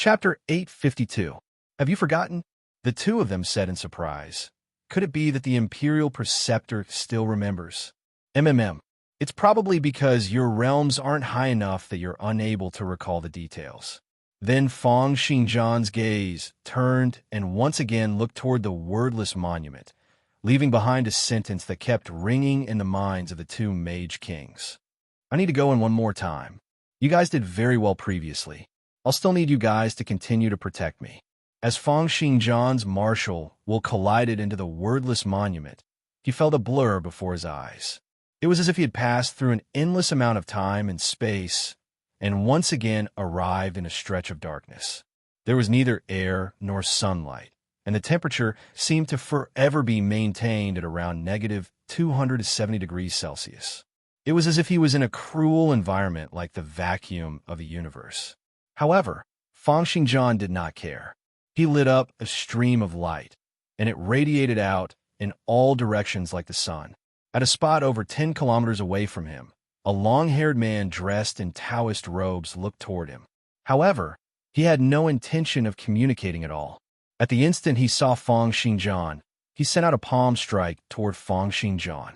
Chapter 852. Have you forgotten? The two of them said in surprise. Could it be that the Imperial Preceptor still remembers? It's probably because your realms aren't high enough that you're unable to recall the details. Then Feng Xingjian's gaze turned and once again looked toward the wordless monument, leaving behind a sentence that kept ringing in the minds of the two mage kings. I need to go in one more time. You guys did very well previously. I'll still need you guys to continue to protect me. As Feng Xingjian's martial will collided into the wordless monument, he felt a blur before his eyes. It was as if he had passed through an endless amount of time and space and once again arrived in a stretch of darkness. There was neither air nor sunlight, and the temperature seemed to forever be maintained at around negative 270 degrees Celsius. It was as if he was in a cruel environment like the vacuum of the universe. However, Feng Xingjian did not care. He lit up a stream of light, and it radiated out in all directions like the sun. At a spot over 10 kilometers away from him, a long-haired man dressed in Taoist robes looked toward him. However, he had no intention of communicating at all. At the instant he saw Feng Xingjian, he sent out a palm strike toward Feng Xingjian.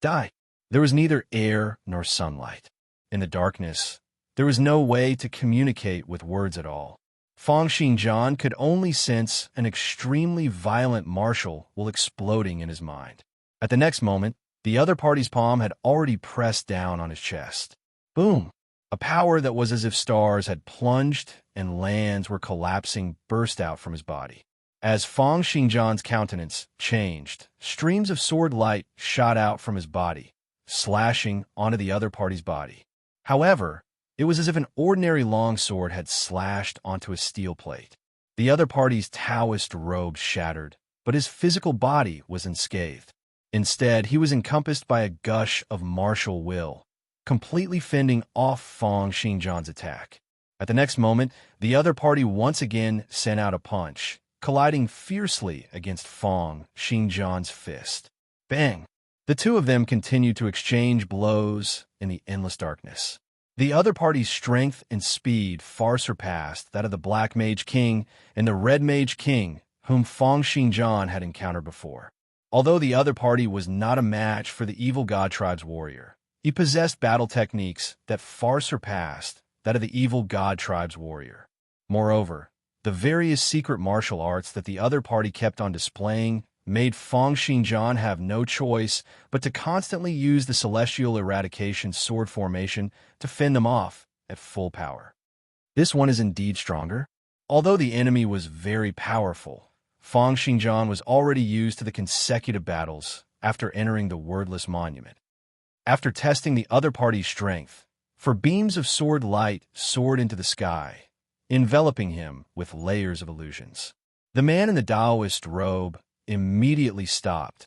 Die! There was neither air nor sunlight. In the darkness, there was no way to communicate with words at all. Feng Xingjian could only sense an extremely violent martial will exploding in his mind. At the next moment, the other party's palm had already pressed down on his chest. Boom! A power that was as if stars had plunged and lands were collapsing burst out from his body. As Feng Xingjian's countenance changed, streams of sword light shot out from his body, slashing onto the other party's body. However, it was as if an ordinary longsword had slashed onto a steel plate. The other party's Taoist robe shattered, but his physical body was unscathed. Instead, he was encompassed by a gush of martial will, completely fending off Feng Xingjian's attack. At the next moment, the other party once again sent out a punch, colliding fiercely against Feng Xingjian's fist. Bang! The two of them continued to exchange blows in the endless darkness. The other party's strength and speed far surpassed that of the Black Mage King and the Red Mage King, whom Feng Xingjian had encountered before. Although the other party was not a match for the evil God Tribe's warrior, he possessed battle techniques that far surpassed that of the evil God Tribe's warrior. Moreover, the various secret martial arts that the other party kept on displaying made Feng Xingjian have no choice but to constantly use the Celestial Eradication sword formation to fend them off at full power. This one is indeed stronger. Although the enemy was very powerful, Feng Xingjian was already used to the consecutive battles after entering the wordless monument. After testing the other party's strength, for beams of sword light soared into the sky, enveloping him with layers of illusions. The man in the Taoist robe immediately stopped,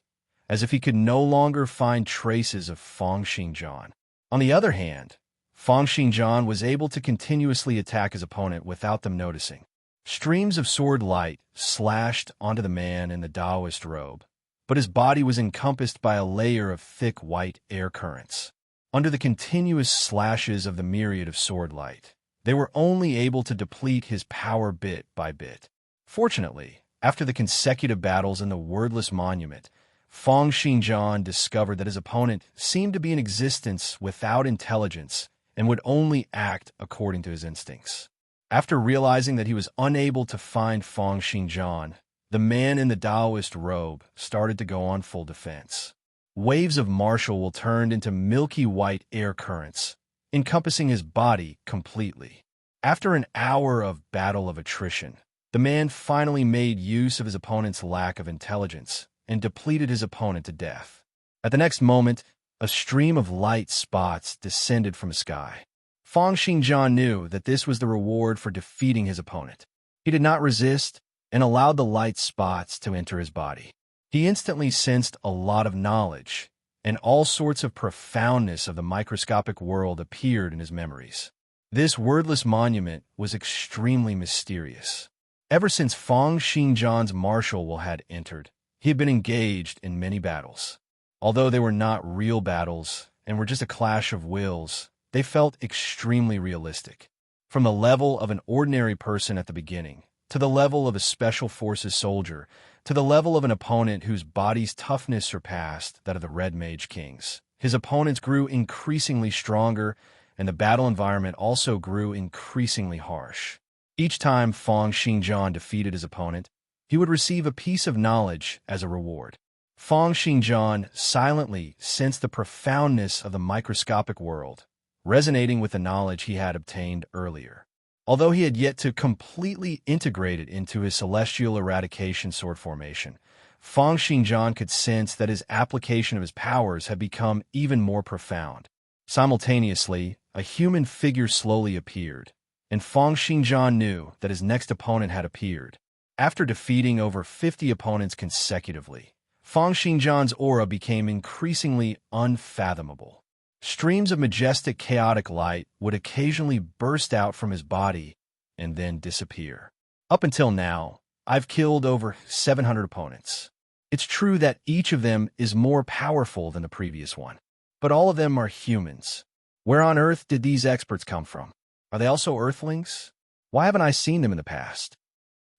as if he could no longer find traces of Feng Xingjian. On the other hand, Feng Xingjian was able to continuously attack his opponent without them noticing. Streams of sword light slashed onto the man in the Taoist robe, but his body was encompassed by a layer of thick white air currents. Under the continuous slashes of the myriad of sword light, they were only able to deplete his power bit by bit. Fortunately, after the consecutive battles in the wordless monument, Feng Xingjian discovered that his opponent seemed to be in existence without intelligence and would only act according to his instincts. After realizing that he was unable to find Feng Xingjian, the man in the Taoist robe started to go on full defense. Waves of martial will turned into milky white air currents, encompassing his body completely. After an hour of battle of attrition, the man finally made use of his opponent's lack of intelligence and depleted his opponent to death. At the next moment, a stream of light spots descended from the sky. Feng Xingjian knew that this was the reward for defeating his opponent. He did not resist and allowed the light spots to enter his body. He instantly sensed a lot of knowledge, and all sorts of profoundness of the microscopic world appeared in his memories. This wordless monument was extremely mysterious. Ever since Feng Xingjian's martial will had entered, he had been engaged in many battles. Although they were not real battles and were just a clash of wills, they felt extremely realistic. From the level of an ordinary person at the beginning, to the level of a special forces soldier, to the level of an opponent whose body's toughness surpassed that of the Red Mage Kings. His opponents grew increasingly stronger, and the battle environment also grew increasingly harsh. Each time Feng Xingjian defeated his opponent, he would receive a piece of knowledge as a reward. Feng Xingjian silently sensed the profoundness of the microscopic world, resonating with the knowledge he had obtained earlier. Although he had yet to completely integrate it into his celestial eradication sword formation, Feng Xingjian could sense that his application of his powers had become even more profound. Simultaneously, a human figure slowly appeared, and Feng Xingjian knew that his next opponent had appeared. After defeating over 50 opponents consecutively, Feng Xingjian's aura became increasingly unfathomable. Streams of majestic, chaotic light would occasionally burst out from his body and then disappear. Up until now, I've killed over 700 opponents. It's true that each of them is more powerful than the previous one, but all of them are humans. Where on earth did these experts come from? Are they also Earthlings? Why haven't I seen them in the past?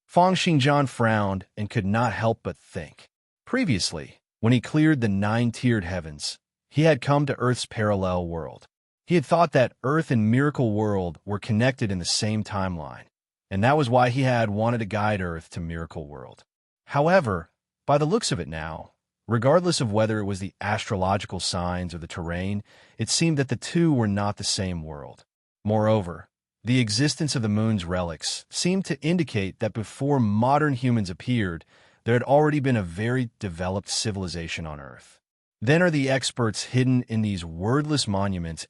Feng Xingjian frowned and could not help but think. Previously, when he cleared the 9-tiered heavens, he had come to Earth's parallel world. He had thought that Earth and Miracle World were connected in the same timeline, and that was why he had wanted to guide Earth to Miracle World. However, by the looks of it now, regardless of whether it was the astrological signs or the terrain, it seemed that the two were not the same world. Moreover, the existence of the moon's relics seemed to indicate that before modern humans appeared, there had already been a very developed civilization on Earth. Then are the experts hidden in these wordless monuments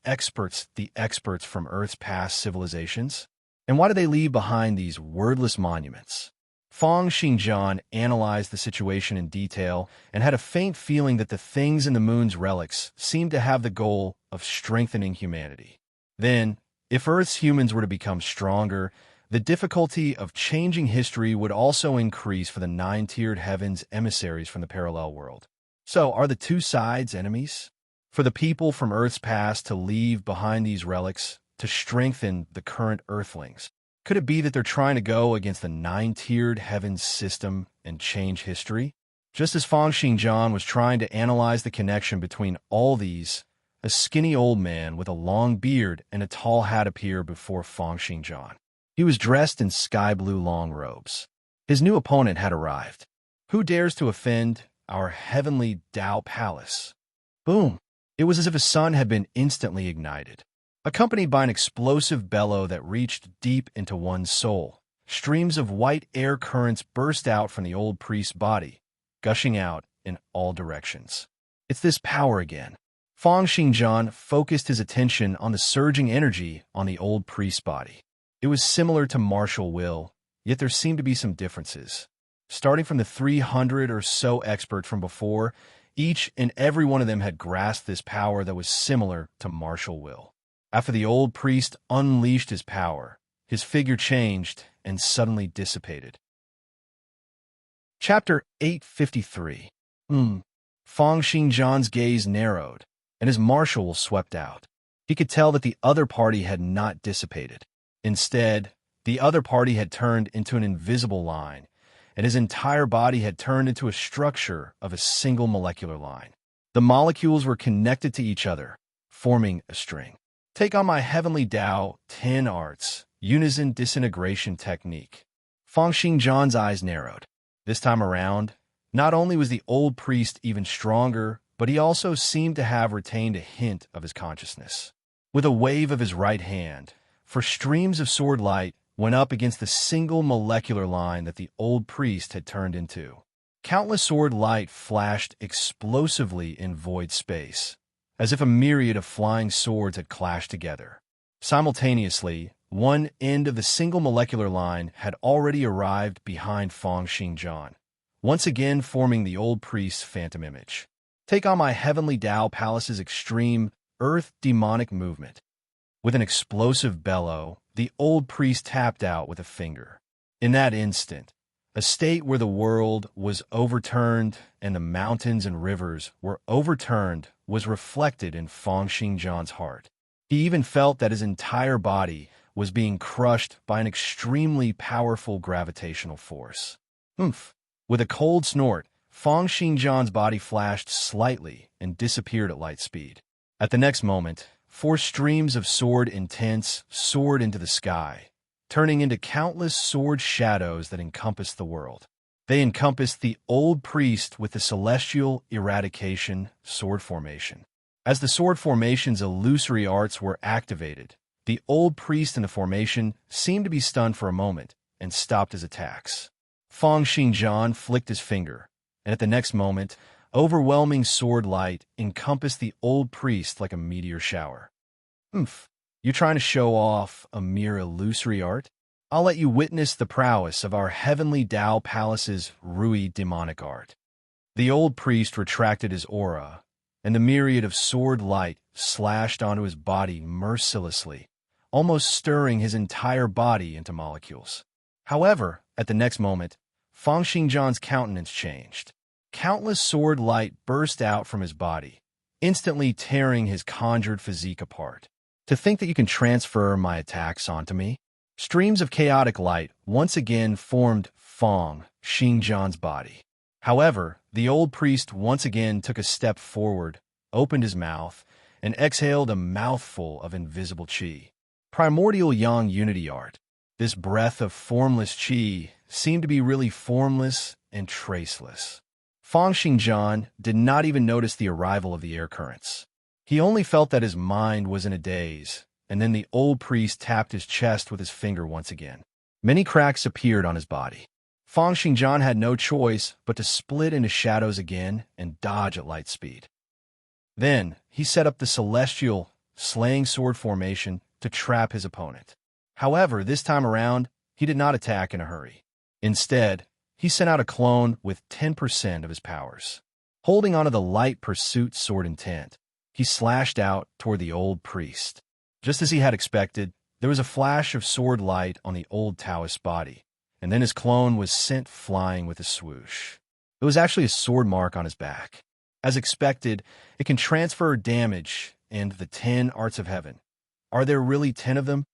the experts from Earth's past civilizations? And why do they leave behind these wordless monuments? Feng Xingjian analyzed the situation in detail and had a faint feeling that the things in the moon's relics seemed to have the goal of strengthening humanity. Then, if Earth's humans were to become stronger, the difficulty of changing history would also increase for the 9-tiered heavens emissaries from the parallel world. So, are the two sides enemies? For the people from Earth's past to leave behind these relics to strengthen the current Earthlings? Could it be that they're trying to go against the 9-tiered heavens system and change history? Just as Feng Xingjian was trying to analyze the connection between all these, a skinny old man with a long beard and a tall hat appeared before Feng Xingjian. He was dressed in sky-blue long robes. His new opponent had arrived. Who dares to offend our heavenly Tao Palace? Boom! It was as if a sun had been instantly ignited, accompanied by an explosive bellow that reached deep into one's soul. Streams of white air currents burst out from the old priest's body, gushing out in all directions. It's this power again. Feng Xingjian focused his attention on the surging energy on the old priest's body. It was similar to martial will, yet there seemed to be some differences. Starting from the 300 or so experts from before, each and every one of them had grasped this power that was similar to martial will. After the old priest unleashed his power, his figure changed and suddenly dissipated. Chapter 853. Feng Xingjian's gaze narrowed, and his martial will swept out. He could tell that the other party had not dissipated. Instead, the other party had turned into an invisible line, and his entire body had turned into a structure of a single molecular line. The molecules were connected to each other, forming a string. Take on my heavenly Tao 10 arts, unison disintegration technique. Feng Xingjian's eyes narrowed. This time around, not only was the old priest even stronger, but he also seemed to have retained a hint of his consciousness. With a wave of his right hand, for streams of sword light went up against the single molecular line that the old priest had turned into. Countless sword light flashed explosively in void space, as if a myriad of flying swords had clashed together. Simultaneously, one end of the single molecular line had already arrived behind Feng Xingjian, once again forming the old priest's phantom image. Take on my heavenly Tao Palace's extreme, earth demonic movement. With an explosive bellow, the old priest tapped out with a finger. In that instant, a state where the world was overturned and the mountains and rivers were overturned was reflected in Feng Xingjian's heart. He even felt that his entire body was being crushed by an extremely powerful gravitational force. Oomph! With a cold snort, Feng Xingjian's body flashed slightly and disappeared at light speed. At the next moment, 4 streams of sword intense soared into the sky, turning into countless sword shadows that encompassed the world. They encompassed the old priest with the celestial eradication sword formation. As the sword formation's illusory arts were activated, the old priest in the formation seemed to be stunned for a moment and stopped his attacks. Feng Xingjian flicked his finger, and at the next moment, overwhelming sword light encompassed the old priest like a meteor shower. Oomph! You trying to show off a mere illusory art? I'll let you witness the prowess of our heavenly Tao Palace's Rui demonic art. The old priest retracted his aura, and the myriad of sword light slashed onto his body mercilessly, almost stirring his entire body into molecules. However, at the next moment, Feng Xingjian's countenance changed. Countless sword light burst out from his body, instantly tearing his conjured physique apart. To think that you can transfer my attacks onto me? Streams of chaotic light once again formed Feng Xingjian's body. However, the old priest once again took a step forward, opened his mouth, and exhaled a mouthful of invisible qi. Primordial Yang Unity Art. This breath of formless qi seemed to be really formless and traceless. Feng Xingjian did not even notice the arrival of the air currents. He only felt that his mind was in a daze, and then the old priest tapped his chest with his finger once again. Many cracks appeared on his body. Feng Xingjian had no choice but to split into shadows again and dodge at light speed. Then, he set up the celestial, slaying sword formation to trap his opponent. However, this time around, he did not attack in a hurry. Instead, he sent out a clone with 10% of his powers. Holding onto the light pursuit sword intent, he slashed out toward the old priest. Just as he had expected, there was a flash of sword light on the old Taoist's body, and then his clone was sent flying with a swoosh. It was actually a sword mark on his back. As expected, it can transfer damage and the 10 arts of heaven. Are there really 10 of them?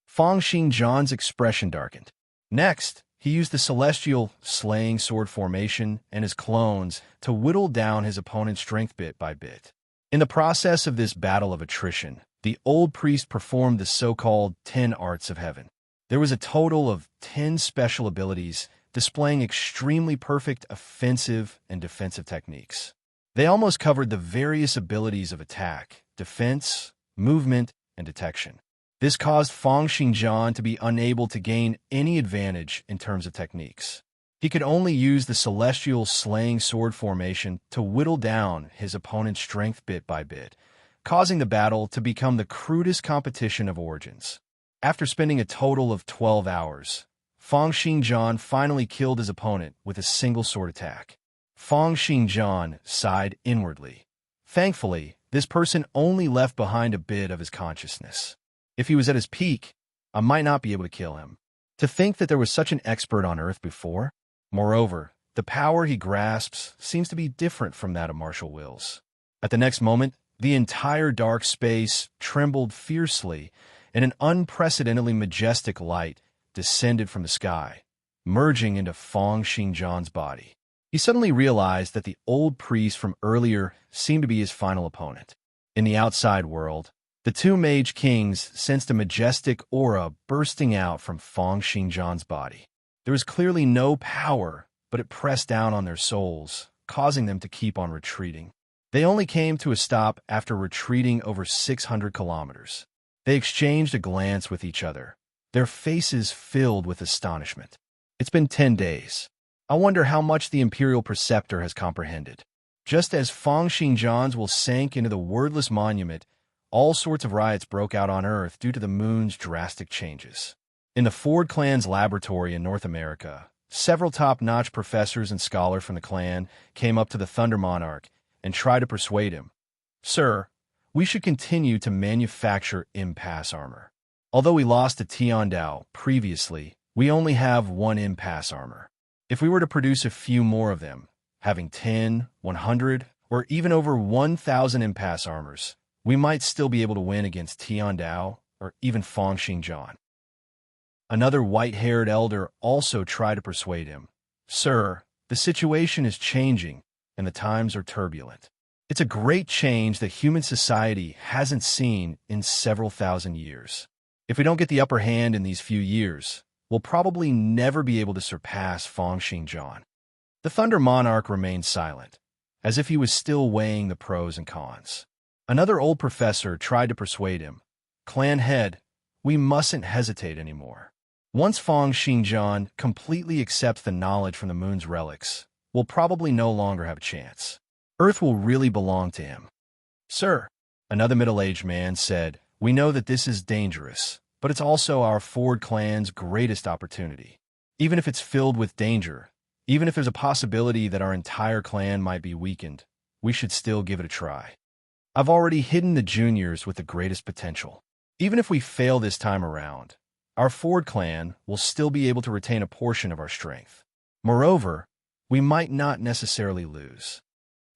Feng Xingjian's expression darkened. Next, he used the celestial slaying sword formation and his clones to whittle down his opponent's strength bit by bit. In the process of this battle of attrition, the old priest performed the so-called 10 arts of heaven. There was a total of 10 special abilities displaying extremely perfect offensive and defensive techniques. They almost covered the various abilities of attack, defense, movement, and detection. This caused Feng Xingjian to be unable to gain any advantage in terms of techniques. He could only use the celestial slaying sword formation to whittle down his opponent's strength bit by bit, causing the battle to become the crudest competition of origins. After spending a total of 12 hours, Feng Xingjian finally killed his opponent with a single sword attack. Feng Xingjian sighed inwardly. Thankfully, this person only left behind a bit of his consciousness. If he was at his peak, I might not be able to kill him. To think that there was such an expert on Earth before? Moreover, the power he grasps seems to be different from that of martial wills. At the next moment, the entire dark space trembled fiercely, and an unprecedentedly majestic light descended from the sky, merging into Feng Xingjian's body. He suddenly realized that the old priest from earlier seemed to be his final opponent. In the outside world, the 2 mage kings sensed a majestic aura bursting out from Feng Xingjian's body. There was clearly no power, but it pressed down on their souls, causing them to keep on retreating. They only came to a stop after retreating over 600 kilometers. They exchanged a glance with each other, their faces filled with astonishment. It's been 10 days. I wonder how much the Imperial Preceptor has comprehended. Just as Feng Xingjian's will sank into the wordless monument, all sorts of riots broke out on Earth due to the moon's drastic changes. In the Ford clan's laboratory in North America, several top-notch professors and scholars from the clan came up to the Thunder Monarch and tried to persuade him. Sir, we should continue to manufacture impasse armor. Although we lost to Tiandao previously, we only have 1 impasse armor. If we were to produce a few more of them, having 10, 100, or even over 1,000 impasse armors, we might still be able to win against Tiandao or even Feng Xingjian. Another white-haired elder also tried to persuade him. Sir, the situation is changing, and the times are turbulent. It's a great change that human society hasn't seen in several thousand years. If we don't get the upper hand in these few years, we'll probably never be able to surpass Feng Xingjian. The Thunder Monarch remained silent, as if he was still weighing the pros and cons. Another old professor tried to persuade him. Clan head, we mustn't hesitate anymore. Once Feng Xingjian completely accepts the knowledge from the moon's relics, we'll probably no longer have a chance. Earth will really belong to him. Sir, another middle-aged man said, we know that this is dangerous, but it's also our Ford clan's greatest opportunity. Even if it's filled with danger, even if there's a possibility that our entire clan might be weakened, we should still give it a try. I've already hidden the juniors with the greatest potential. Even if we fail this time around, our Ford clan will still be able to retain a portion of our strength. Moreover, we might not necessarily lose.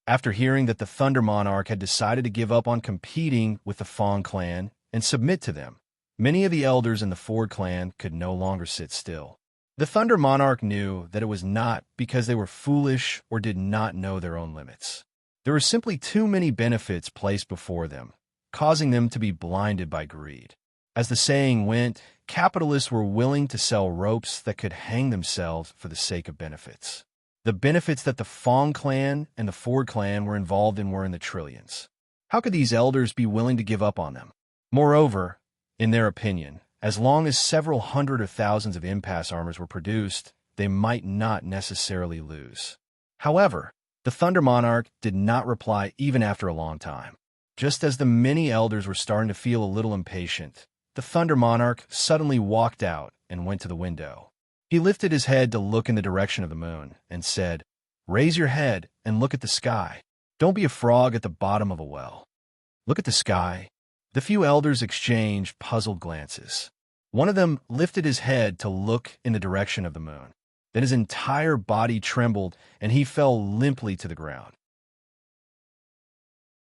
After hearing that the Thunder Monarch had decided to give up on competing with the Feng clan and submit to them, many of the elders in the Ford clan could no longer sit still. The Thunder Monarch knew that it was not because they were foolish or did not know their own limits. There were simply too many benefits placed before them, causing them to be blinded by greed. As the saying went, capitalists were willing to sell ropes that could hang themselves for the sake of benefits. The benefits that the Feng clan and the Ford clan were involved in were in the trillions. How could these elders be willing to give up on them? Moreover, in their opinion, as long as several hundred or thousands of impasse armors were produced, they might not necessarily lose. However, the Thunder Monarch did not reply even after a long time. Just as the many elders were starting to feel a little impatient, the Thunder Monarch suddenly walked out and went to the window. He lifted his head to look in the direction of the moon and said, "Raise your head and look at the sky. Don't be a frog at the bottom of a well. Look at the sky." The few elders exchanged puzzled glances. One of them lifted his head to look in the direction of the moon. Then his entire body trembled and he fell limply to the ground.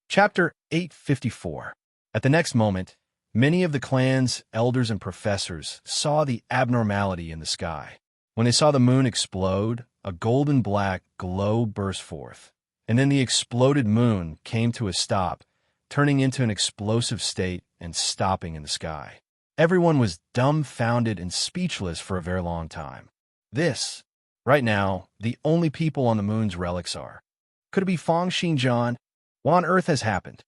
Chapter 854. At the next moment, many of the clan's elders and professors saw the abnormality in the sky. When they saw the moon explode, a golden-black glow burst forth, and then the exploded moon came to a stop, turning into an explosive state and stopping in the sky. Everyone was dumbfounded and speechless for a very long time. Right now, the only people on the moon's relics are. Could it be Feng Xingjian? What on earth has happened?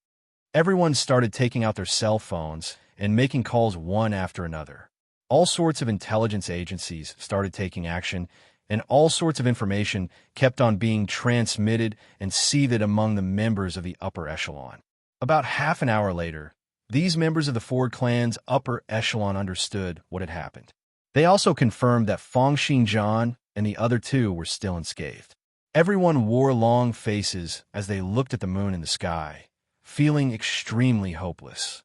Everyone started taking out their cell phones and making calls one after another. All sorts of intelligence agencies started taking action, and all sorts of information kept on being transmitted and seethed among the members of the upper echelon. About half an hour later, these members of the Ford clan's upper echelon understood what had happened. They also confirmed that Feng Xingjian and the other two were still unscathed. Everyone wore long faces as they looked at the moon in the sky, feeling extremely hopeless.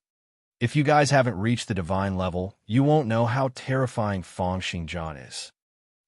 If you guys haven't reached the divine level, you won't know how terrifying Feng Xingjian is.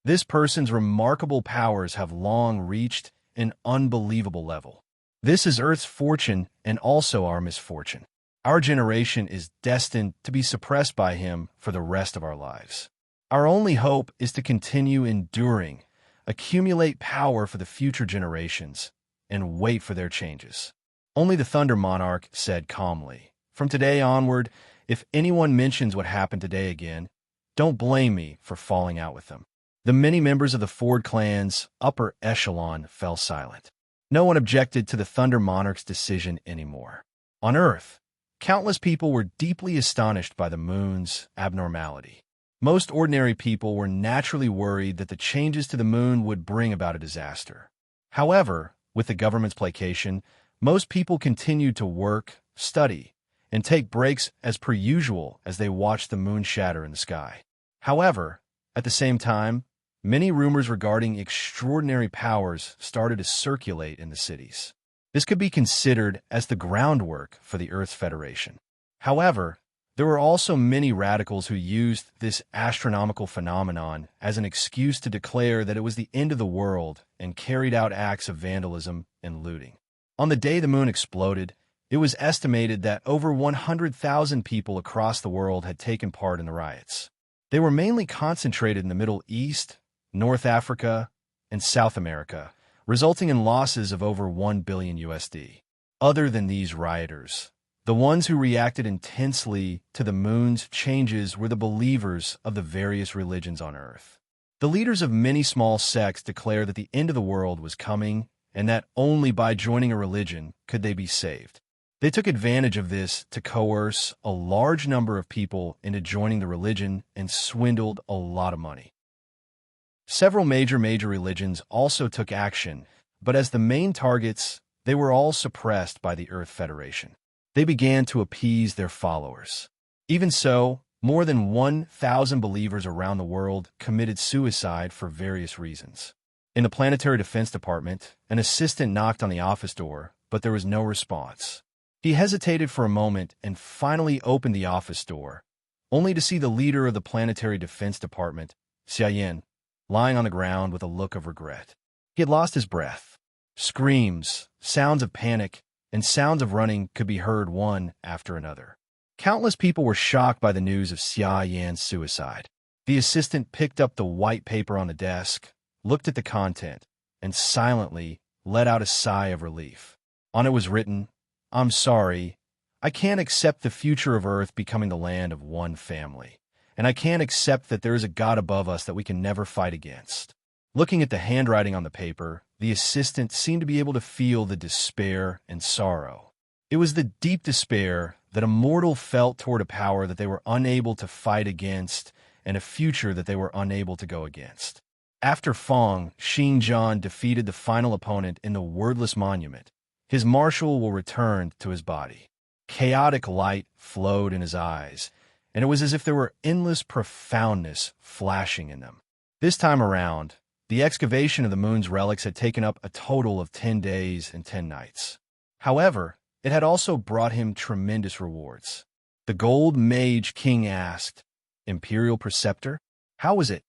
This person's remarkable powers have long reached an unbelievable level. This is Earth's fortune and also our misfortune. Our generation is destined to be suppressed by him for the rest of our lives. Our only hope is to continue enduring, accumulate power for the future generations, and wait for their changes. Only the Thunder Monarch said calmly, "From today onward, if anyone mentions what happened today again, don't blame me for falling out with them." The many members of the Ford clan's upper echelon fell silent. No one objected to the Thunder Monarch's decision anymore. On Earth, countless people were deeply astonished by the moon's abnormality. Most ordinary people were naturally worried that the changes to the moon would bring about a disaster. However, with the government's placation, most people continued to work, study, and take breaks as per usual as they watched the moon shatter in the sky. However, at the same time, many rumors regarding extraordinary powers started to circulate in the cities. This could be considered as the groundwork for the Earth's Federation. However, there were also many radicals who used this astronomical phenomenon as an excuse to declare that it was the end of the world and carried out acts of vandalism and looting. On the day the moon exploded, it was estimated that over 100,000 people across the world had taken part in the riots. They were mainly concentrated in the Middle East, North Africa, and South America, resulting in losses of over 1 billion USD. Other than these rioters, the ones who reacted intensely to the moon's changes were the believers of the various religions on Earth. The leaders of many small sects declared that the end of the world was coming and that only by joining a religion could they be saved. They took advantage of this to coerce a large number of people into joining the religion and swindled a lot of money. Several major religions also took action, but as the main targets, they were all suppressed by the Earth Federation. They began to appease their followers. Even so, more than 1,000 believers around the world committed suicide for various reasons. In the Planetary Defense Department, an assistant knocked on the office door, but there was no response. He hesitated for a moment and finally opened the office door, only to see the leader of the Planetary Defense Department, Xiaoyan, lying on the ground with a look of regret. He had lost his breath. Screams, sounds of panic, and sounds of running could be heard one after another. Countless people were shocked by the news of Xia Yan's suicide. The assistant picked up the white paper on the desk, looked at the content, and silently let out a sigh of relief. On it was written, "I'm sorry, I can't accept the future of Earth becoming the land of one family, and I can't accept that there is a God above us that we can never fight against." Looking at the handwriting on the paper, the assistant seemed to be able to feel the despair and sorrow. It was the deep despair that a mortal felt toward a power that they were unable to fight against and a future that they were unable to go against. After Fang Xingjian defeated the final opponent in the wordless monument, his martial will returned to his body. Chaotic light flowed in his eyes, and it was as if there were endless profoundness flashing in them. This time around, the excavation of the moon's relics had taken up a total of 10 days and 10 nights. However, it had also brought him tremendous rewards. The Gold Mage King asked, "Imperial Preceptor, how was it?"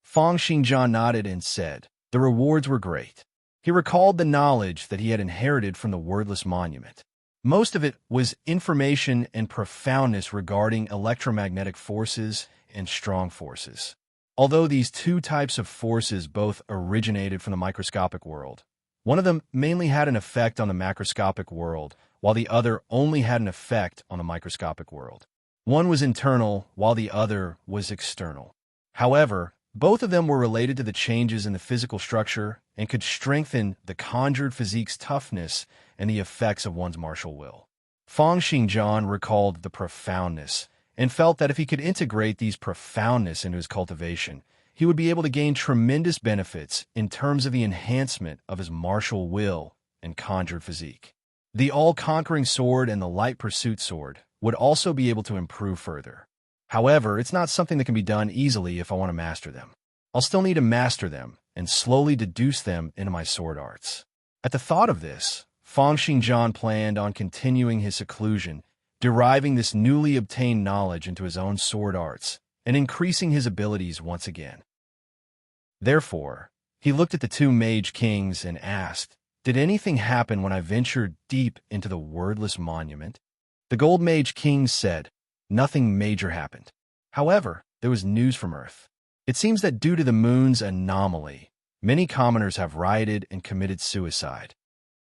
Fang Xingjian nodded and said, "The rewards were great." He recalled the knowledge that he had inherited from the wordless monument. Most of it was information and profoundness regarding electromagnetic forces and strong forces. Although these two types of forces both originated from the microscopic world, one of them mainly had an effect on the macroscopic world, while the other only had an effect on the microscopic world. One was internal, while the other was external. However, both of them were related to the changes in the physical structure and could strengthen the conjured physique's toughness and the effects of one's martial will. Fang Xingjian recalled the profoundness and felt that if he could integrate these profoundness into his cultivation, he would be able to gain tremendous benefits in terms of the enhancement of his martial will and conjured physique. The all-conquering sword and the light pursuit sword would also be able to improve further. However, it's not something that can be done easily if I want to master them. I'll still need to master them and slowly deduce them into my sword arts. At the thought of this, Fang Xingjian planned on continuing his seclusion, deriving this newly obtained knowledge into his own sword arts, and increasing his abilities once again. Therefore, he looked at the two mage kings and asked, "Did anything happen when I ventured deep into the wordless monument?" The Gold Mage Kings said, "Nothing major happened. However, there was news from Earth. It seems that due to the moon's anomaly, many commoners have rioted and committed suicide."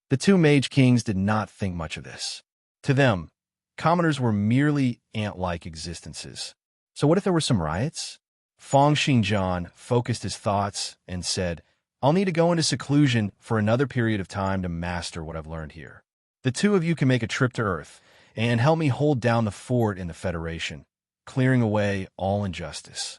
The two Mage Kings did not think much of this. To them, commoners were merely ant-like existences. So what if there were some riots? Fang Xingjian focused his thoughts and said, "I'll need to go into seclusion for another period of time to master what I've learned here. The two of you can make a trip to Earth and help me hold down the fort in the Federation, clearing away all injustice."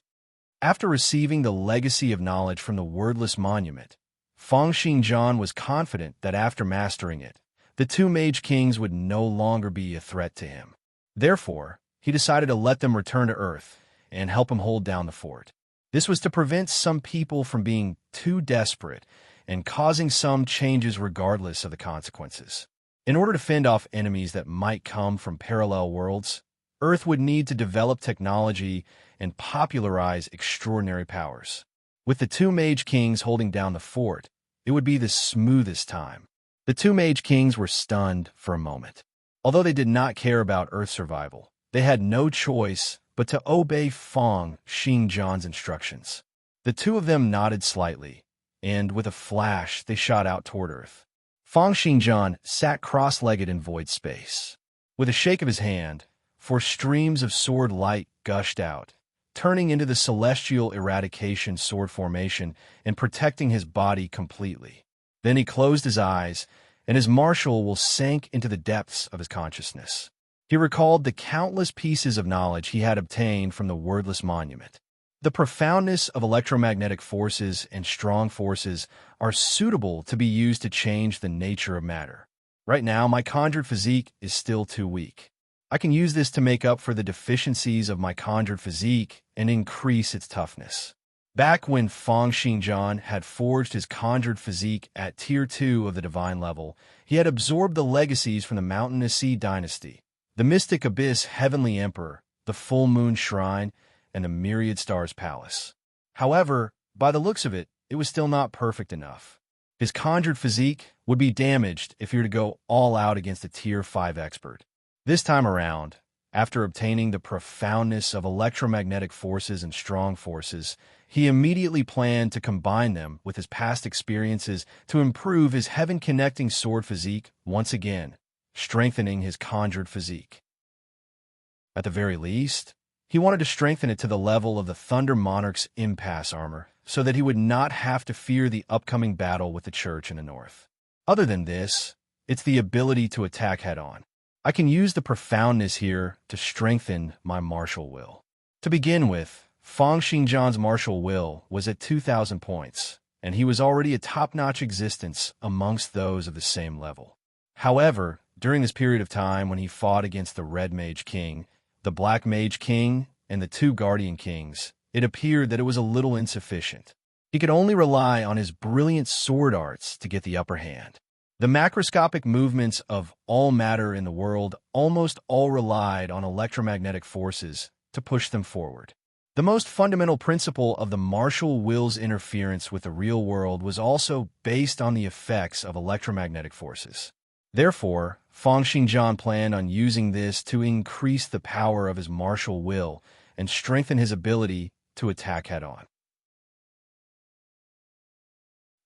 After receiving the legacy of knowledge from the wordless monument, Fang Xingjian was confident that after mastering it, the two Mage Kings would no longer be a threat to him. Therefore, he decided to let them return to Earth and help him hold down the fort. This was to prevent some people from being too desperate and causing some changes regardless of the consequences. In order to fend off enemies that might come from parallel worlds, Earth would need to develop technology and popularize extraordinary powers. With the two Mage Kings holding down the fort, it would be the smoothest time. The two Mage Kings were stunned for a moment. Although they did not care about Earth's survival, they had no choice but to obey Fang Xingjian's instructions. The two of them nodded slightly, and with a flash, they shot out toward Earth. Fang Xingjian sat cross-legged in void space. With a shake of his hand, 4 streams of sword light gushed out, turning into the celestial eradication sword formation and protecting his body completely. Then he closed his eyes, and his martial will sank into the depths of his consciousness. He recalled the countless pieces of knowledge he had obtained from the wordless monument. The profoundness of electromagnetic forces and strong forces are suitable to be used to change the nature of matter. Right now, my conjured physique is still too weak. I can use this to make up for the deficiencies of my conjured physique and increase its toughness. Back when Fang Xingjian had forged his conjured physique at Tier 2 of the divine level, he had absorbed the legacies from the Mountain Sea dynasty, the Mystic Abyss Heavenly Emperor, the Full Moon Shrine, and the Myriad Stars Palace. However, by the looks of it, it was still not perfect enough. His conjured physique would be damaged if he were to go all out against a Tier 5 expert. This time around, after obtaining the profoundness of electromagnetic forces and strong forces, he immediately planned to combine them with his past experiences to improve his heaven-connecting sword physique once again, strengthening his conjured physique. At the very least, he wanted to strengthen it to the level of the Thunder Monarch's impasse armor, so that he would not have to fear the upcoming battle with the Church in the north. Other than this, it's the ability to attack head-on. I can use the profoundness here to strengthen my martial will. To begin with, Fang Xingjian's martial will was at 2,000 points, and he was already a top-notch existence amongst those of the same level. However, during this period of time when he fought against the Red Mage King, the Black Mage King, and the 2 Guardian Kings, it appeared that it was a little insufficient. He could only rely on his brilliant sword arts to get the upper hand. The macroscopic movements of all matter in the world almost all relied on electromagnetic forces to push them forward. The most fundamental principle of the martial will's interference with the real world was also based on the effects of electromagnetic forces. Therefore, Fang Xingjian planned on using this to increase the power of his martial will and strengthen his ability to attack head-on.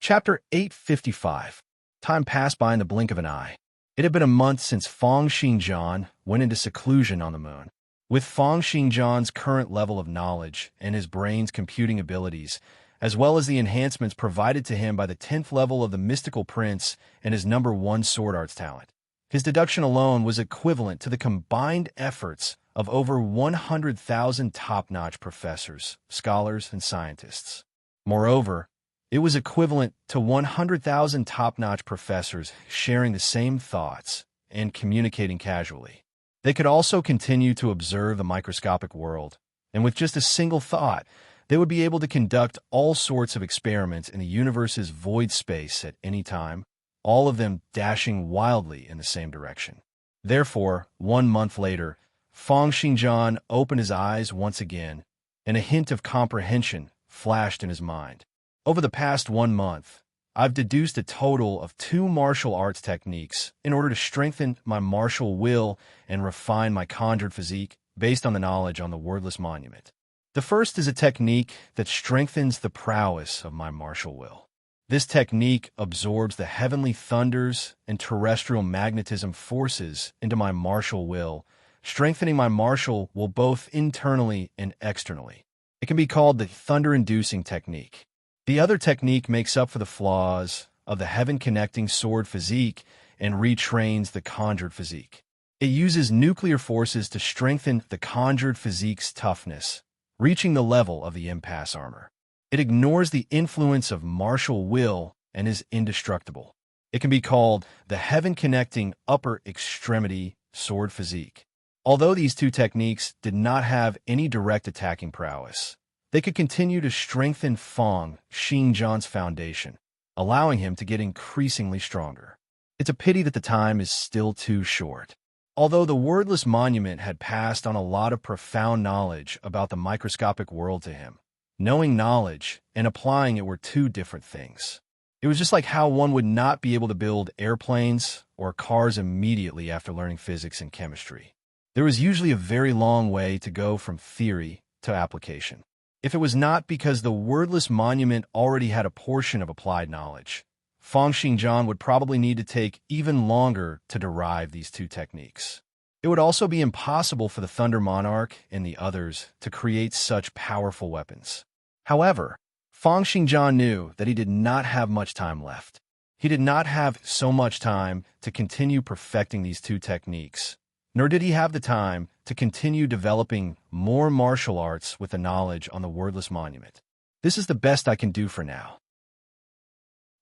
Chapter 855. Time passed by in the blink of an eye. It had been a month since Fang Xingjian went into seclusion on the moon. With Fang Xingjian's current level of knowledge and his brain's computing abilities, as well as the enhancements provided to him by the 10th level of the Mystical Prince and his #1 sword arts talent, his deduction alone was equivalent to the combined efforts of over 100,000 top-notch professors, scholars, and scientists. Moreover, it was equivalent to 100,000 top-notch professors sharing the same thoughts and communicating casually. They could also continue to observe the microscopic world, and with just a single thought, they would be able to conduct all sorts of experiments in the universe's void space at any time, all of them dashing wildly in the same direction. Therefore, 1 month later, Fang Xingjian opened his eyes once again, and a hint of comprehension flashed in his mind. Over the past 1 month, I've deduced a total of 2 martial arts techniques in order to strengthen my martial will and refine my conjured physique based on the knowledge on the wordless monument. The first is a technique that strengthens the prowess of my martial will. This technique absorbs the heavenly thunders and terrestrial magnetism forces into my martial will, strengthening my martial will both internally and externally. It can be called the thunder-inducing technique. The other technique makes up for the flaws of the heaven-connecting sword physique and retrains the conjured physique. It uses nuclear forces to strengthen the conjured physique's toughness, reaching the level of the impasse armor. It ignores the influence of martial will and is indestructible. It can be called the heaven-connecting upper extremity sword physique. Although these 2 techniques did not have any direct attacking prowess, they could continue to strengthen Fang Xingjian's foundation, allowing him to get increasingly stronger. It's a pity that the time is still too short. Although the wordless monument had passed on a lot of profound knowledge about the microscopic world to him, knowing knowledge and applying it were 2 different things. It was just like how one would not be able to build airplanes or cars immediately after learning physics and chemistry. There was usually a very long way to go from theory to application. If it was not because the wordless monument already had a portion of applied knowledge, Feng Xingjian would probably need to take even longer to derive these two techniques. It would also be impossible for the Thunder Monarch and the others to create such powerful weapons. However, Feng Xingjian knew that he did not have much time left. He did not have so much time to continue perfecting these two techniques, nor did he have the time to continue developing more martial arts with the knowledge on the wordless monument. This is the best I can do for now.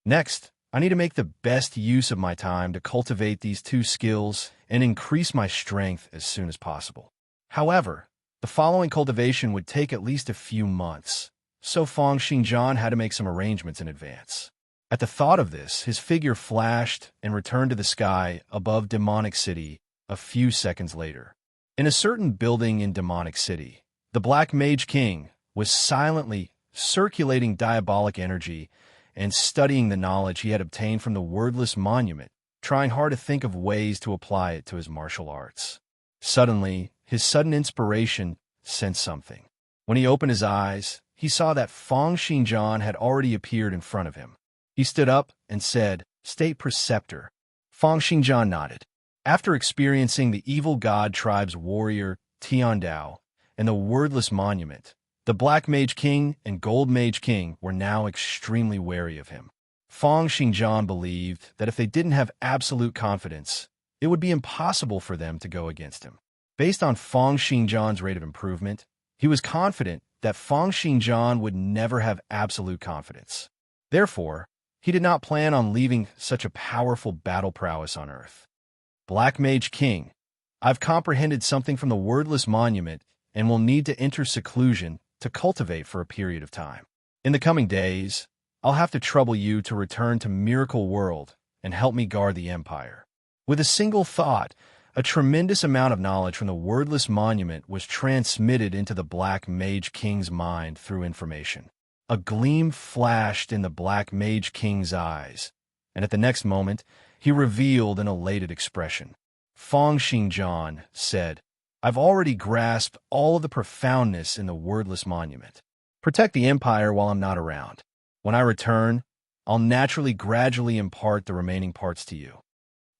Next, I need to make the best use of my time to cultivate these two skills and increase my strength as soon as possible. However, the following cultivation would take at least a few months, so Feng Xingjian had to make some arrangements in advance. At the thought of this, his figure flashed and returned to the sky above Demonic City a few seconds later. In a certain building in Demonic City, the Black Mage King was silently circulating diabolic energy and studying the knowledge he had obtained from the wordless monument, trying hard to think of ways to apply it to his martial arts. Suddenly, his sudden inspiration sensed something. When he opened his eyes, he saw that Feng Xingjian had already appeared in front of him. He stood up and said, "State Preceptor." Feng Xingjian nodded. After experiencing the evil god tribe's warrior, Tiandao, and the wordless monument, the Black Mage King and Gold Mage King were now extremely wary of him. Feng Xingjian believed that if they didn't have absolute confidence, it would be impossible for them to go against him. Based on Feng Xingjian's rate of improvement, he was confident that Feng Xingjian would never have absolute confidence. Therefore, he did not plan on leaving such a powerful battle prowess on Earth. Black Mage King, I've comprehended something from the wordless monument and will need to enter seclusion to cultivate for a period of time. In the coming days, I'll have to trouble you to return to Miracle World and help me guard the Empire. With a single thought, a tremendous amount of knowledge from the wordless monument was transmitted into the Black Mage King's mind through information. A gleam flashed in the Black Mage King's eyes, and at the next moment, he revealed an elated expression. Feng Xingjian said, "I've already grasped all of the profoundness in the wordless monument. Protect the Empire while I'm not around. When I return, I'll naturally gradually impart the remaining parts to you.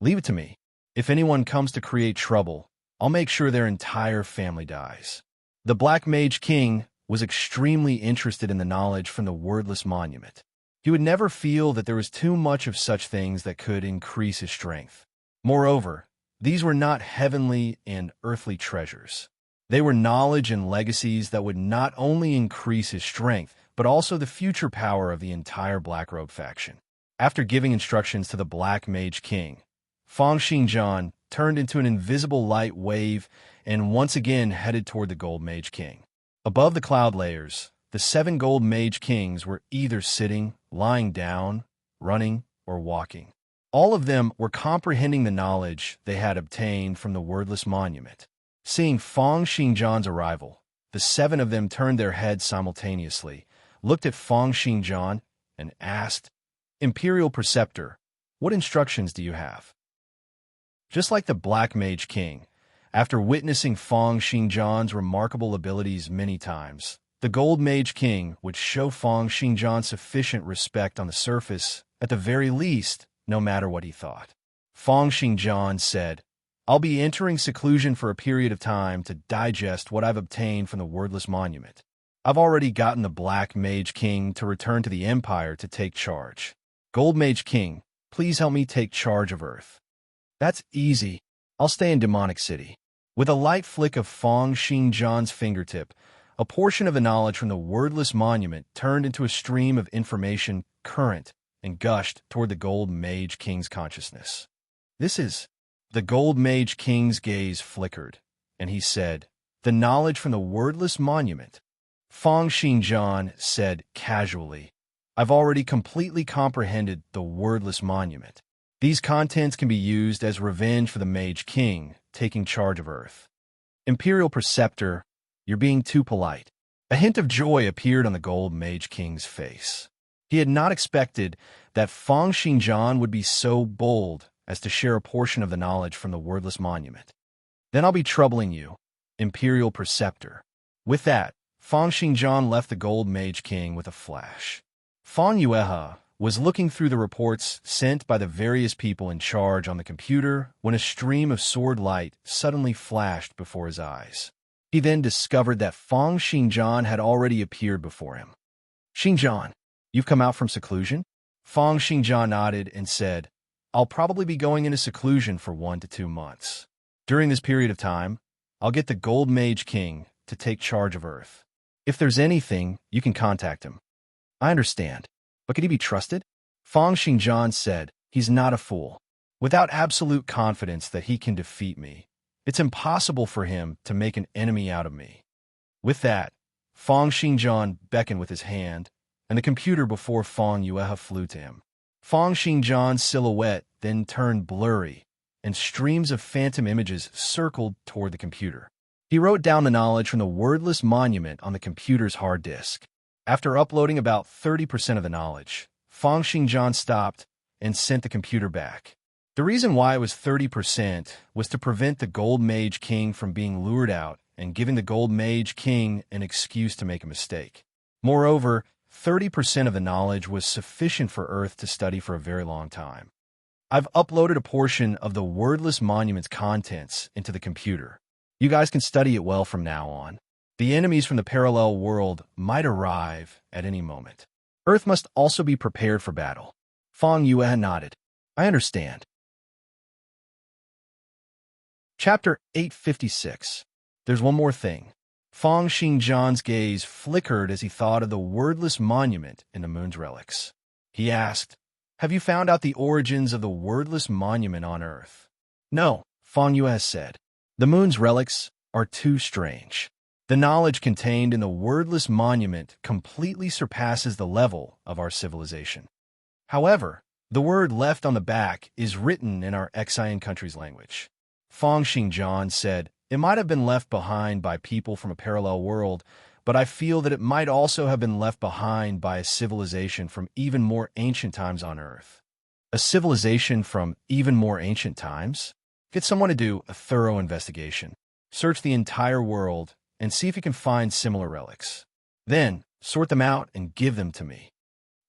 Leave it to me. If anyone comes to create trouble, I'll make sure their entire family dies." The Black Mage King was extremely interested in the knowledge from the wordless monument. He would never feel that there was too much of such things that could increase his strength. Moreover, these were not heavenly and earthly treasures. They were knowledge and legacies that would not only increase his strength, but also the future power of the entire Black Robe faction. After giving instructions to the Black Mage King, Feng Xingjian turned into an invisible light wave and once again headed toward the Gold Mage King. Above the cloud layers, the 7 Gold Mage Kings were either sitting, lying down, running, or walking. All of them were comprehending the knowledge they had obtained from the wordless monument. Seeing Feng Xingjian's arrival, the 7 of them turned their heads simultaneously, looked at Feng Xingjian, and asked, "Imperial Preceptor, what instructions do you have?" Just like the Black Mage King, after witnessing Feng Xingjian's remarkable abilities many times, the Gold Mage King would show Feng Xingjian sufficient respect on the surface, at the very least, no matter what he thought. Feng Xingjian said, "I'll be entering seclusion for a period of time to digest what I've obtained from the wordless monument. I've already gotten the Black Mage King to return to the Empire to take charge. Gold Mage King, please help me take charge of Earth." "That's easy. I'll stay in Demonic City." With a light flick of Feng Xingjian's fingertip, a portion of the knowledge from the wordless monument turned into a stream of information current and gushed toward the Gold Mage King's consciousness. "This is..." The Gold Mage King's gaze flickered, and he said, "The knowledge from the wordless monument." Feng Xingjian said casually, "I've already completely comprehended the wordless monument. These contents can be used as revenge for the Mage King taking charge of Earth." "Imperial Preceptor, you're being too polite." A hint of joy appeared on the Gold Mage King's face. He had not expected that Feng Xingjian would be so bold as to share a portion of the knowledge from the wordless monument. Then I'll be troubling you, Imperial Preceptor. With that, Fang Xingjian left the Gold Mage King with a flash. Fang Yuehe was looking through the reports sent by the various people in charge on the computer when a stream of sword light suddenly flashed before his eyes. He then discovered that Fang Xingjian had already appeared before him. Xingjian, you've come out from seclusion? Fang Xingjian nodded and said, I'll probably be going into seclusion for 1 to 2 months. During this period of time, I'll get the Gold Mage King to take charge of Earth. If there's anything, you can contact him. I understand, but could he be trusted? Fang Xingjian said, he's not a fool. Without absolute confidence that he can defeat me, it's impossible for him to make an enemy out of me. With that, Fang Xingjian beckoned with his hand, and the computer before Fang Yuehe flew to him. Fang Xingjian's silhouette then turned blurry, and streams of phantom images circled toward the computer. He wrote down the knowledge from the wordless monument on the computer's hard disk. After uploading about 30% of the knowledge, Fang Xingjian stopped and sent the computer back. The reason why it was 30% was to prevent the Gold Mage King from being lured out and giving the Gold Mage King an excuse to make a mistake. Moreover, 30% of the knowledge was sufficient for Earth to study for a very long time. I've uploaded a portion of the wordless monument's contents into the computer. You guys can study it well from now on. The enemies from the parallel world might arrive at any moment. Earth must also be prepared for battle. Fang Yuehe nodded. I understand. Chapter 856. There's one more thing. Fang Xingjian's gaze flickered as he thought of the wordless monument in the moon's relics. He asked, Have you found out the origins of the wordless monument on Earth? No, Fang Yuehe said. The moon's relics are too strange. The knowledge contained in the wordless monument completely surpasses the level of our civilization. However, the word left on the back is written in our Xian country's language. Fang Xingjian said, It might have been left behind by people from a parallel world, but I feel that it might also have been left behind by a civilization from even more ancient times on Earth. A civilization from even more ancient times? Get someone to do a thorough investigation. Search the entire world and see if you can find similar relics. Then, sort them out and give them to me.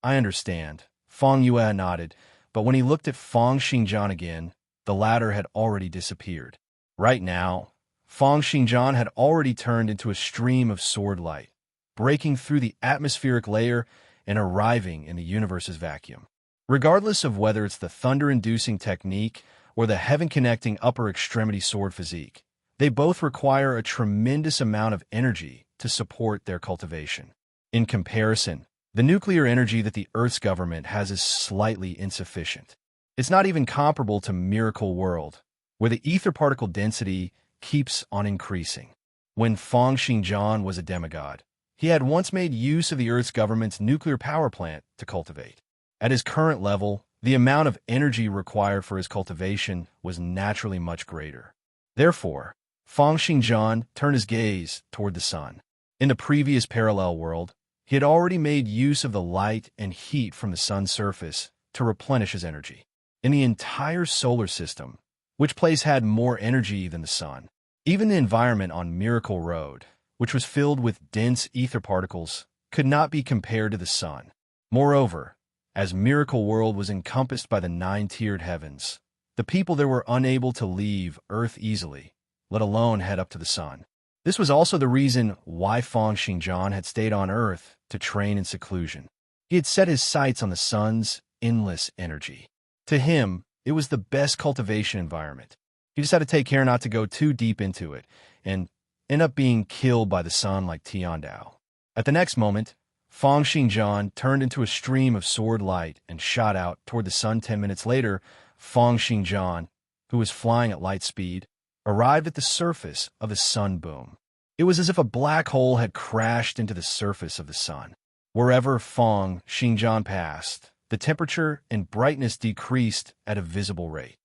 I understand. Fang Yuehe nodded, but when he looked at Fang Xingjian again, the latter had already disappeared. Right now, Fang Xingjian had already turned into a stream of sword light, breaking through the atmospheric layer and arriving in the universe's vacuum. Regardless of whether it's the thunder-inducing technique or the heaven-connecting upper extremity sword physique, they both require a tremendous amount of energy to support their cultivation. In comparison, the nuclear energy that the Earth's government has is slightly insufficient. It's not even comparable to Miracle World, where the ether particle density keeps on increasing. When Fang Xingjian was a demigod, he had once made use of the Earth's government's nuclear power plant to cultivate. At his current level, the amount of energy required for his cultivation was naturally much greater. Therefore, Fang Xingjian turned his gaze toward the sun. In the previous parallel world, he had already made use of the light and heat from the sun's surface to replenish his energy. In the entire solar system, which place had more energy than the sun? Even the environment on Miracle Road, which was filled with dense ether particles, could not be compared to the sun. Moreover, as Miracle World was encompassed by the 9-tiered heavens, the people there were unable to leave Earth easily, let alone head up to the sun. This was also the reason why Fang Xingjian had stayed on Earth to train in seclusion. He had set his sights on the sun's endless energy. To him, it was the best cultivation environment. He just had to take care not to go too deep into it and end up being killed by the sun like Tiandao. At the next moment, Fang Xingjian turned into a stream of sword light and shot out toward the sun. 10 minutes later, Fang Xingjian, who was flying at light speed, arrived at the surface of the sun boom. It was as if a black hole had crashed into the surface of the sun. Wherever Fang Xingjian passed, the temperature and brightness decreased at a visible rate.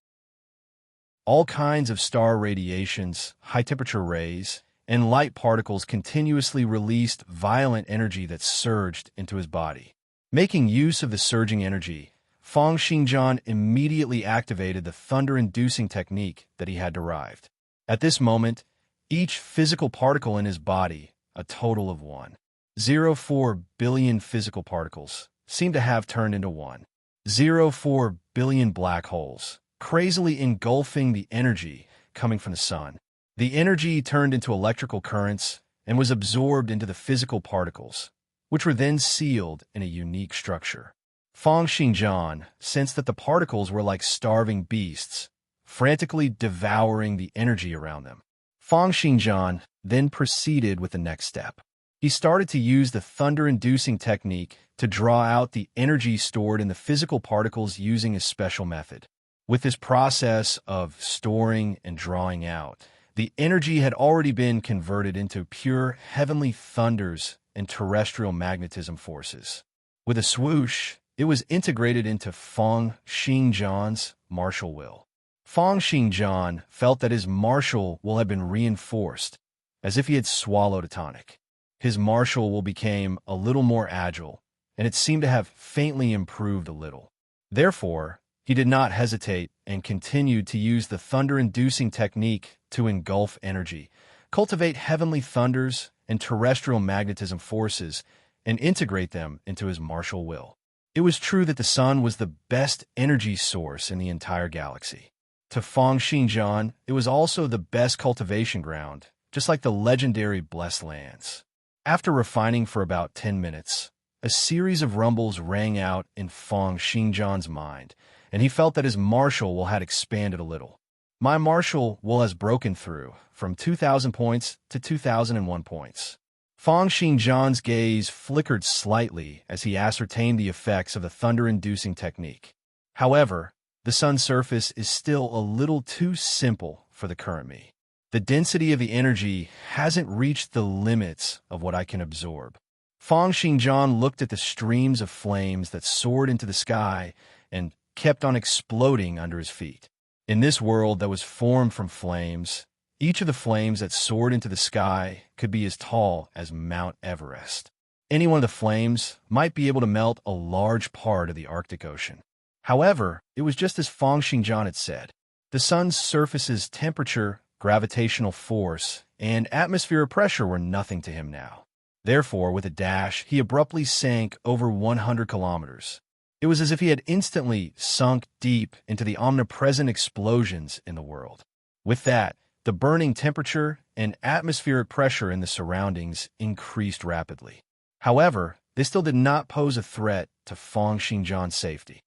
All kinds of star radiations, high-temperature rays, and light particles continuously released violent energy that surged into his body. Making use of the surging energy, Fang Xingjian immediately activated the thunder-inducing technique that he had derived. At this moment, each physical particle in his body, a total of 1.04 billion physical particles, seemed to have turned into 1.04 billion black holes, crazily engulfing the energy coming from the sun. The energy turned into electrical currents and was absorbed into the physical particles, which were then sealed in a unique structure. Feng Xingjian sensed that the particles were like starving beasts, frantically devouring the energy around them. Feng Xingjian then proceeded with the next step. He started to use the thunder-inducing technique to draw out the energy stored in the physical particles using a special method. With this process of storing and drawing out, the energy had already been converted into pure heavenly thunders and terrestrial magnetism forces. With a swoosh, it was integrated into Feng Xingjian's martial will. Feng Xingjian felt that his martial will had been reinforced, as if he had swallowed a tonic. His martial will became a little more agile, and it seemed to have faintly improved a little. Therefore, he did not hesitate and continued to use the thunder-inducing technique to engulf energy, cultivate heavenly thunders and terrestrial magnetism forces, and integrate them into his martial will. It was true that the sun was the best energy source in the entire galaxy. To Feng Xingjian, it was also the best cultivation ground, just like the legendary Blessed Lands. After refining for about 10 minutes, a series of rumbles rang out in Feng Xingjian's mind, and he felt that his martial will had expanded a little. My martial will has broken through from 2,000 points to 2,001 points. Feng Xingjian's gaze flickered slightly as he ascertained the effects of the thunder-inducing technique. However, the sun's surface is still a little too simple for the current me. The density of the energy hasn't reached the limits of what I can absorb. Feng Xingjian looked at the streams of flames that soared into the sky and kept on exploding under his feet. In this world that was formed from flames, each of the flames that soared into the sky could be as tall as Mount Everest. Any one of the flames might be able to melt a large part of the Arctic Ocean. However, it was just as Feng Xingjian had said. The sun's surface's temperature, gravitational force, and atmospheric pressure were nothing to him now. Therefore, with a dash, he abruptly sank over 100 kilometers. It was as if he had instantly sunk deep into the omnipresent explosions in the world. With that, the burning temperature and atmospheric pressure in the surroundings increased rapidly. However, they still did not pose a threat to Feng Xingjian's safety.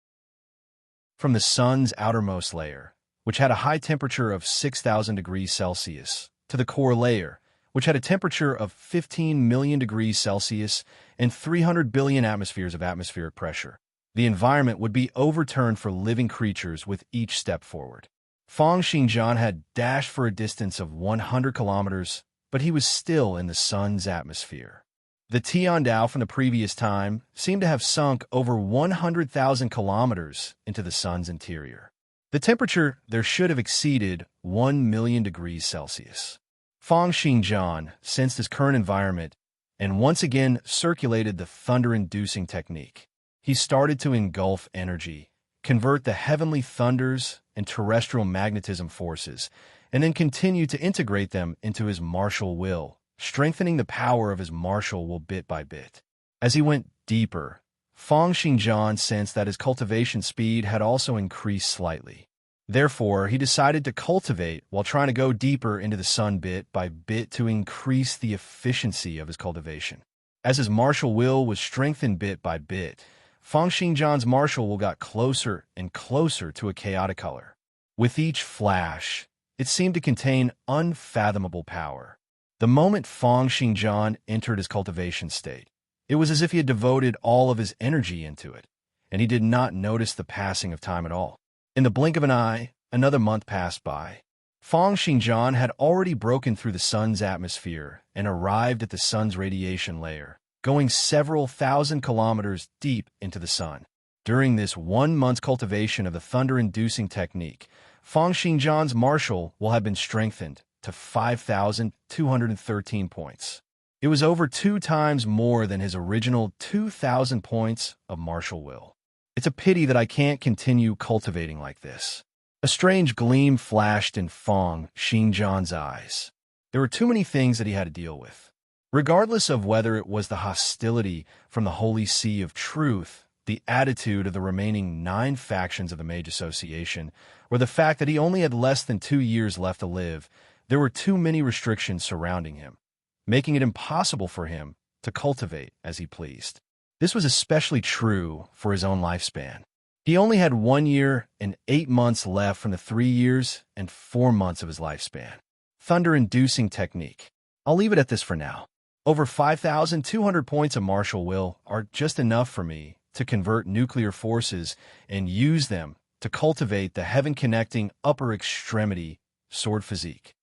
From the sun's outermost layer, which had a high temperature of 6,000 degrees Celsius, to the core layer, which had a temperature of 15 million degrees Celsius and 300 billion atmospheres of atmospheric pressure, the environment would be overturned for living creatures with each step forward. Feng Xingjian had dashed for a distance of 100 kilometers, but he was still in the sun's atmosphere. The Tiandao from the previous time seemed to have sunk over 100,000 kilometers into the sun's interior. The temperature there should have exceeded 1 million degrees Celsius. Feng Xingjian sensed his current environment and once again circulated the thunder-inducing technique. He started to engulf energy, convert the heavenly thunders and terrestrial magnetism forces, and then continue to integrate them into his martial will, strengthening the power of his martial will bit by bit. As he went deeper, Feng Xingjian sensed that his cultivation speed had also increased slightly. Therefore, he decided to cultivate while trying to go deeper into the sun bit by bit to increase the efficiency of his cultivation. As his martial will was strengthened bit by bit, Feng Xingjian's martial will got closer and closer to a chaotic color. With each flash, it seemed to contain unfathomable power. The moment Feng Xingjian entered his cultivation state, it was as if he had devoted all of his energy into it, and he did not notice the passing of time at all. In the blink of an eye, another month passed by. Feng Xingjian had already broken through the sun's atmosphere and arrived at the sun's radiation layer, going several thousand kilometers deep into the sun. During this 1 month's cultivation of the thunder-inducing technique, Feng Xingjian's martial will have been strengthened to 5,213 points. It was over 2 times more than his original 2,000 points of martial will. It's a pity that I can't continue cultivating like this. A strange gleam flashed in Fang Xingjian's eyes. There were too many things that he had to deal with. Regardless of whether it was the hostility from the Holy See of Truth, the attitude of the remaining 9 factions of the Mage Association, or the fact that he only had less than 2 years left to live, there were too many restrictions surrounding him, making it impossible for him to cultivate as he pleased. This was especially true for his own lifespan. He only had 1 year and 8 months left from the 3 years and 4 months of his lifespan. Thunder-inducing technique. I'll leave it at this for now. Over 5,200 points of martial will are just enough for me to convert nuclear forces and use them to cultivate the heaven-connecting upper extremity sword physique.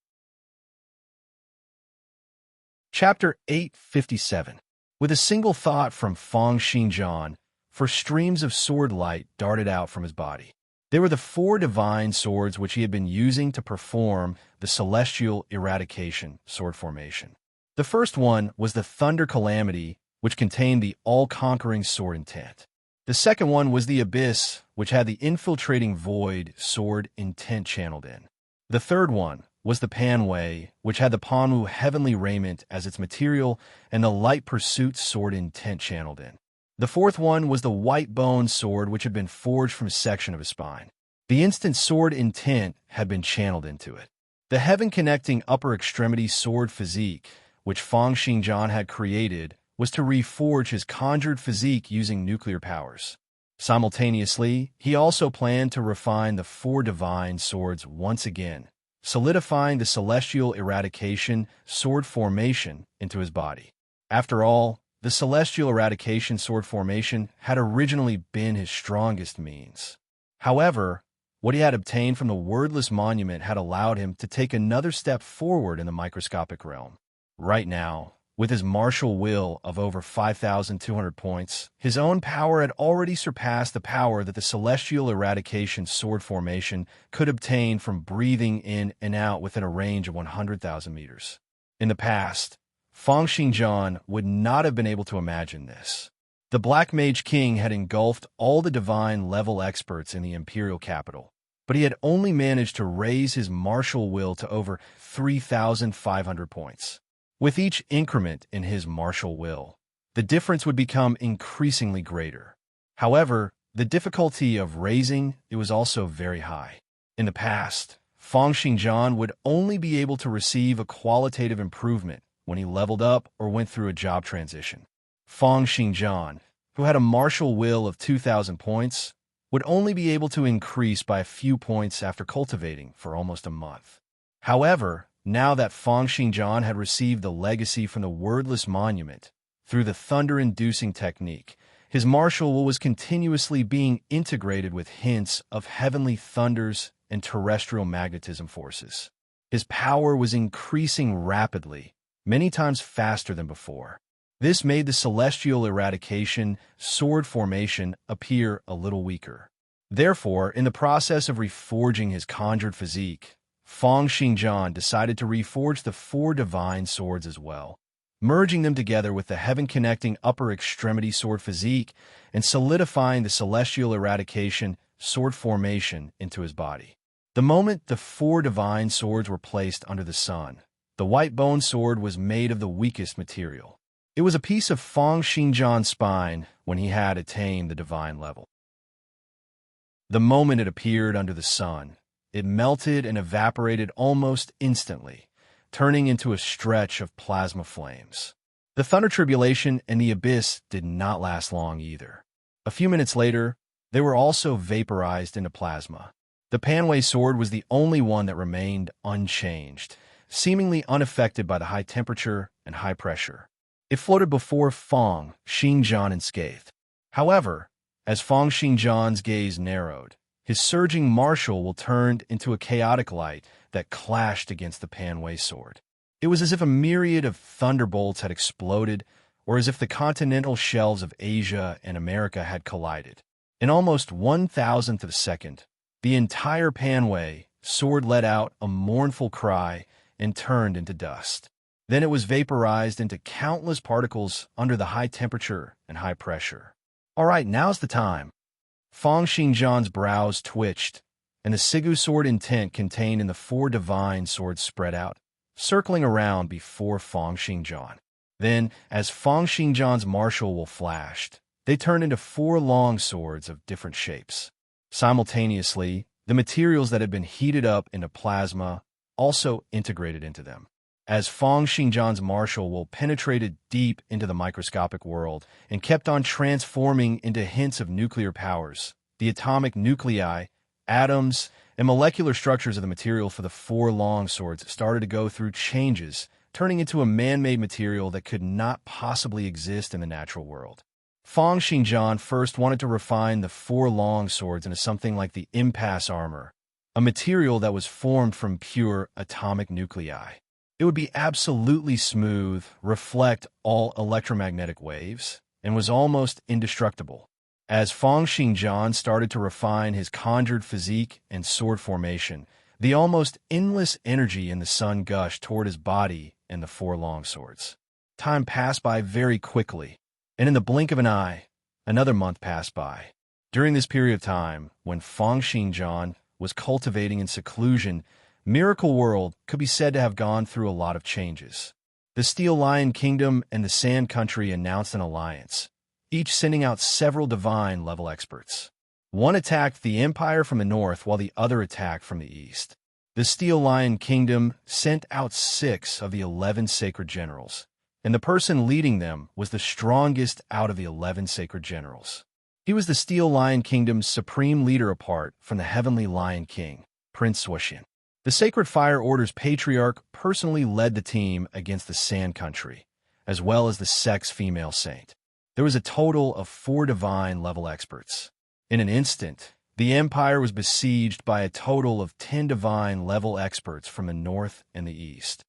Chapter 857. With a single thought from Fang Xingjian, for streams of sword light darted out from his body. They were the 4 divine swords which he had been using to perform the celestial eradication sword formation. The first one was the Thunder Calamity, which contained the all-conquering sword intent. The second one was the Abyss, which had the infiltrating void sword intent channeled in. The third one was the Panwei, which had the Panwu heavenly raiment as its material and the light pursuit sword intent channeled in. The fourth one was the white bone sword which had been forged from a section of his spine. The instant sword intent had been channeled into it. The heaven-connecting upper extremity sword physique, which Fang Xingjian had created, was to reforge his conjured physique using nuclear powers. Simultaneously, he also planned to refine the 4 divine swords once again, solidifying the celestial eradication sword formation into his body. After all, the celestial eradication sword formation had originally been his strongest means. However, what he had obtained from the wordless monument had allowed him to take another step forward in the microscopic realm. Right now, with his martial will of over 5,200 points, his own power had already surpassed the power that the celestial eradication sword formation could obtain from breathing in and out within a range of 100,000 meters. In the past, Fang Xingjian would not have been able to imagine this. The Black Mage King had engulfed all the divine-level experts in the imperial capital, but he had only managed to raise his martial will to over 3,500 points. With each increment in his martial will, the difference would become increasingly greater. However, the difficulty of raising it was also very high. In the past, Fang Xingjian would only be able to receive a qualitative improvement when he leveled up or went through a job transition. Fang Xingjian, who had a martial will of 2,000 points, would only be able to increase by a few points after cultivating for almost a month. However, now that Fang Xingjian had received the legacy from the wordless monument through the thunder-inducing technique, his martial will was continuously being integrated with hints of heavenly thunders and terrestrial magnetism forces. His power was increasing rapidly, many times faster than before. This made the celestial eradication sword formation appear a little weaker. Therefore, in the process of reforging his conjured physique, Fang Xingjian decided to reforge the 4 divine swords as well, merging them together with the heaven-connecting upper extremity sword physique and solidifying the celestial eradication sword formation into his body. The moment the 4 divine swords were placed under the sun, the white bone sword was made of the weakest material. It was a piece of Fang Xingjian's spine when he had attained the divine level. The moment it appeared under the sun, it melted and evaporated almost instantly, turning into a stretch of plasma flames. The thunder tribulation and the abyss did not last long either. A few minutes later, they were also vaporized into plasma. The Panwei sword was the only one that remained unchanged, seemingly unaffected by the high temperature and high pressure. It floated before Fang Xingjian unscathed. However, as Fang Xingjian's gaze narrowed, his surging martial will turned into a chaotic light that clashed against the Panwei sword. It was as if a myriad of thunderbolts had exploded, or as if the continental shelves of Asia and America had collided. In almost 1,000th of a second, the entire Panwei sword let out a mournful cry and turned into dust. Then it was vaporized into countless particles under the high temperature and high pressure. All right, now's the time. Fang Xingjian's brows twitched, and the Sigu sword intent contained in the 4 divine swords spread out, circling around before Feng Xingjian. Then, as Feng Xingjian's martial will flashed, they turned into 4 long swords of different shapes. Simultaneously, the materials that had been heated up into plasma also integrated into them. As Feng Xingjian's martial will penetrated deep into the microscopic world and kept on transforming into hints of nuclear powers, the atomic nuclei, atoms, and molecular structures of the material for the 4 long swords started to go through changes, turning into a man-made material that could not possibly exist in the natural world. Feng Xingjian first wanted to refine the 4 long swords into something like the impasse armor, a material that was formed from pure atomic nuclei. It would be absolutely smooth, reflect all electromagnetic waves, and was almost indestructible. As Feng Xingjian started to refine his conjured physique and sword formation, the almost endless energy in the sun gushed toward his body and the 4 long swords. Time passed by very quickly, and in the blink of an eye, another month passed by. During this period of time, when Feng Xingjian was cultivating in seclusion, Miracle World could be said to have gone through a lot of changes. The Steel Lion Kingdom and the Sand Country announced an alliance, each sending out several divine-level experts. One attacked the Empire from the north while the other attacked from the east. The Steel Lion Kingdom sent out 6 of the 11 sacred generals, and the person leading them was the strongest out of the 11 sacred generals. He was the Steel Lion Kingdom's supreme leader apart from the Heavenly Lion King, Prince Suoxian. The Sacred Fire Order's patriarch personally led the team against the Sand Country, as well as the Sex female saint. There was a total of 4 divine-level experts. In an instant, the Empire was besieged by a total of 10 divine-level experts from the north and the east.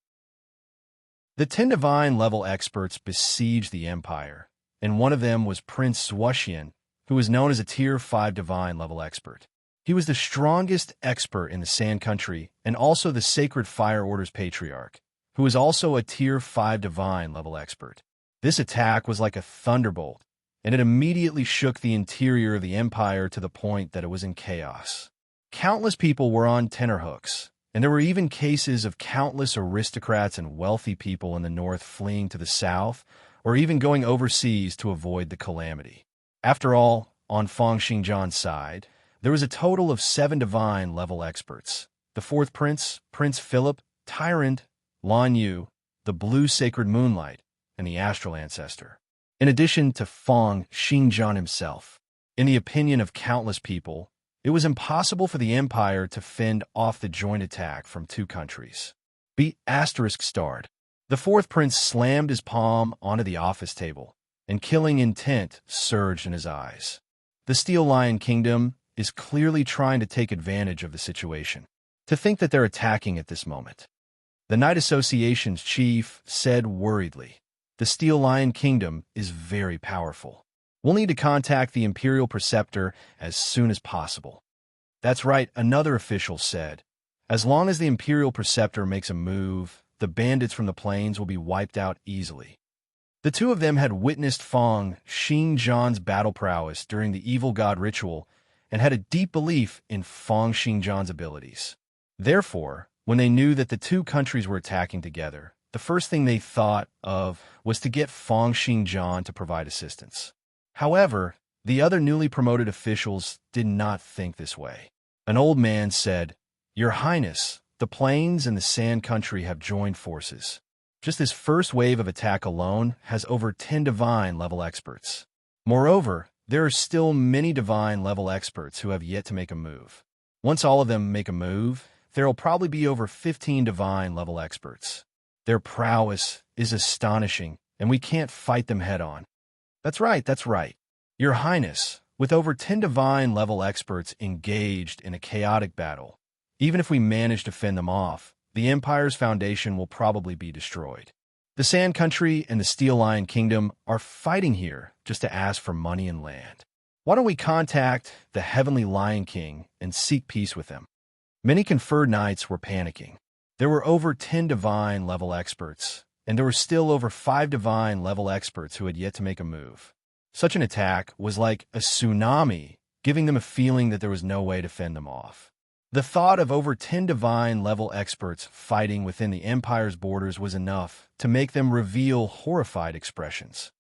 The 10 divine-level experts besieged the Empire, and one of them was Prince Suoxian, who was known as a Tier 5 divine-level expert. He was the strongest expert in the Sand Country and also the Sacred Fire Order's patriarch, who was also a Tier 5 divine-level expert. This attack was like a thunderbolt, and it immediately shook the interior of the Empire to the point that it was in chaos. Countless people were on tenterhooks, and there were even cases of countless aristocrats and wealthy people in the north fleeing to the south or even going overseas to avoid the calamity. After all, on Feng Xingjian's side, there was a total of 7 divine-level experts. The 4th Prince, Prince Philip, Tyrant, Lan Yu, the Blue Sacred Moonlight, and the Astral Ancestor. In addition to Feng Xingjian himself, in the opinion of countless people, it was impossible for the Empire to fend off the joint attack from 2 countries. Be *starred. The 4th Prince slammed his palm onto the office table, and killing intent surged in his eyes. The Steel Lion Kingdom is clearly trying to take advantage of the situation. To think that they're attacking at this moment. The Night Association's chief said worriedly, "The Steel Lion Kingdom is very powerful. We'll need to contact the Imperial Preceptor as soon as possible." That's right, another official said. As long as the Imperial Preceptor makes a move, the bandits from the plains will be wiped out easily. The 2 of them had witnessed Feng Xingjian's battle prowess during the Evil God ritual and had a deep belief in Feng Xingjian's abilities. Therefore, when they knew that the 2 countries were attacking together, the first thing they thought of was to get Feng Xingjian to provide assistance. However, the other newly promoted officials did not think this way. An old man said, "Your Highness, the plains and the Sand Country have joined forces. Just this first wave of attack alone has over 10 divine-level experts. Moreover, there are still many divine-level experts who have yet to make a move. Once all of them make a move, there will probably be over 15 divine-level experts. Their prowess is astonishing, and we can't fight them head-on." That's right. Your Highness, with over 10 divine-level experts engaged in a chaotic battle, even if we manage to fend them off, the Empire's foundation will probably be destroyed. The Sand Country and the Steel Lion Kingdom are fighting here just to ask for money and land. Why don't we contact the Heavenly Lion King and seek peace with them? Many conferred knights were panicking. There were over 10 divine-level experts, and there were still over 5 divine-level experts who had yet to make a move. Such an attack was like a tsunami, giving them a feeling that there was no way to fend them off. The thought of over 10 divine-level experts fighting within the Empire's borders was enough to make them reveal horrified expressions.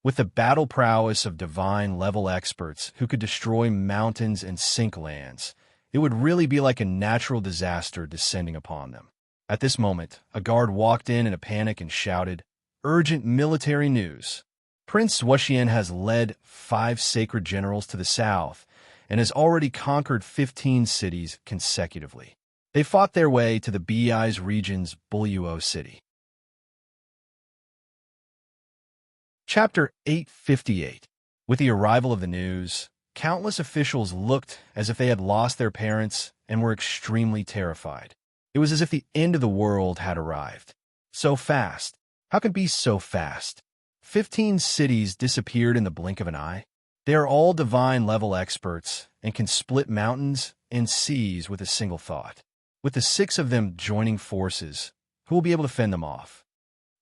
With the battle prowess of divine-level experts who could destroy mountains and sink lands, it would really be like a natural disaster descending upon them. At this moment, a guard walked in a panic and shouted, "Urgent military news! Prince Wuxian has led 5 sacred generals to the south and has already conquered 15 cities consecutively. They fought their way to the Bei's region's Buluo city." Chapter 858. With the arrival of the news, countless officials looked as if they had lost their parents and were extremely terrified. It was as if the end of the world had arrived. So fast. How could it be so fast? 15 cities disappeared in the blink of an eye. They are all divine-level experts and can split mountains and seas with a single thought. With the 6 of them joining forces, who will be able to fend them off?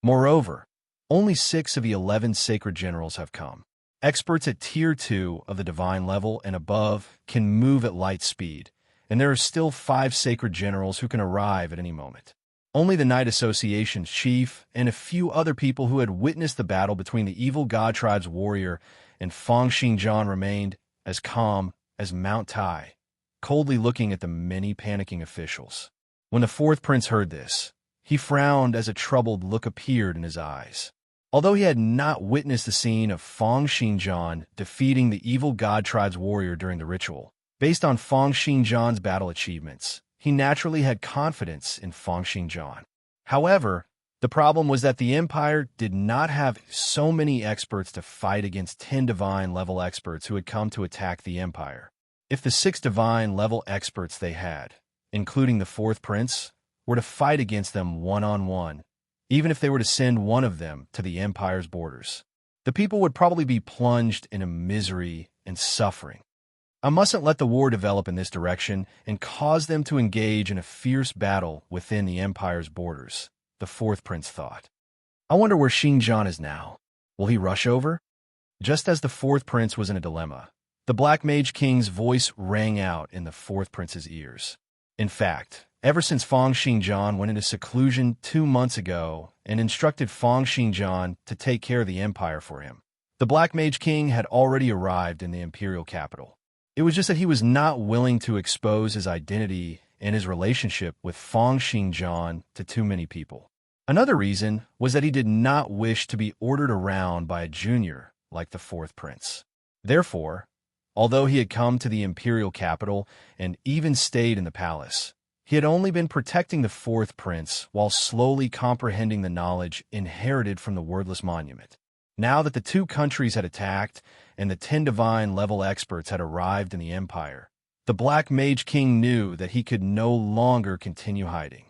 Moreover, only 6 of the 11 sacred generals have come. Experts at Tier 2 of the divine level and above can move at light speed, and there are still 5 sacred generals who can arrive at any moment. Only the Night Association's chief and a few other people who had witnessed the battle between the evil God Tribe's warrior and Fang Xingjian remained as calm as Mount Tai, coldly looking at the many panicking officials. When the 4th prince heard this, he frowned as a troubled look appeared in his eyes. Although he had not witnessed the scene of Fang Xingjian defeating the evil God Tribe's warrior during the ritual, based on Fang Xingjian's battle achievements, he naturally had confidence in Fang Xingjian. However, the problem was that the Empire did not have so many experts to fight against 10 divine-level experts who had come to attack the Empire. If the 6 divine-level experts they had, including the 4th prince, were to fight against them one-on-one, even if they were to send one of them to the Empire's borders, the people would probably be plunged into misery and suffering. I mustn't let the war develop in this direction and cause them to engage in a fierce battle within the Empire's borders, the 4th prince thought. I wonder where Xingjian is now. Will he rush over? Just as the 4th prince was in a dilemma, the Black Mage King's voice rang out in the 4th prince's ears. In fact, ever since Fang Xingjian went into seclusion 2 months ago and instructed Fang Xingjian to take care of the Empire for him, the Black Mage King had already arrived in the imperial capital. It was just that he was not willing to expose his identity and his relationship with Fang Xingjian to too many people. Another reason was that he did not wish to be ordered around by a junior like the 4th prince. Therefore, although he had come to the imperial capital and even stayed in the palace, he had only been protecting the 4th prince while slowly comprehending the knowledge inherited from the wordless monument. Now that the 2 countries had attacked and the 10 divine-level experts had arrived in the Empire, the Black Mage King knew that he could no longer continue hiding.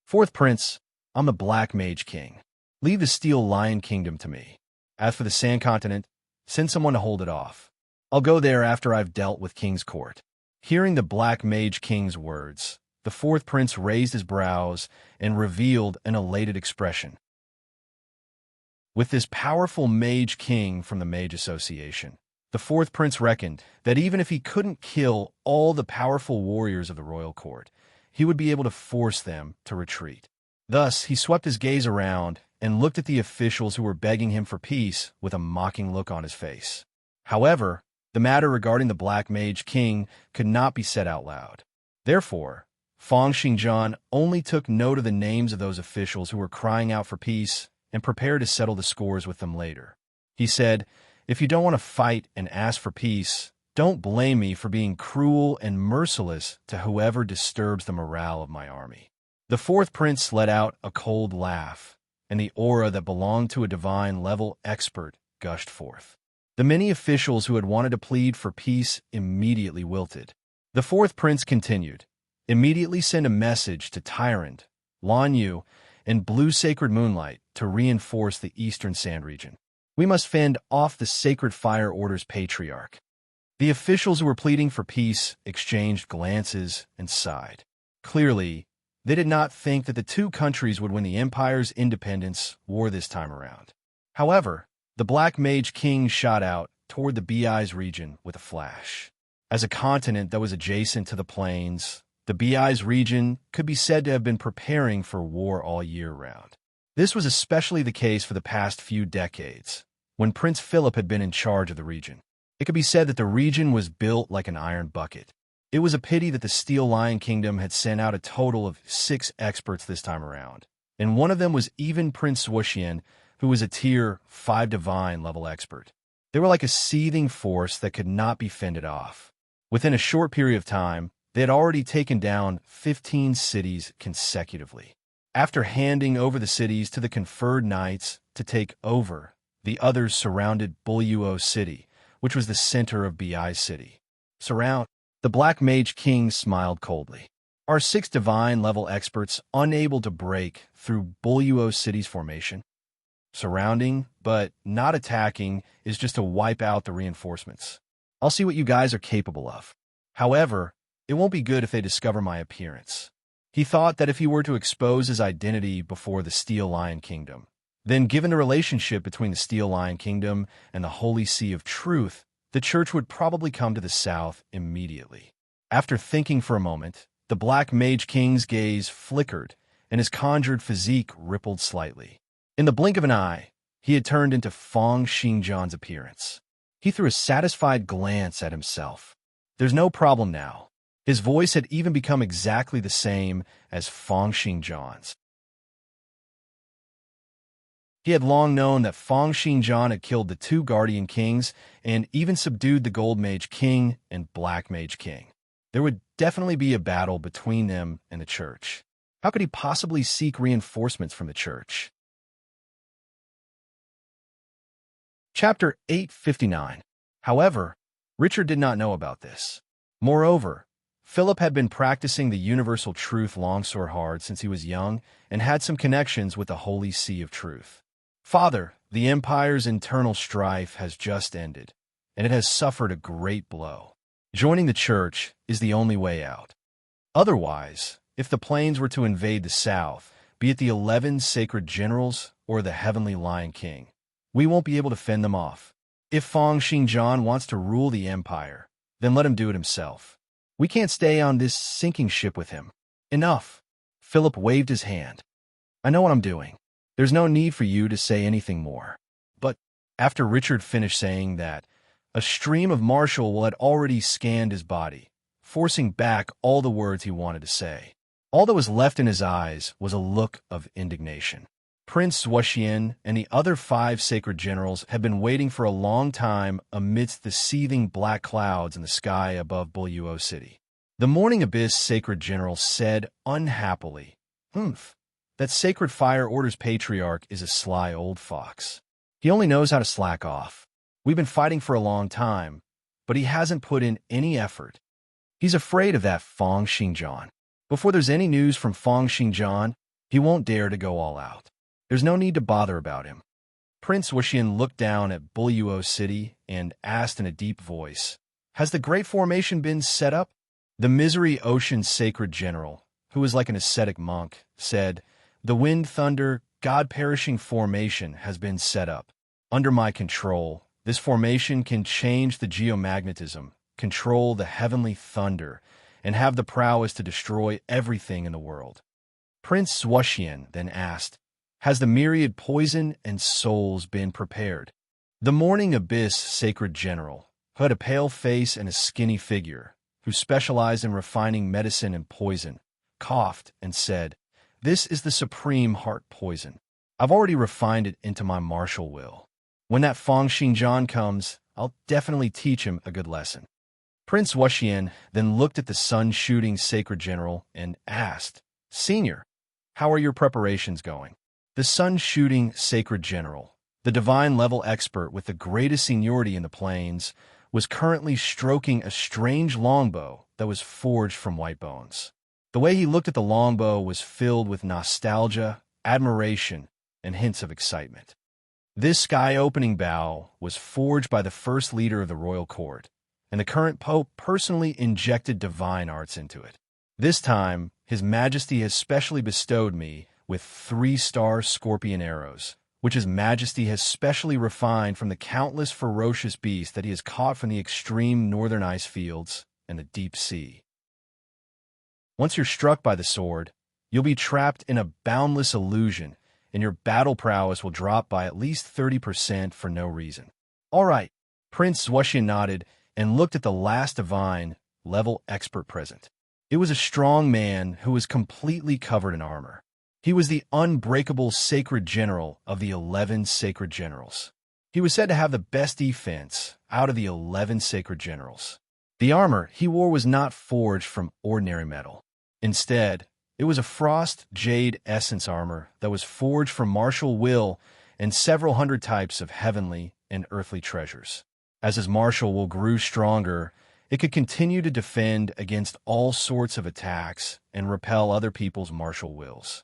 4th prince, I'm the Black Mage King. Leave the Steel Lion Kingdom to me. As for the Sand Continent, send someone to hold it off. I'll go there after I've dealt with King's Court. Hearing the Black Mage King's words, the 4th prince raised his brows and revealed an elated expression. With this powerful Mage King from the Mage Association, the 4th prince reckoned that even if he couldn't kill all the powerful warriors of the royal court, he would be able to force them to retreat. Thus, he swept his gaze around and looked at the officials who were begging him for peace with a mocking look on his face. However, the matter regarding the Black Mage King could not be said out loud. Therefore, Fang Xingjian only took note of the names of those officials who were crying out for peace and prepared to settle the scores with them later. He said, "If you don't want to fight and ask for peace, don't blame me for being cruel and merciless to whoever disturbs the morale of my army." The 4th prince let out a cold laugh, and the aura that belonged to a divine-level expert gushed forth. The many officials who had wanted to plead for peace immediately wilted. The 4th prince continued, "Immediately send a message to Tyrant, Lan Yu, and Blue Sacred Moonlight to reinforce the Eastern Sand region. We must fend off the Sacred Fire Order's patriarch." The officials who were pleading for peace exchanged glances and sighed. Clearly, they did not think that the 2 countries would win the Empire's independence war this time around. However, the Black Mage King shot out toward the Bei's region with a flash. As a continent that was adjacent to the plains, the Bi's region could be said to have been preparing for war all year round. This was especially the case for the past few decades, when Prince Philip had been in charge of the region. It could be said that the region was built like an iron bucket. It was a pity that the Steel Lion Kingdom had sent out a total of 6 experts this time around, and one of them was even Prince Wuxian, who was a Tier 5 divine level expert. They were like a seething force that could not be fended off. Within a short period of time, they had already taken down 15 cities consecutively. After handing over the cities to the conferred knights to take over, the others surrounded Buluo City, which was the center of Bi's city. The Black Mage King smiled coldly. Are 6 divine-level experts unable to break through Buluo City's formation? Surrounding, but not attacking, is just to wipe out the reinforcements. I'll see what you guys are capable of. However, it won't be good if they discover my appearance. He thought that if he were to expose his identity before the Steel Lion Kingdom, then given the relationship between the Steel Lion Kingdom and the Holy See of Truth, the church would probably come to the south immediately. After thinking for a moment, the Black Mage King's gaze flickered, and his conjured physique rippled slightly. In the blink of an eye, he had turned into Feng Xingjian's appearance. He threw a satisfied glance at himself. There's no problem now. His voice had even become exactly the same as Feng Xingjian's. He had long known that Feng Xingjian had killed the 2 Guardian Kings and even subdued the Gold Mage King and Black Mage King. There would definitely be a battle between them and the church. How could he possibly seek reinforcements from the church? Chapter 859. However, Richard did not know about this. Moreover, Philip had been practicing the universal truth longsword hard since he was young and had some connections with the Holy See of Truth. Father, the Empire's internal strife has just ended, and it has suffered a great blow. Joining the church is the only way out. Otherwise, if the plains were to invade the south, be it the 11 sacred generals or the Heavenly Lion King, we won't be able to fend them off. If Feng Xingjian wants to rule the Empire, then let him do it himself. We can't stay on this sinking ship with him. Enough. Philip waved his hand. I know what I'm doing. There's no need for you to say anything more. But after Richard finished saying that, a stream of martial had already scanned his body, forcing back all the words he wanted to say. All that was left in his eyes was a look of indignation. Prince Wuxian and the other 5 sacred generals had been waiting for a long time amidst the seething black clouds in the sky above Buluo City. The Morning Abyss sacred general said unhappily, that Sacred Fire Order's patriarch is a sly old fox. He only knows how to slack off. We've been fighting for a long time, but he hasn't put in any effort. He's afraid of that Feng Xingjian. Before there's any news from Feng Xingjian, he won't dare to go all out. There's no need to bother about him. Prince Wuxian looked down at Buluo City and asked in a deep voice, Has the Great Formation been set up? The Misery Ocean Sacred General, who was like an ascetic monk, said, The Wind Thunder God-Perishing Formation has been set up. Under my control, this formation can change the geomagnetism, control the heavenly thunder, and have the prowess to destroy everything in the world. Prince Wuxian then asked, Has the myriad poison and souls been prepared? The Morning Abyss Sacred General, who had a pale face and a skinny figure, who specialized in refining medicine and poison, coughed and said, This is the supreme heart poison. I've already refined it into my martial will. When that Feng Xingjian comes, I'll definitely teach him a good lesson. Prince Wuxian then looked at the sun-shooting sacred general and asked, Senior, how are your preparations going? The sun-shooting sacred general, the divine-level expert with the greatest seniority in the plains, was currently stroking a strange longbow that was forged from white bones. The way he looked at the longbow was filled with nostalgia, admiration, and hints of excitement. This sky-opening bow was forged by the first leader of the royal court, and the current pope personally injected divine arts into it. This time, His Majesty has specially bestowed me with 3-star scorpion arrows, which His Majesty has specially refined from the countless ferocious beasts that he has caught from the extreme northern ice fields and the deep sea. Once you're struck by the sword, you'll be trapped in a boundless illusion, and your battle prowess will drop by at least 30% for no reason. All right, Prince Zwashian nodded and looked at the last divine level expert present. It was a strong man who was completely covered in armor. He was the unbreakable sacred general of the 11 sacred generals. He was said to have the best defense out of the 11 sacred generals. The armor he wore was not forged from ordinary metal. Instead, it was a frost jade essence armor that was forged from martial will and several hundred types of heavenly and earthly treasures. As his martial will grew stronger, it could continue to defend against all sorts of attacks and repel other people's martial wills.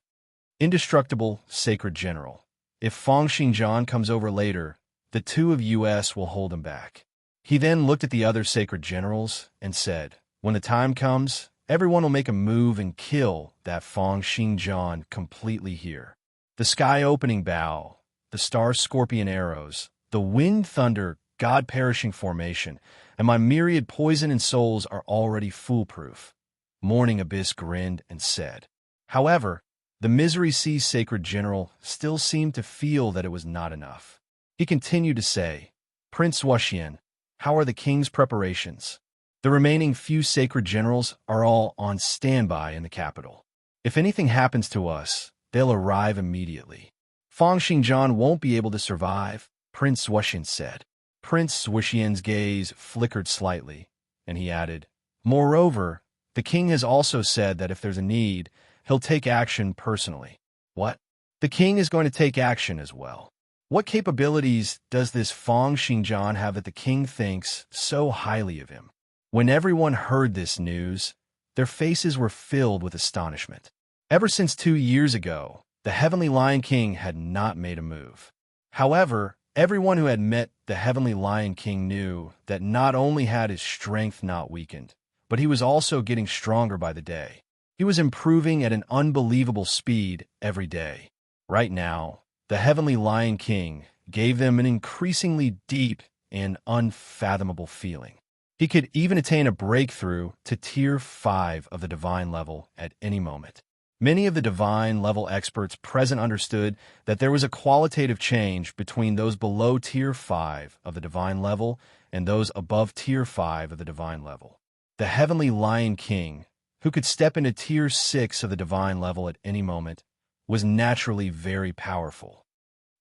Indestructible Sacred General. If Feng Xingjian comes over later, the two of us will hold him back. He then looked at the other sacred generals and said, when the time comes, everyone will make a move and kill that Feng Xingjian completely here. The sky-opening bow, the star-scorpion arrows, the wind-thunder, God-perishing formation, and my myriad poison and souls are already foolproof. Morning Abyss grinned and said. However, the Misery Sea Sacred General still seemed to feel that it was not enough. He continued to say, Prince Wuxian, how are the king's preparations? The remaining few sacred generals are all on standby in the capital. If anything happens to us, they'll arrive immediately. Feng Xingjian won't be able to survive, Prince Wuxian said. Prince Wuxian's gaze flickered slightly, and he added, moreover, the king has also said that if there's a need, he'll take action personally. What? The king is going to take action as well. What capabilities does this Feng Xingjian have that the king thinks so highly of him? When everyone heard this news, their faces were filled with astonishment. Ever since 2 years ago, the Heavenly Lion King had not made a move. However, everyone who had met the Heavenly Lion King knew that not only had his strength not weakened, but he was also getting stronger by the day. He was improving at an unbelievable speed every day. Right now, the Heavenly Lion King gave them an increasingly deep and unfathomable feeling. He could even attain a breakthrough to Tier 5 of the Divine level at any moment. Many of the Divine level experts present understood that there was a qualitative change between those below Tier 5 of the Divine level and those above Tier 5 of the Divine level. The Heavenly Lion King, who could step into Tier 6 of the Divine level at any moment, was naturally very powerful.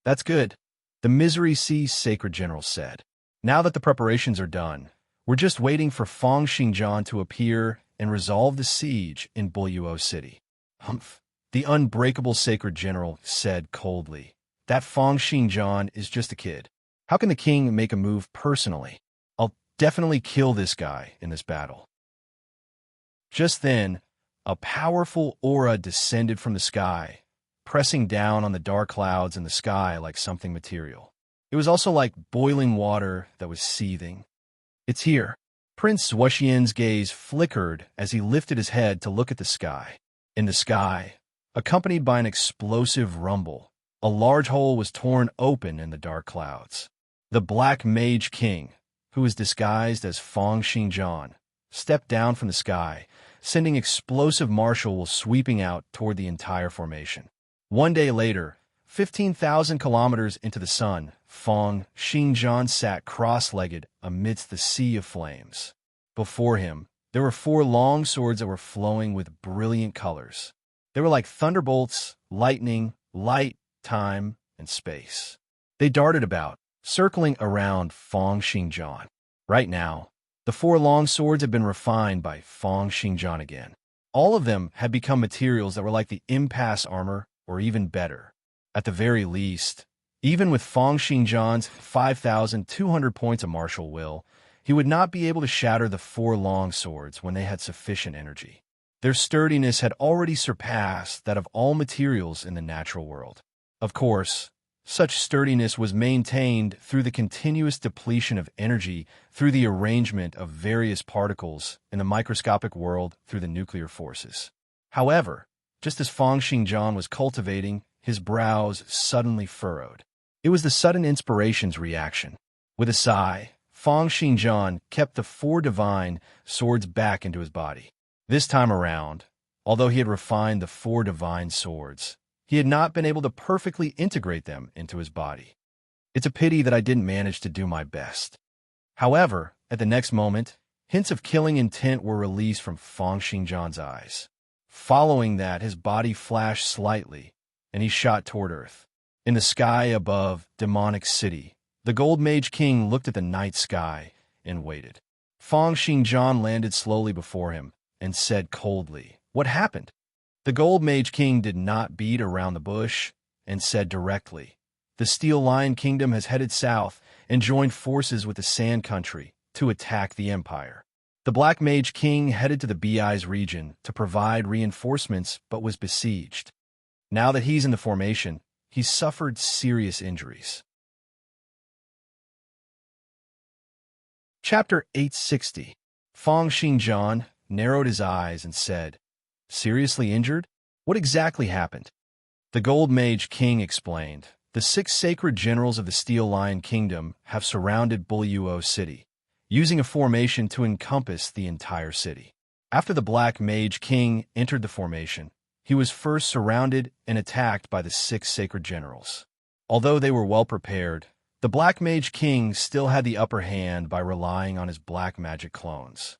That's good, the Misery Sea Sacred General said. Now that the preparations are done, we're just waiting for Feng Xingjian to appear and resolve the siege in Buyuo City. Humph, the Unbreakable Sacred General said coldly. That Feng Xingjian is just a kid. How can the king make a move personally? I'll definitely kill this guy in this battle. Just then, a powerful aura descended from the sky, pressing down on the dark clouds in the sky like something material. It was also like boiling water that was seething. It's here. Prince Wuxian's gaze flickered as he lifted his head to look at the sky. In the sky, accompanied by an explosive rumble, a large hole was torn open in the dark clouds. The Black Mage King, who was disguised as Feng Xingjian, stepped down from the sky, sending explosive martial will sweeping out toward the entire formation. 1 day later, 15,000 kilometers into the sun, Feng Xingjian sat cross-legged amidst the sea of flames. Before him, there were 4 long swords that were flowing with brilliant colors. They were like thunderbolts, lightning, light, time, and space. They darted about, circling around Feng Xingjian. Right now, the 4 long swords had been refined by Feng Xingjian again. All of them had become materials that were like the impasse armor, or even better. At the very least, even with Feng Xingjian's 5,200 points of martial will, he would not be able to shatter the 4 long swords when they had sufficient energy. Their sturdiness had already surpassed that of all materials in the natural world. Of course, such sturdiness was maintained through the continuous depletion of energy through the arrangement of various particles in the microscopic world through the nuclear forces. However, just as Feng Xingjian was cultivating, his brows suddenly furrowed. It was the sudden inspiration's reaction. With a sigh, Fang Xingjian kept the 4 divine swords back into his body. This time around, although he had refined the 4 divine swords, he had not been able to perfectly integrate them into his body. It's a pity that I didn't manage to do my best. However, at the next moment, hints of killing intent were released from Fang Xingjian's eyes. Following that, his body flashed slightly, and he shot toward Earth. In the sky above Demonic City, the Gold Mage King looked at the night sky and waited. Fang Xingjian landed slowly before him and said coldly, "What happened?" The Gold Mage King did not beat around the bush and said directly, "The Steel Lion Kingdom has headed south and joined forces with the Sand Country to attack the Empire." The Black Mage King headed to the BI's region to provide reinforcements but was besieged. Now that he's in the formation, he suffered serious injuries. Chapter 860. Fang Xingjian narrowed his eyes and said, "Seriously injured? What exactly happened?" The Gold Mage King explained, "The 6 sacred generals of the Steel Lion Kingdom have surrounded Buluyuo City, using a formation to encompass the entire city. After the Black Mage King entered the formation, he was first surrounded and attacked by the 6 sacred generals. Although they were well prepared, the Black Mage King still had the upper hand by relying on his black magic clones.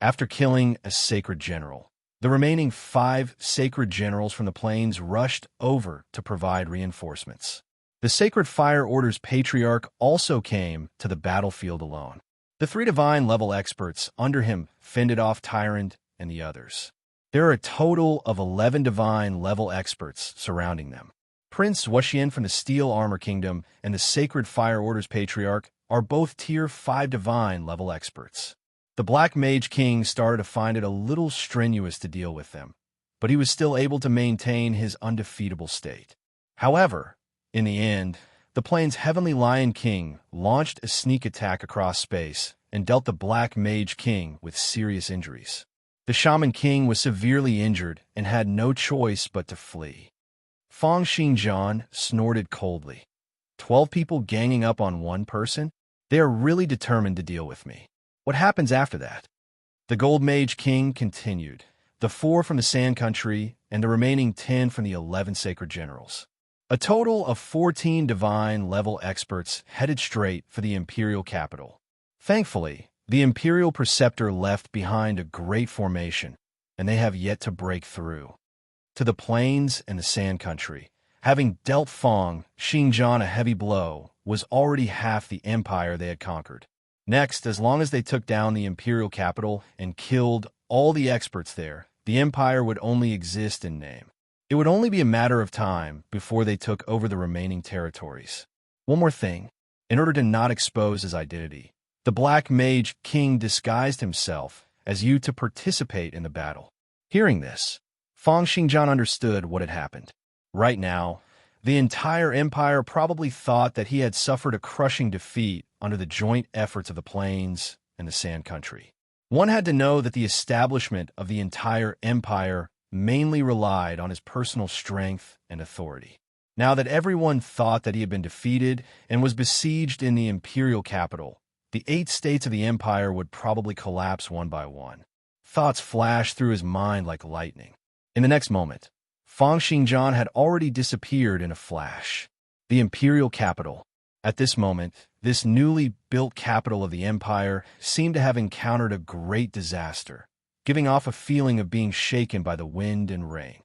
After killing a sacred general, the remaining 5 sacred generals from the plains rushed over to provide reinforcements. The Sacred Fire Order's Patriarch also came to the battlefield alone. The 3 divine-level experts under him fended off Tyrant and the others. There are a total of 11 divine-level experts surrounding them. Prince Wuxian from the Steel Armor Kingdom and the Sacred Fire Order's Patriarch are both Tier 5 divine-level experts. The Black Mage King started to find it a little strenuous to deal with them, but he was still able to maintain his undefeatable state. However, in the end, the plane's Heavenly Lion King launched a sneak attack across space and dealt the Black Mage King with serious injuries. The Shaman King was severely injured and had no choice but to flee. Fang Xingjian snorted coldly. 12 people ganging up on one person? They are really determined to deal with me. What happens after that? The Gold Mage King continued, the 4 from the Sand Country and the remaining 10 from the 11 sacred generals. A total of 14 divine-level experts headed straight for the Imperial capital. Thankfully, the Imperial Preceptor left behind a great formation, and they have yet to break through. To the plains and the Sand Country, having dealt Fang Xingjian a heavy blow, was already half the empire they had conquered. Next, as long as they took down the Imperial capital and killed all the experts there, the empire would only exist in name. It would only be a matter of time before they took over the remaining territories. One more thing. In order to not expose his identity, the Black Mage King disguised himself as you to participate in the battle. Hearing this, Fang Xingjian understood what had happened. Right now, the entire empire probably thought that he had suffered a crushing defeat under the joint efforts of the plains and the Sand Country. One had to know that the establishment of the entire empire mainly relied on his personal strength and authority. Now that everyone thought that he had been defeated and was besieged in the imperial capital, the 8 states of the empire would probably collapse one by one. Thoughts flashed through his mind like lightning. In the next moment, Fang Xingjian had already disappeared in a flash. The imperial capital. At this moment, this newly built capital of the empire seemed to have encountered a great disaster, giving off a feeling of being shaken by the wind and rain.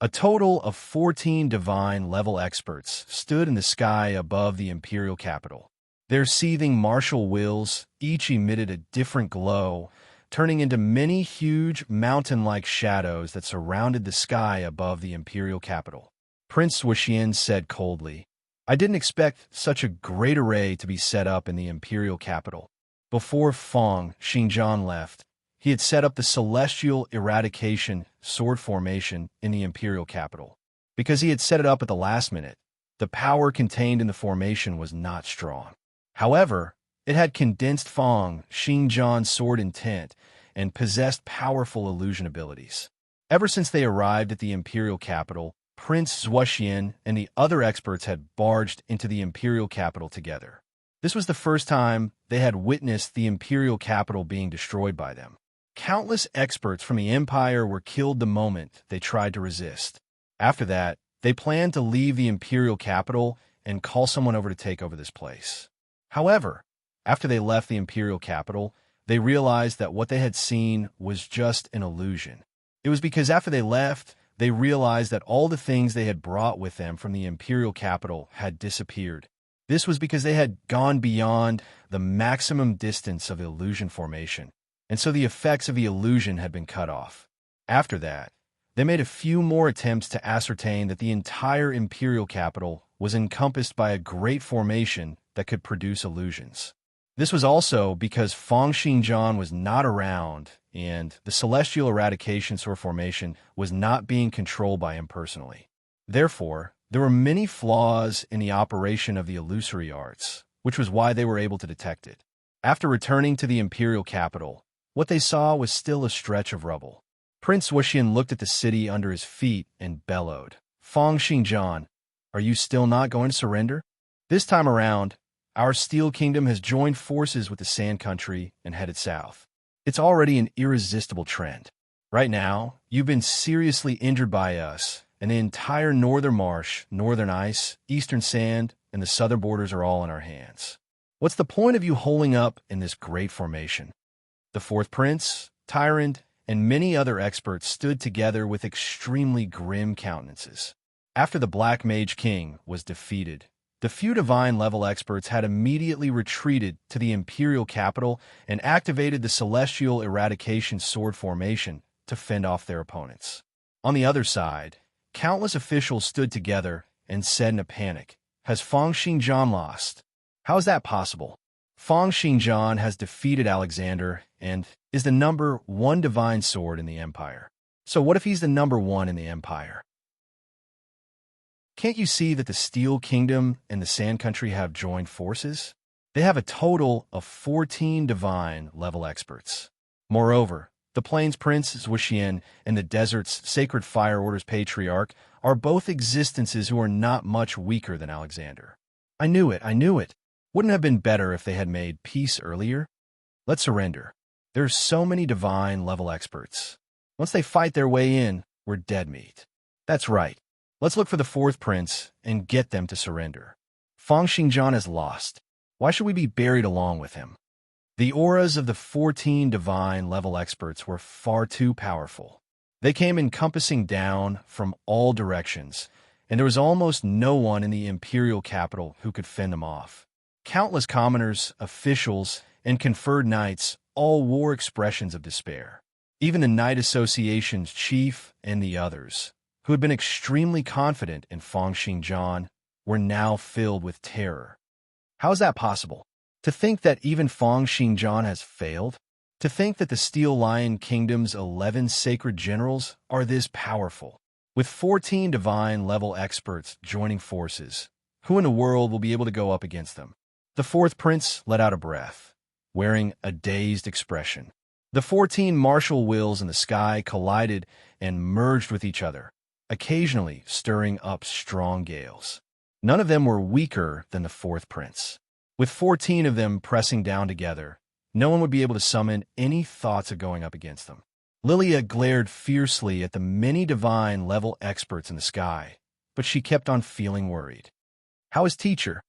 A total of 14 divine-level experts stood in the sky above the imperial capital. Their seething martial wills each emitted a different glow, turning into many huge mountain-like shadows that surrounded the sky above the imperial capital. Prince Wuxian said coldly, "I didn't expect such a great array to be set up in the imperial capital." Before Fang Xingjian left, he had set up the Celestial Eradication Sword Formation in the imperial capital. Because he had set it up at the last minute, the power contained in the formation was not strong. However, it had condensed Fang Xingjian's sword intent and possessed powerful illusion abilities. Ever since they arrived at the imperial capital, Prince Zhuxian and the other experts had barged into the imperial capital together. This was the first time they had witnessed the imperial capital being destroyed by them. Countless experts from the empire were killed the moment they tried to resist. After that, they planned to leave the imperial capital and call someone over to take over this place. However, after they left the imperial capital, they realized that what they had seen was just an illusion. It was because after they left, they realized that all the things they had brought with them from the imperial capital had disappeared. This was because they had gone beyond the maximum distance of illusion formation, and so the effects of the illusion had been cut off. After that, they made a few more attempts to ascertain that the entire imperial capital was encompassed by a great formation that could produce illusions. This was also because Feng Xingjian was not around, and the celestial eradication sword formation was not being controlled by him personally. Therefore, there were many flaws in the operation of the illusory arts, which was why they were able to detect it. After returning to the imperial capital, what they saw was still a stretch of rubble. Prince Wuxian looked at the city under his feet and bellowed, "Feng Xingjian, are you still not going to surrender? This time around, our Steel Kingdom has joined forces with the Sand Country and headed south. It's already an irresistible trend. Right now, you've been seriously injured by us, and the entire northern marsh, northern ice, eastern sand, and the southern borders are all in our hands. What's the point of you holding up in this great formation?" The fourth prince, Tyrant, and many other experts stood together with extremely grim countenances. After the Black Mage King was defeated, the few divine-level experts had immediately retreated to the imperial capital and activated the celestial eradication sword formation to fend off their opponents. On the other side, countless officials stood together and said in a panic, "Has Feng Xingjian lost? How is that possible? Feng Xingjian has defeated Alexander and is the number one divine sword in the Empire. So what if he's the number one in the Empire? Can't you see that the Steel Kingdom and the Sand Country have joined forces? They have a total of 14 divine-level experts. Moreover, the Plains Prince Zhuxian and the Desert's Sacred Fire Order's Patriarch are both existences who are not much weaker than Alexander. I knew it. Wouldn't it have been better if they had made peace earlier? Let's surrender. There are so many divine-level experts. Once they fight their way in, we're dead meat. That's right. Let's look for the fourth prince and get them to surrender. Feng Xingjian is lost. Why should we be buried along with him?" The auras of the 14 divine-level experts were far too powerful. They came encompassing down from all directions, and there was almost no one in the imperial capital who could fend them off. Countless commoners, officials, and conferred knights all wore expressions of despair. Even the Knight Association's chief and the others, who had been extremely confident in Feng Xingjian, were now filled with terror. How is that possible? To think that even Feng Xingjian has failed? To think that the Steel Lion Kingdom's 11 sacred generals are this powerful? With 14 divine-level experts joining forces, who in the world will be able to go up against them? The fourth prince let out a breath, wearing a dazed expression. The 14 martial wills in the sky collided and merged with each other, occasionally stirring up strong gales. None of them were weaker than the fourth prince. With 14 of them pressing down together, no one would be able to summon any thoughts of going up against them. Lilia glared fiercely at the many divine-level experts in the sky, but she kept on feeling worried. How is teacher?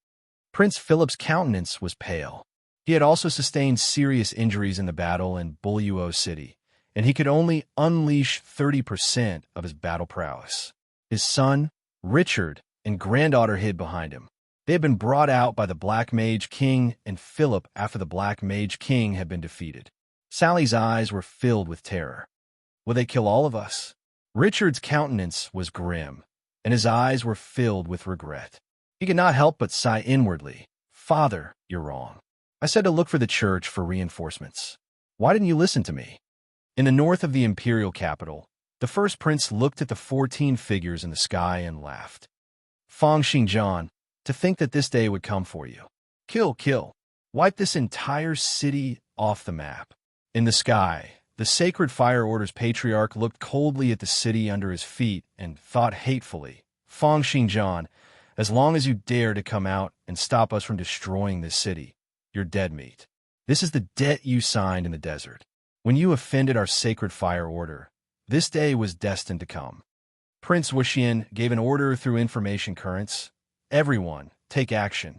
Prince Philip's countenance was pale. He had also sustained serious injuries in the battle in Buluo City, and he could only unleash 30% of his battle prowess. His son, Richard, and granddaughter hid behind him. They had been brought out by the Black Mage King and Philip after the Black Mage King had been defeated. Sally's eyes were filled with terror. Will they kill all of us? Richard's countenance was grim, and his eyes were filled with regret. He could not help but sigh inwardly. "Father, you're wrong. I said to look for the church for reinforcements. Why didn't you listen to me?" In the north of the imperial capital, the first prince looked at the 14 figures in the sky and laughed. "Feng Xingjian, to think that this day would come for you. Kill. Wipe this entire city off the map." In the sky, the Sacred Fire Order's Patriarch looked coldly at the city under his feet and thought hatefully, Fang Xingjian, as long as you dare to come out and stop us from destroying this city, you're dead meat. This is the debt you signed in the desert. When you offended our sacred fire order, this day was destined to come. Prince Wuxian gave an order through information currents. Everyone, take action.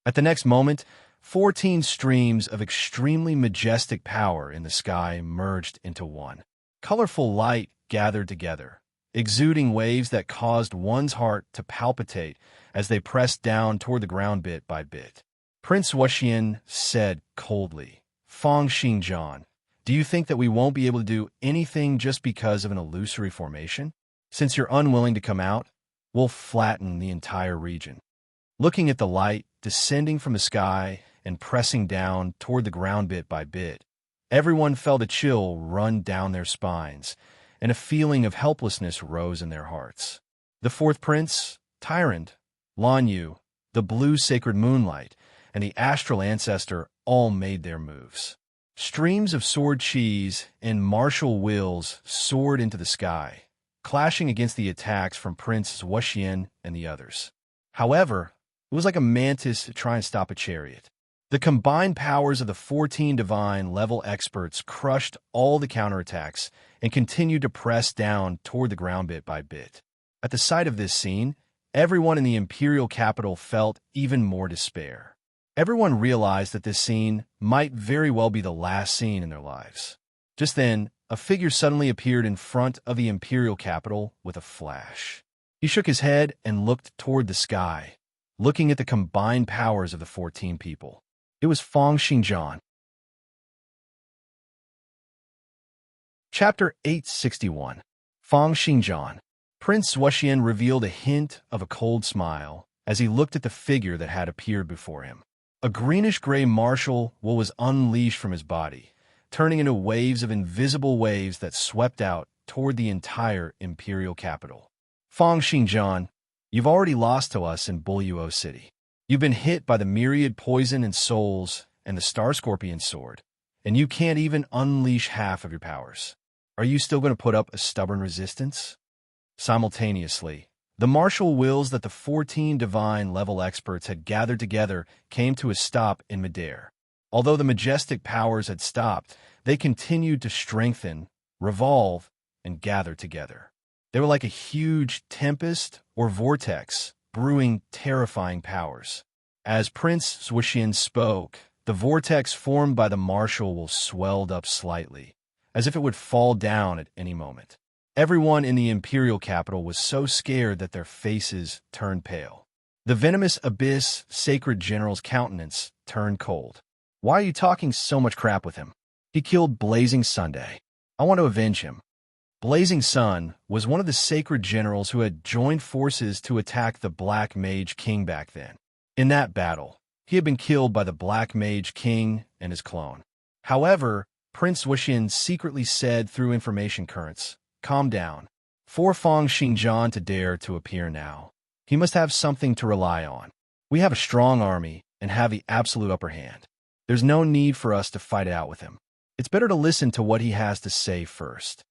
At the next moment, 14 streams of extremely majestic power in the sky merged into one. Colorful light gathered together, exuding waves that caused one's heart to palpitate as they pressed down toward the ground bit by bit. Prince Wuxian said coldly, Fang Xingjian, do you think that we won't be able to do anything just because of an illusory formation? Since you're unwilling to come out, we'll flatten the entire region. Looking at the light descending from the sky and pressing down toward the ground bit by bit, everyone felt a chill run down their spines, and a feeling of helplessness rose in their hearts. The fourth prince, Tyrant, Lan Yu, the blue sacred moonlight, and the astral ancestor all made their moves. Streams of sword cheese and martial wills soared into the sky, clashing against the attacks from Prince Wuxian and the others. However, it was like a mantis trying to stop a chariot. The combined powers of the 14 divine-level experts crushed all the counterattacks and continued to press down toward the ground bit by bit. At the sight of this scene, everyone in the imperial capital felt even more despair. Everyone realized that this scene might very well be the last scene in their lives. Just then, a figure suddenly appeared in front of the imperial capital with a flash. He shook his head and looked toward the sky, looking at the combined powers of the 14 people. It was Fang Xingjian. Chapter 861. Fang Xingjian. Prince Wuxian revealed a hint of a cold smile as he looked at the figure that had appeared before him. A greenish-gray martial wool was unleashed from his body, turning into waves of invisible waves that swept out toward the entire imperial capital. Fang Xingjian, you've already lost to us in Buluo City. You've been hit by the myriad poison and souls and the star scorpion sword, and you can't even unleash half of your powers. Are you still going to put up a stubborn resistance? Simultaneously, the martial wills that the 14 divine-level experts had gathered together came to a stop in midair. Although the majestic powers had stopped, they continued to strengthen, revolve, and gather together. They were like a huge tempest or vortex, brewing terrifying powers. As Prince Wuxian spoke, the vortex formed by the martial will swelled up slightly, as if it would fall down at any moment. Everyone in the imperial capital was so scared that their faces turned pale. The venomous abyss sacred general's countenance turned cold. Why are you talking so much crap with him? He killed Blazing Sunday. I want to avenge him. Blazing Sun was one of the sacred generals who had joined forces to attack the Black Mage King back then. In that battle, he had been killed by the Black Mage King and his clone. However, Prince Wuxian secretly said through information currents, calm down. For Fang Xingjian to dare to appear now, he must have something to rely on. We have a strong army and have the absolute upper hand. There's no need for us to fight it out with him. It's better to listen to what he has to say first.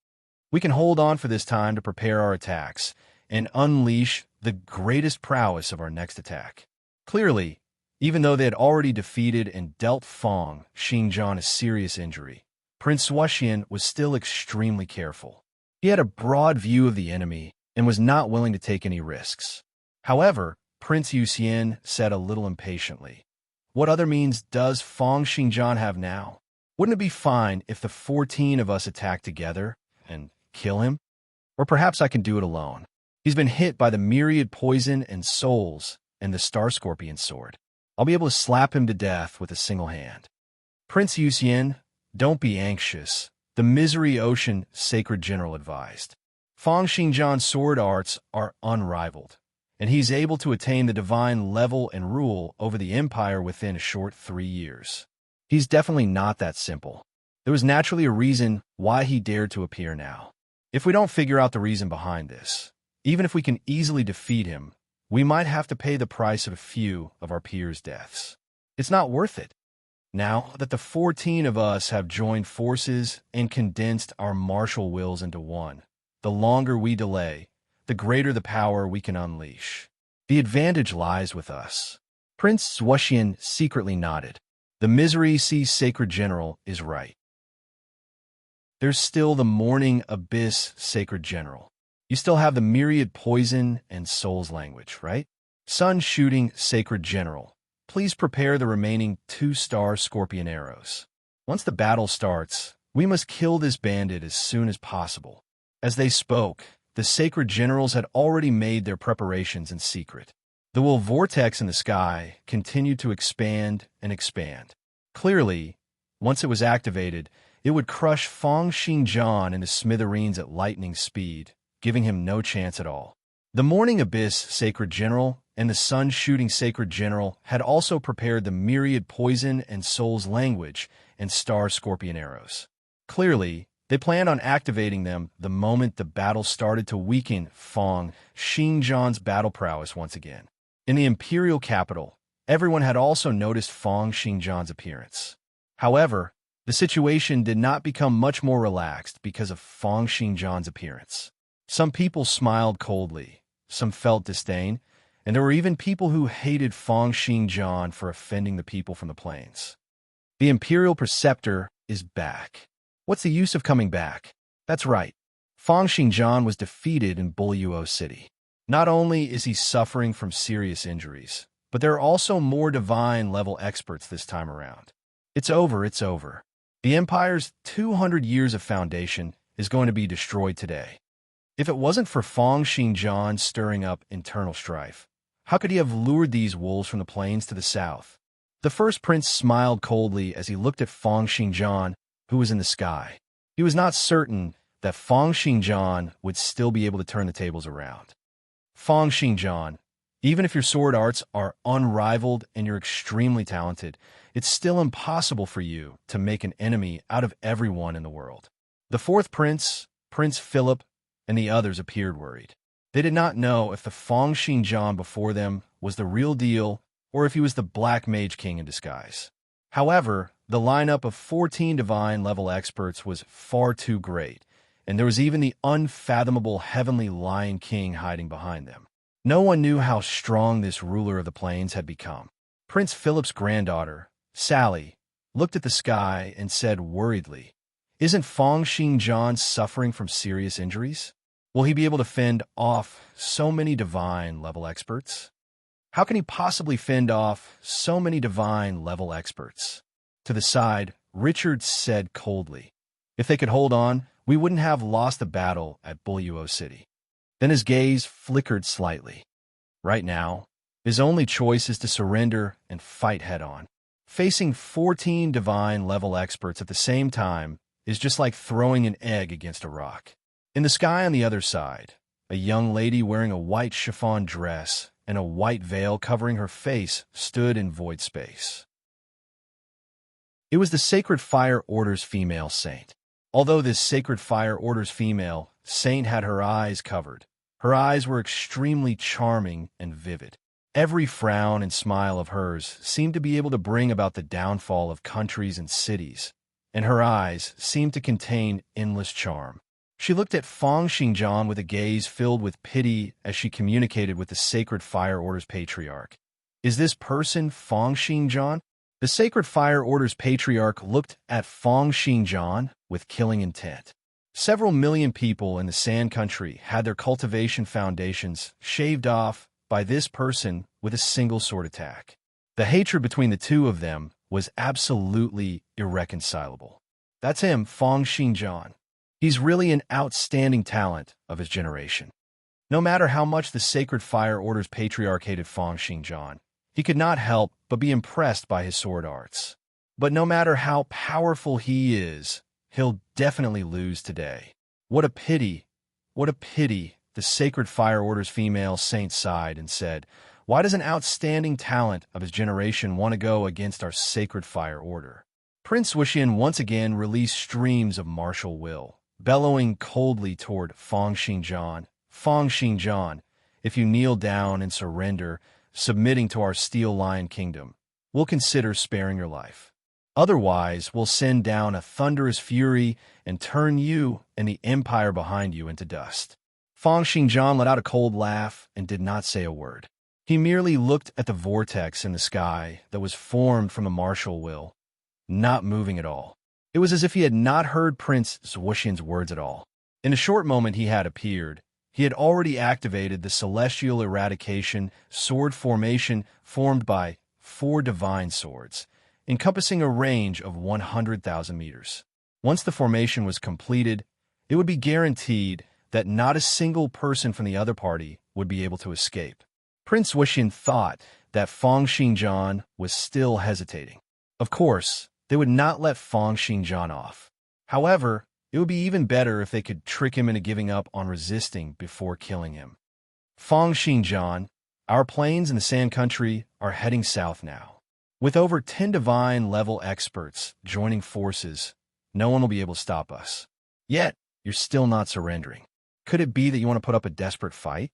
We can hold on for this time to prepare our attacks and unleash the greatest prowess of our next attack. Clearly, even though they had already defeated and dealt Fang Xingjian a serious injury, Prince Wuxian was still extremely careful. He had a broad view of the enemy and was not willing to take any risks. However, Prince Wuxian said a little impatiently, what other means does Fang Xingjian have now? Wouldn't it be fine if the 14 of us attacked together and kill him? Or perhaps I can do it alone. He's been hit by the myriad poison and souls and the star scorpion sword. I'll be able to slap him to death with a single hand. Prince Wuxian, don't be anxious, the Misery Ocean Sacred General advised. Fang Xingjian's sword arts are unrivaled, and he's able to attain the divine level and rule over the empire within a short 3 years. He's definitely not that simple. There was naturally a reason why he dared to appear now. If we don't figure out the reason behind this, even if we can easily defeat him, we might have to pay the price of a few of our peers' deaths. It's not worth it. Now that the 14 of us have joined forces and condensed our martial wills into one, the longer we delay, the greater the power we can unleash. The advantage lies with us. Prince Swushian secretly nodded. The Misery Sea Sacred General is right. There's still the Morning Abyss Sacred General. You still have the Myriad Poison and Soul's Language, right? Sun Shooting Sacred General. Please prepare the remaining 2-star Scorpion arrows. Once the battle starts, we must kill this bandit as soon as possible. As they spoke, the sacred generals had already made their preparations in secret. The will vortex in the sky continued to expand and expand. Clearly, once it was activated, it would crush Fong Xingjian into smithereens at lightning speed, giving him no chance at all. The Morning Abyss Sacred General and the Sun Shooting Sacred General had also prepared the Myriad Poison and Soul's Language and Star Scorpion arrows. Clearly, they planned on activating them the moment the battle started to weaken Fong Xingjian's battle prowess once again. In the imperial capital, everyone had also noticed Fong Xingjian's appearance. However, the situation did not become much more relaxed because of Fong Xingjian's appearance. Some people smiled coldly, some felt disdain, and there were even people who hated Fong Xingjian for offending the people from the plains. The Imperial Preceptor is back. What's the use of coming back? That's right. Fong Xingjian was defeated in Buluo City. Not only is he suffering from serious injuries, but there are also more divine-level experts this time around. It's over, it's over. The Empire's 200 years of foundation is going to be destroyed today. If it wasn't for Fong Xingjian stirring up internal strife, how could he have lured these wolves from the plains to the south? The first prince smiled coldly as he looked at Fong Xingjian, who was in the sky. He was not certain that Fong Xingjian would still be able to turn the tables around. Fong Xingjian, even if your sword arts are unrivaled and you're extremely talented, it's still impossible for you to make an enemy out of everyone in the world. The fourth prince, Prince Philip, and the others appeared worried. They did not know if the Fong Xingjian before them was the real deal or if he was the Black Mage King in disguise. However, the lineup of 14 divine-level experts was far too great, and there was even the unfathomable Heavenly Lion King hiding behind them. No one knew how strong this ruler of the plains had become. Prince Philip's granddaughter, Sally, looked at the sky and said worriedly, "Isn't Fong Xingjian suffering from serious injuries? Will he be able to fend off so many divine-level experts? How can he possibly fend off so many divine-level experts?" To the side, Richard said coldly, "If they could hold on, we wouldn't have lost the battle at Buluo City." Then his gaze flickered slightly. Right now, his only choice is to surrender and fight head-on. Facing 14 divine-level experts at the same time is just like throwing an egg against a rock. In the sky on the other side, a young lady wearing a white chiffon dress and a white veil covering her face stood in void space. It was the Sacred Fire Order's female saint. Although this Sacred Fire Order's female saint had her eyes covered, her eyes were extremely charming and vivid. Every frown and smile of hers seemed to be able to bring about the downfall of countries and cities, and her eyes seemed to contain endless charm. She looked at Fong Xingjian with a gaze filled with pity as she communicated with the Sacred Fire Order's patriarch. "Is this person Fong Xingjian?" The Sacred Fire Order's patriarch looked at Fong Xingjian with killing intent. Several million people in the Sand Country had their cultivation foundations shaved off by this person with a single sword attack. The hatred between the two of them was absolutely irreconcilable. That's him, Fong Xingjian. He's really an outstanding talent of his generation. No matter how much the Sacred Fire Order's patriarch hated Fong Xingjian, he could not help but be impressed by his sword arts. But no matter how powerful he is, he'll definitely lose today. What a pity, what a pity, the Sacred Fire Order's female saint sighed and said, "Why does an outstanding talent of his generation want to go against our Sacred Fire Order?" Prince Wuxian once again released streams of martial will, bellowing coldly toward Fong Xingjian. "Fong Xingjian, if you kneel down and surrender, submitting to our Steel Lion Kingdom, we'll consider sparing your life. Otherwise, we'll send down a thunderous fury and turn you and the empire behind you into dust." Fang Xingjian let out a cold laugh and did not say a word. He merely looked at the vortex in the sky that was formed from the martial will, not moving at all. It was as if he had not heard Prince Zuoxian's words at all. In a short moment he had appeared. He had already activated the celestial eradication sword formation formed by 4 divine swords, encompassing a range of 100,000 meters. Once the formation was completed, it would be guaranteed that not a single person from the other party would be able to escape. Prince Wuxian thought that Fang Xingjian was still hesitating. Of course, they would not let Fang Xingjian off. However, it would be even better if they could trick him into giving up on resisting before killing him. Fang Xingjian, our planes in the Sand Country are heading south now. With over 10 divine-level experts joining forces, no one will be able to stop us. Yet, you're still not surrendering. Could it be that you want to put up a desperate fight?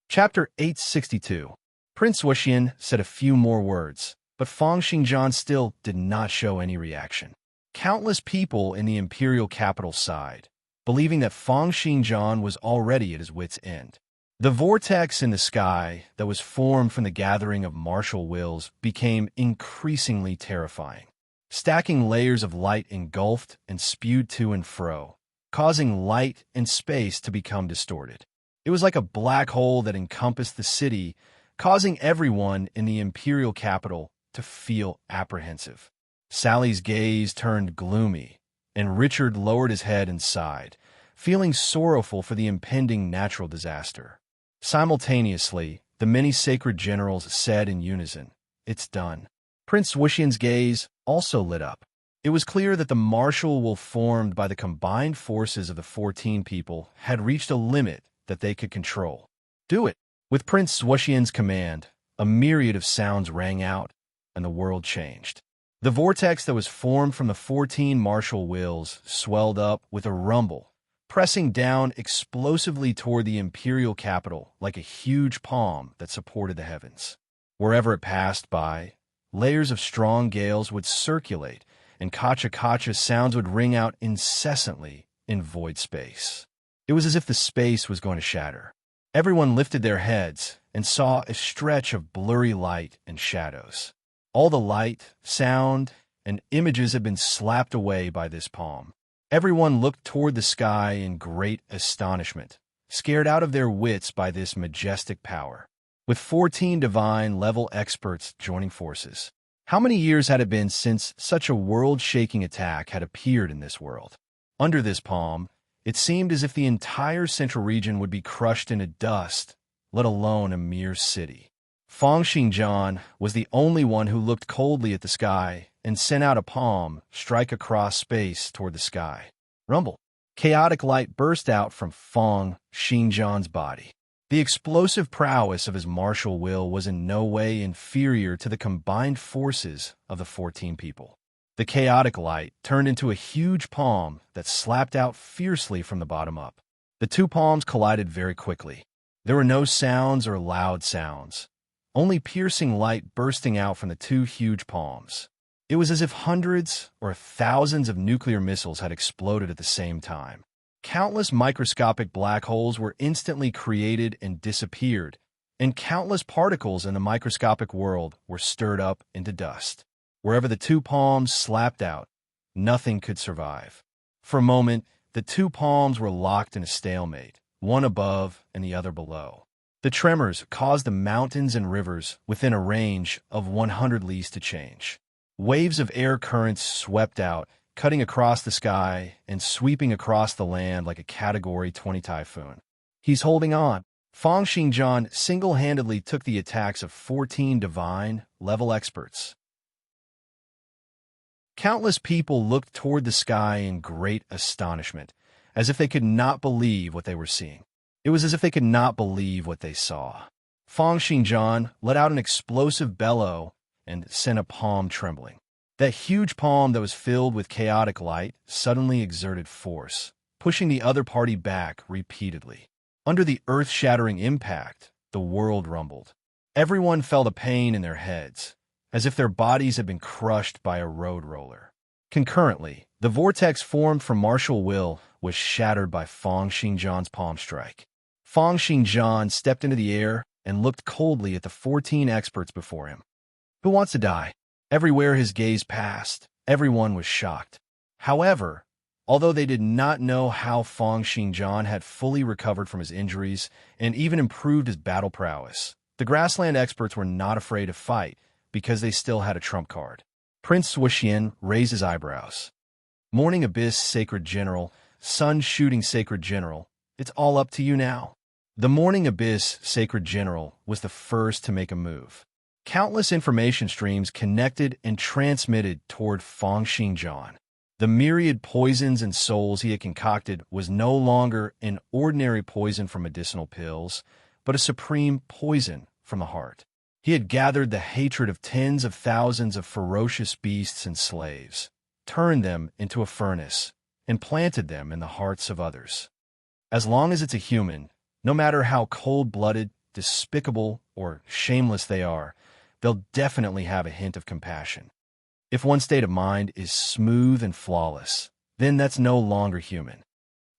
Chapter 862. Prince Wuxian said a few more words, but Fang Xingjian still did not show any reaction. Countless people in the imperial capital sighed, believing that Fang Xingjian was already at his wit's end. The vortex in the sky that was formed from the gathering of martial wills became increasingly terrifying. Stacking layers of light engulfed and spewed to and fro, causing light and space to become distorted. It was like a black hole that encompassed the city, causing everyone in the imperial capital to feel apprehensive. Sally's gaze turned gloomy, and Richard lowered his head and sighed, feeling sorrowful for the impending natural disaster. Simultaneously, the many sacred generals said in unison, "It's done." Prince Wuxian's gaze also lit up. It was clear that the martial will formed by the combined forces of the 14 people had reached a limit that they could control. Do it! With Prince Wuxian's command, a myriad of sounds rang out, and the world changed. The vortex that was formed from the 14 martial wills swelled up with a rumble, pressing down explosively toward the imperial capital like a huge palm that supported the heavens. Wherever it passed by, layers of strong gales would circulate, and kacha-kacha sounds would ring out incessantly in void space. It was as if the space was going to shatter. Everyone lifted their heads and saw a stretch of blurry light and shadows. All the light, sound, and images had been slapped away by this palm. Everyone looked toward the sky in great astonishment, scared out of their wits by this majestic power. With 14 divine-level experts joining forces, how many years had it been since such a world-shaking attack had appeared in this world? Under this palm, it seemed as if the entire central region would be crushed into dust, let alone a mere city. Fang Xingjian was the only one who looked coldly at the sky and sent out a palm strike across space toward the sky. Rumble. Chaotic light burst out from Fang Xingjian's body. The explosive prowess of his martial will was in no way inferior to the combined forces of the 14 people. The chaotic light turned into a huge palm that slapped out fiercely from the bottom up. The two palms collided very quickly. There were no sounds or loud sounds, only piercing light bursting out from the two huge palms. It was as if hundreds or thousands of nuclear missiles had exploded at the same time. Countless microscopic black holes were instantly created and disappeared, and countless particles in the microscopic world were stirred up into dust. Wherever the two palms slapped out, nothing could survive. For a moment, the two palms were locked in a stalemate, one above and the other below. The tremors caused the mountains and rivers within a range of 100 leagues to change. Waves of air currents swept out, cutting across the sky and sweeping across the land like a Category 20 typhoon. He's holding on. Fang Xingjian single-handedly took the attacks of 14 divine-level experts. Countless people looked toward the sky in great astonishment, as if they could not believe what they were seeing. It was as if they could not believe what they saw. Fang Xingjian let out an explosive bellow and sent a palm trembling. That huge palm that was filled with chaotic light suddenly exerted force, pushing the other party back repeatedly. Under the earth-shattering impact, the world rumbled. Everyone felt a pain in their heads, as if their bodies had been crushed by a road roller. Concurrently, the vortex formed from martial will was shattered by Fang Xingjian's palm strike. Fang Xingjian stepped into the air and looked coldly at the 14 experts before him. Who wants to die? Everywhere his gaze passed, everyone was shocked. However, although they did not know how Fang Xingjian had fully recovered from his injuries and even improved his battle prowess, the grassland experts were not afraid to fight because they still had a trump card. Prince Suoxian raised his eyebrows. Morning Abyss, Sacred General, Sun Shooting Sacred General, it's all up to you now. The Morning Abyss, Sacred General, was the first to make a move. Countless information streams connected and transmitted toward Fang Xingjian. The myriad poisons and souls he had concocted was no longer an ordinary poison from medicinal pills, but a supreme poison from the heart. He had gathered the hatred of tens of thousands of ferocious beasts and slaves, turned them into a furnace, and planted them in the hearts of others. As long as it's a human, no matter how cold-blooded, despicable, or shameless they are, they'll definitely have a hint of compassion. If one's state of mind is smooth and flawless, then that's no longer human.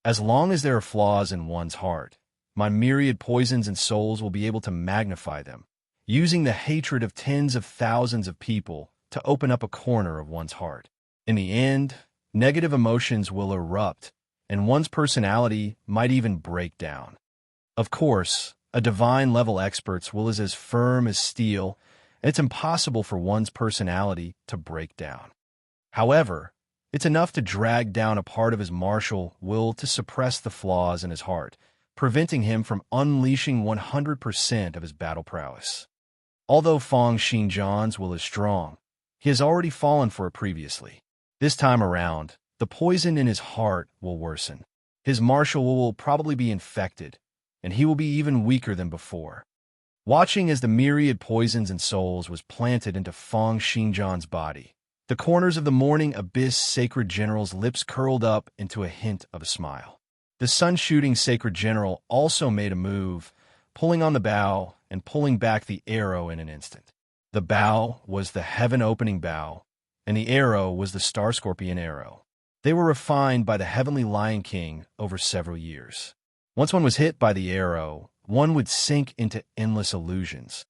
As long as there are flaws in one's heart, my myriad poisons and souls will be able to magnify them, using the hatred of tens of thousands of people to open up a corner of one's heart. In the end, negative emotions will erupt, and one's personality might even break down. Of course, a divine-level expert's will is as firm as steel, and it's impossible for one's personality to break down. However, it's enough to drag down a part of his martial will to suppress the flaws in his heart, preventing him from unleashing 100% of his battle prowess. Although Fang Xingjian's will is strong, he has already fallen for it previously. This time around, the poison in his heart will worsen. His martial will probably be infected, and he will be even weaker than before. Watching as the myriad poisons and souls was planted into Fang Xingjian's body, the corners of the Morning Abyss Sacred General's lips curled up into a hint of a smile. The Sun-Shooting Sacred General also made a move, pulling on the bow and pulling back the arrow in an instant. The bow was the heaven-opening bow, and the arrow was the Star-Scorpion arrow. They were refined by the Heavenly Lion King over several years. Once one was hit by the arrow, one would sink into endless illusions.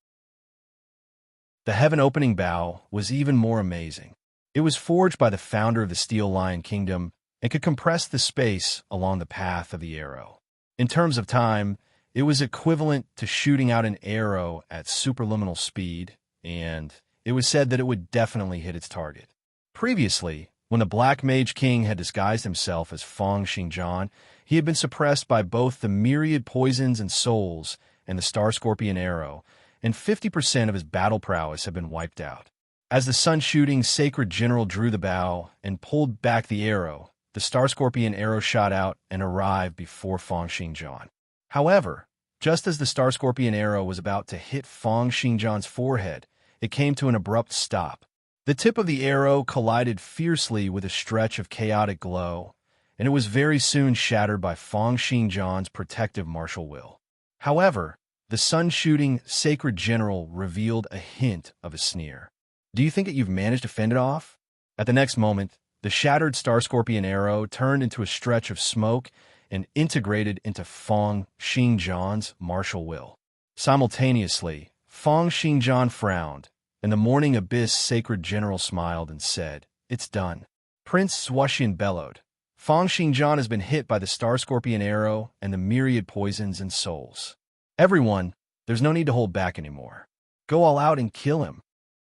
The heaven-opening bow was even more amazing. It was forged by the founder of the Steel Lion Kingdom and could compress the space along the path of the arrow. In terms of time, it was equivalent to shooting out an arrow at superluminal speed, and it was said that it would definitely hit its target. Previously, when the Black Mage King had disguised himself as Fang Xingjian, he had been suppressed by both the myriad poisons and souls and the Star-Scorpion arrow, and 50% of his battle prowess had been wiped out. As the Sun-Shooting Sacred General drew the bow and pulled back the arrow, the Star-Scorpion arrow shot out and arrived before Fang Xingjian. However, just as the Star-Scorpion arrow was about to hit Fang Xingjian's forehead, it came to an abrupt stop. The tip of the arrow collided fiercely with a stretch of chaotic glow, and it was very soon shattered by Fang Xingjian's protective martial will. However, the Sun-Shooting Sacred General revealed a hint of a sneer. Do you think that you've managed to fend it off? At the next moment, the shattered Star-Scorpion arrow turned into a stretch of smoke and integrated into Fang Xingjian's martial will. Simultaneously, Fang Xingjian frowned, and the Morning Abyss Sacred General smiled and said, "It's done." Prince Suoxian bellowed, "Fang Xingjian has been hit by the Star-Scorpion arrow and the myriad poisons and souls. Everyone, there's no need to hold back anymore. Go all out and kill him."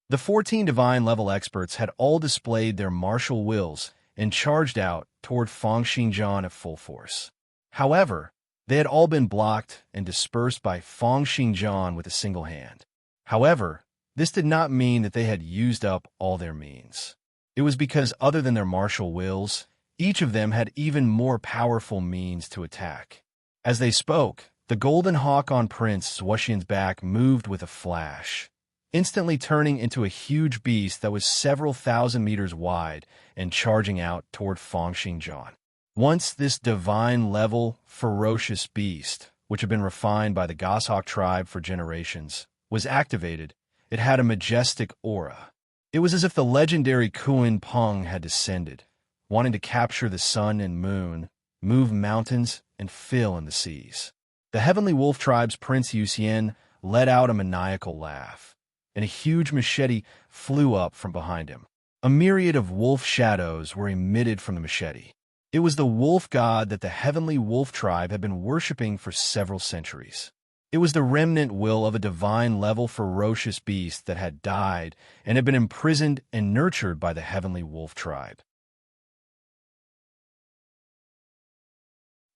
The 14 divine-level experts had all displayed their martial wills and charged out toward Fang Xingjian at full force. However, they had all been blocked and dispersed by Fang Xingjian with a single hand. However, this did not mean that they had used up all their means. It was because other than their martial wills, each of them had even more powerful means to attack. As they spoke, the golden hawk on Prince Suoxian's back moved with a flash, instantly turning into a huge beast that was several thousand meters wide and charging out toward Fang Xingjian. Once this divine-level, ferocious beast, which had been refined by the goshawk tribe for generations, was activated, it had a majestic aura. It was as if the legendary Kuan Peng had descended, wanting to capture the sun and moon, move mountains, and fill in the seas. The heavenly wolf tribe's Prince Yuxian let out a maniacal laugh, and a huge machete flew up from behind him. A myriad of wolf shadows were emitted from the machete. It was the wolf god that the heavenly wolf tribe had been worshipping for several centuries. It was the remnant will of a divine-level ferocious beast that had died and had been imprisoned and nurtured by the heavenly wolf tribe.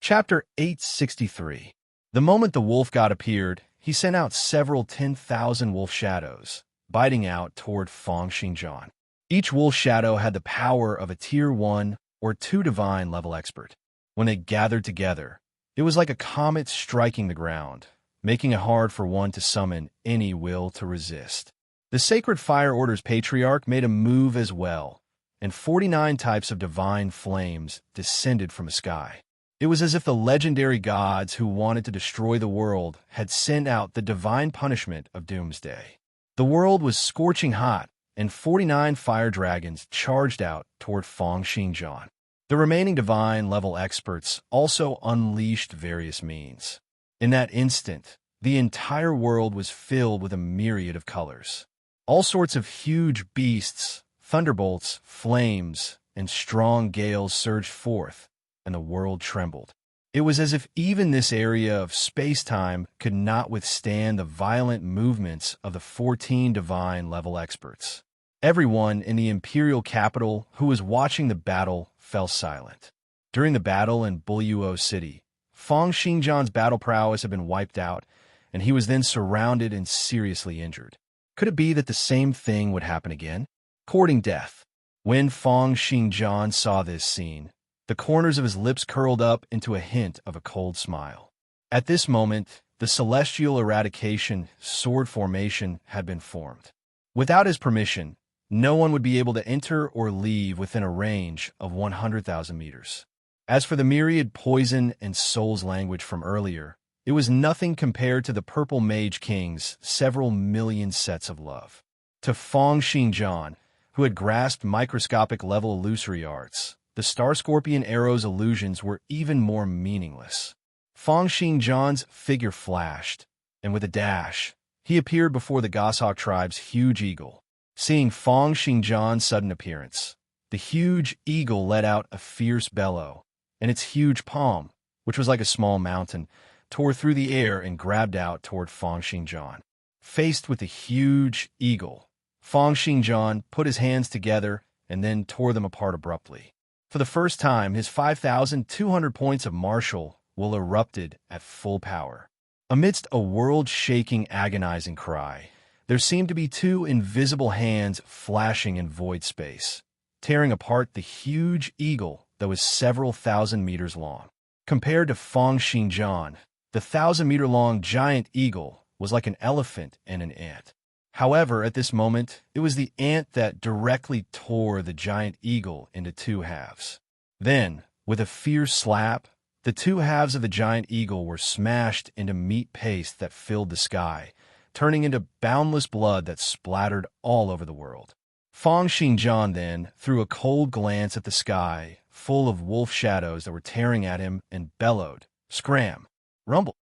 Chapter 863. The moment the wolf god appeared, he sent out several 10,000 wolf shadows, biting out toward Feng Xingjian. Each wolf shadow had the power of a Tier 1 or 2 divine-level expert. When they gathered together, it was like a comet striking the ground, making it hard for one to summon any will to resist. The Sacred Fire Order's Patriarch made a move as well, and 49 types of divine flames descended from the sky. It was as if the legendary gods who wanted to destroy the world had sent out the divine punishment of doomsday. The world was scorching hot, and 49 fire dragons charged out toward Feng Xingjian. The remaining divine-level experts also unleashed various means. In that instant, the entire world was filled with a myriad of colors. All sorts of huge beasts, thunderbolts, flames, and strong gales surged forth, and the world trembled. It was as if even this area of space-time could not withstand the violent movements of the 14 divine-level experts. Everyone in the imperial capital who was watching the battle fell silent. During the battle in Buluo City, Feng Xingjian's battle prowess had been wiped out, and he was then surrounded and seriously injured. Could it be that the same thing would happen again? Courting death. When Feng Xingjian saw this scene, the corners of his lips curled up into a hint of a cold smile. At this moment, the celestial eradication sword formation had been formed. Without his permission, no one would be able to enter or leave within a range of 100,000 meters. As for the myriad poison and soul's language from earlier, it was nothing compared to the Purple Mage King's several million sets of love. To Feng Xingjian, who had grasped microscopic-level illusory arts, the Star Scorpion arrow's illusions were even more meaningless. Feng Xingjian's figure flashed, and with a dash, he appeared before the Goshawk tribe's huge eagle. Seeing Feng Xingjian's sudden appearance, the huge eagle let out a fierce bellow, and its huge palm, which was like a small mountain, tore through the air and grabbed out toward Feng Xingjian. Faced with the huge eagle, Feng Xingjian put his hands together and then tore them apart abruptly. For the first time, his 5,200 points of martial will erupted at full power. Amidst a world-shaking, agonizing cry, there seemed to be two invisible hands flashing in void space, tearing apart the huge eagle that was several thousand meters long. Compared to Feng Xingjian, the 1,000-meter-long giant eagle was like an elephant and an ant. However, at this moment, it was the ant that directly tore the giant eagle into two halves. Then, with a fierce slap, the two halves of the giant eagle were smashed into meat paste that filled the sky, turning into boundless blood that splattered all over the world. Feng Xingjian then threw a cold glance at the sky, full of wolf shadows that were tearing at him, and bellowed, "Scram! Rumble!"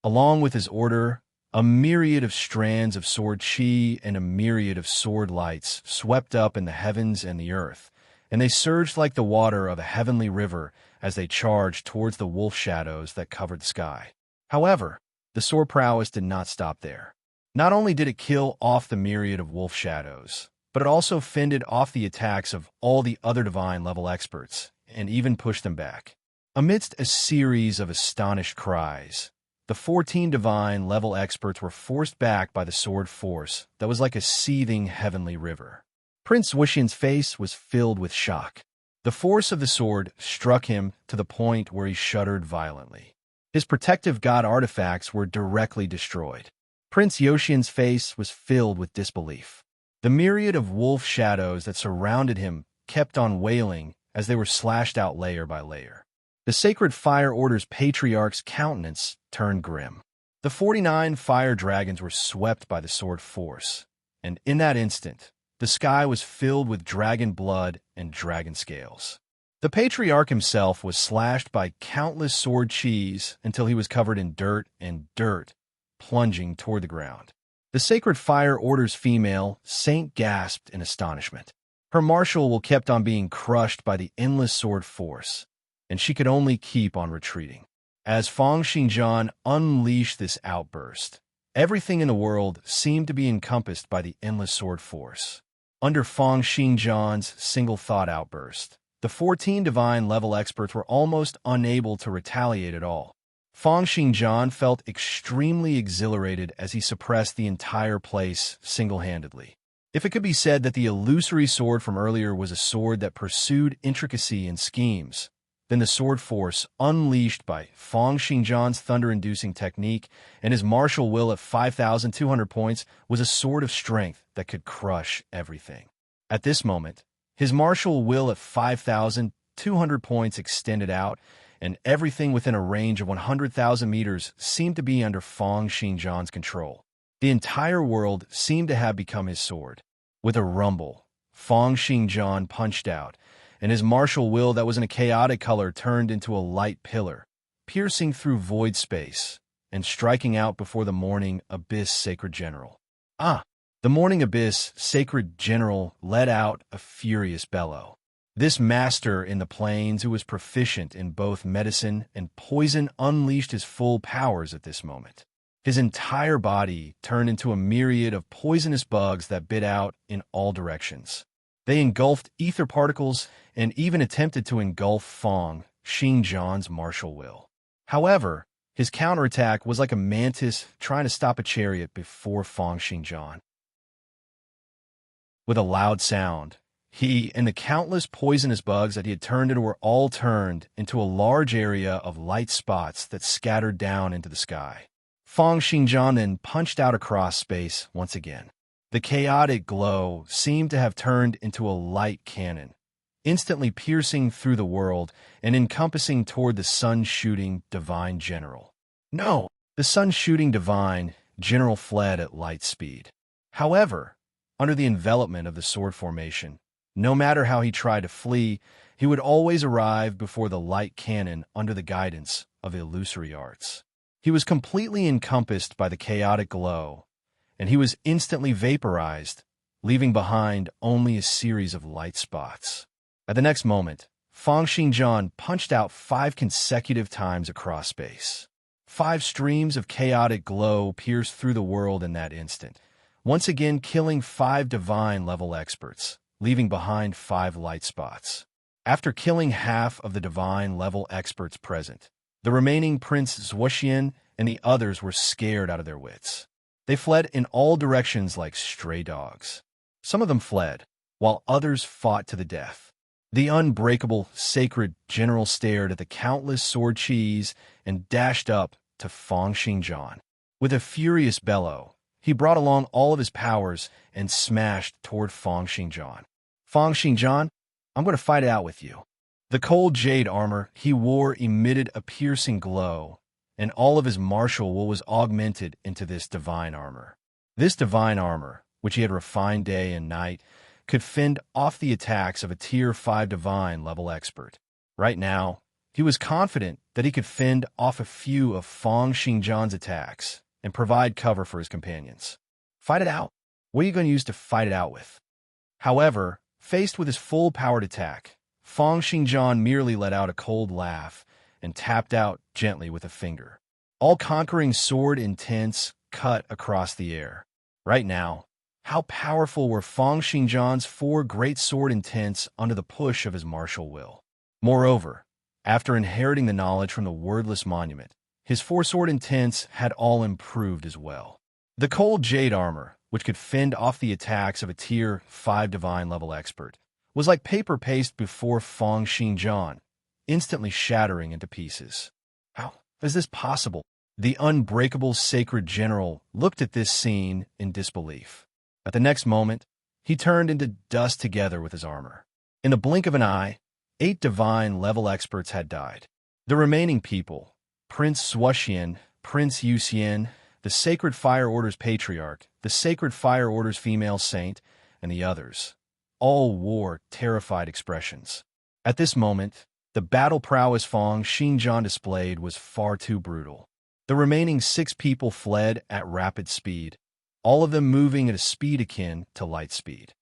Along with his order, a myriad of strands of sword chi and a myriad of sword lights swept up in the heavens and the earth, and they surged like the water of a heavenly river as they charged towards the wolf shadows that covered the sky. However, the sword prowess did not stop there. Not only did it kill off the myriad of wolf shadows, but it also fended off the attacks of all the other divine-level experts, and even pushed them back. Amidst a series of astonished cries, the 14 divine-level experts were forced back by the sword force that was like a seething heavenly river. Prince Wuxian's face was filled with shock. The force of the sword struck him to the point where he shuddered violently. His protective god artifacts were directly destroyed. Prince Yoshian's face was filled with disbelief. The myriad of wolf shadows that surrounded him kept on wailing as they were slashed out layer by layer. The Sacred Fire Order's Patriarch's countenance turned grim. The 49 fire dragons were swept by the sword force, and in that instant, the sky was filled with dragon blood and dragon scales. The patriarch himself was slashed by countless sword cheese until he was covered in dirt and dirt, plunging toward the ground. The Sacred Fire Order's female saint gasped in astonishment. Her martial will kept on being crushed by the endless sword force, and she could only keep on retreating. As Fang Xingjian unleashed this outburst, everything in the world seemed to be encompassed by the endless sword force. Under Fang Xingjian's single-thought outburst, the 14 divine level experts were almost unable to retaliate at all. Fang Xingjian felt extremely exhilarated as he suppressed the entire place single-handedly. If it could be said that the illusory sword from earlier was a sword that pursued intricacy and schemes, then the sword force unleashed by Fang Xingjian's thunder-inducing technique and his martial will at 5,200 points was a sword of strength that could crush everything. At this moment, his martial will at 5,200 points extended out, and everything within a range of 100,000 meters seemed to be under Fang Xingjian's control. The entire world seemed to have become his sword. With a rumble, Fang Xingjian punched out, and his martial will that was in a chaotic color turned into a light pillar, piercing through void space and striking out before the morning abyss sacred general. The morning abyss sacred general let out a furious bellow. This master in the plains, who was proficient in both medicine and poison, unleashed his full powers at this moment. His entire body turned into a myriad of poisonous bugs that bit out in all directions. They engulfed ether particles and even attempted to engulf Fang Xingjian's martial will. However, his counterattack was like a mantis trying to stop a chariot before Fang Xingjian. With a loud sound, he and the countless poisonous bugs that he had turned into were all turned into a large area of light spots that scattered down into the sky. Fang Xingjian then punched out across space once again. The chaotic glow seemed to have turned into a light cannon, instantly piercing through the world and encompassing toward the sun-shooting divine general. No, the sun-shooting divine general fled at light speed. However, under the envelopment of the sword formation, no matter how he tried to flee, he would always arrive before the light cannon under the guidance of illusory arts. He was completely encompassed by the chaotic glow, and he was instantly vaporized, leaving behind only a series of light spots. At the next moment, Fang Xingjian punched out 5 consecutive times across space. 5 streams of chaotic glow pierced through the world in that instant, once again killing 5 divine-level experts, leaving behind 5 light spots. After killing half of the divine-level experts present, the remaining Prince Zhuoxian and the others were scared out of their wits. They fled in all directions like stray dogs. Some of them fled, while others fought to the death. The unbreakable, sacred general stared at the countless sword cheese and dashed up to Fang Xingjian. With a furious bellow, he brought along all of his powers and smashed toward Fang Xingjian. Fang Xingjian, I'm going to fight it out with you. The cold jade armor he wore emitted a piercing glow, and all of his martial will was augmented into this divine armor. This divine armor, which he had refined day and night, could fend off the attacks of a Tier 5 divine level expert. Right now, he was confident that he could fend off a few of Fang Xingjian's attacks and provide cover for his companions. Fight it out? What are you going to use to fight it out with? However, faced with his full-powered attack, Fang Xingjian merely let out a cold laugh and tapped out gently with a finger. All-conquering sword intense cut across the air. Right now, how powerful were Fang Xingjian's 4 great sword intents under the push of his martial will? Moreover, after inheriting the knowledge from the wordless monument, his 4 sword intents had all improved as well. The cold jade armor, which could fend off the attacks of a Tier 5 divine level expert, was like paper paste before Fang Xingjian, instantly shattering into pieces. How is this possible? The unbreakable sacred general looked at this scene in disbelief. At the next moment, he turned into dust together with his armor. In the blink of an eye, 8 divine-level experts had died. The remaining people, Prince Zhuoxian, Prince Yuxian, the Sacred Fire Order's patriarch, the Sacred Fire Order's female saint, and the others. All wore terrified expressions. At this moment, the battle prowess Fang Xingjian displayed was far too brutal. The remaining 6 people fled at rapid speed, all of them moving at a speed akin to light speed.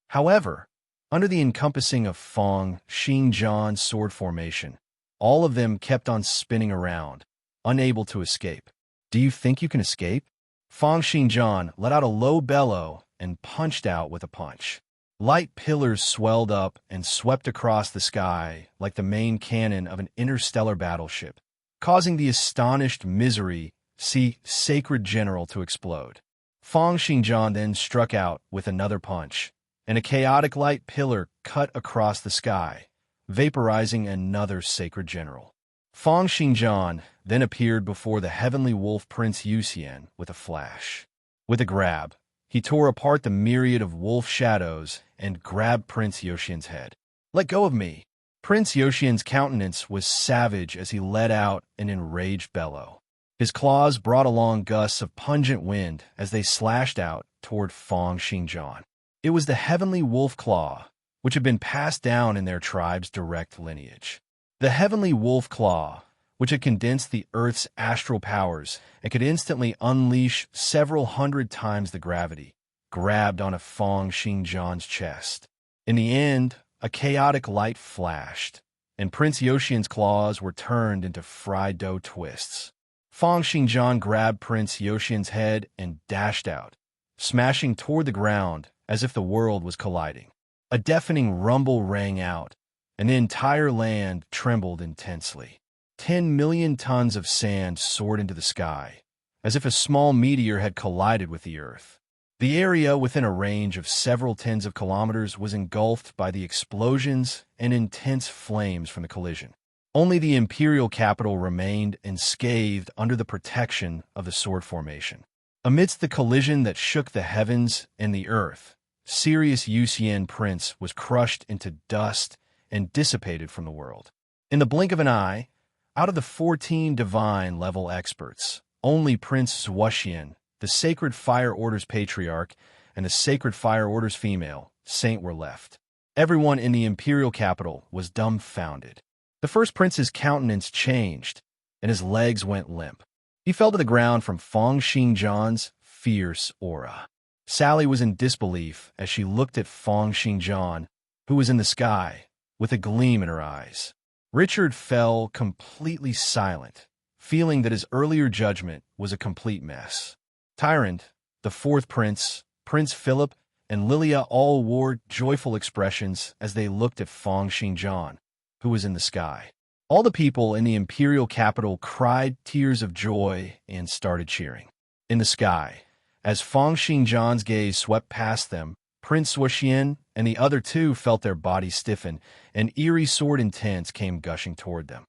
However, under the encompassing of Fang Xingjian's sword formation, all of them kept on spinning around, unable to escape. Do you think you can escape? Fang Xingjian let out a low bellow and punched out with a punch. Light pillars swelled up and swept across the sky like the main cannon of an interstellar battleship, causing the astonished Misery Sacred General to explode. Fang Xingjian then struck out with another punch, and a chaotic light pillar cut across the sky, vaporizing another Sacred General. Fang Xingjian then appeared before the heavenly wolf Prince Yuxian with a flash. With a grab, he tore apart the myriad of wolf shadows and grabbed Prince Yuxian's head. "Let go of me!" Prince Yuxian's countenance was savage as he let out an enraged bellow. His claws brought along gusts of pungent wind as they slashed out toward Fang Xingjian. It was the heavenly wolf claw, which had been passed down in their tribe's direct lineage. The heavenly wolf claw, which had condensed the Earth's astral powers and could instantly unleash several hundred times the gravity, grabbed onto Fang Xingjian's chest. In the end, a chaotic light flashed, and Prince Yuxian's claws were turned into fried dough twists. Fang Xingjian grabbed Prince Yuxian's head and dashed out, smashing toward the ground as if the world was colliding. A deafening rumble rang out, and the entire land trembled intensely. 10 million tons of sand soared into the sky, as if a small meteor had collided with the Earth. The area within a range of several tens of kilometers was engulfed by the explosions and intense flames from the collision. Only the imperial capital remained unscathed under the protection of the sword formation. Amidst the collision that shook the heavens and the earth, Sirius Yuxian Prince was crushed into dust and dissipated from the world. In the blink of an eye, out of the 14 divine-level experts, only Prince Zuoxian, the Sacred Fire Order's patriarch, and the Sacred Fire Order's female saint were left. Everyone in the imperial capital was dumbfounded. The first prince's countenance changed, and his legs went limp. He fell to the ground from Fang Xingjian's fierce aura. Sally was in disbelief as she looked at Fang Xingjian, who was in the sky, with a gleam in her eyes. Richard fell completely silent, feeling that his earlier judgment was a complete mess. Tyrant, the fourth prince, Prince Philip, and Lilia all wore joyful expressions as they looked at Fang Xingjian, who was in the sky. All the people in the imperial capital cried tears of joy and started cheering. In the sky, as Fang Xingjian's gaze swept past them, Prince Zuoxian and the other 2 felt their bodies stiffen, and eerie sword intents came gushing toward them.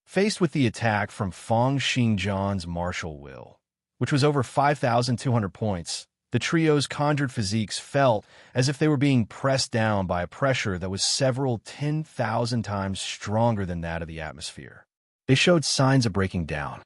Faced with the attack from Fang Xingjian's martial will, which was over 5,200 points, the trio's conjured physiques felt as if they were being pressed down by a pressure that was several 10,000 times stronger than that of the atmosphere. They showed signs of breaking down.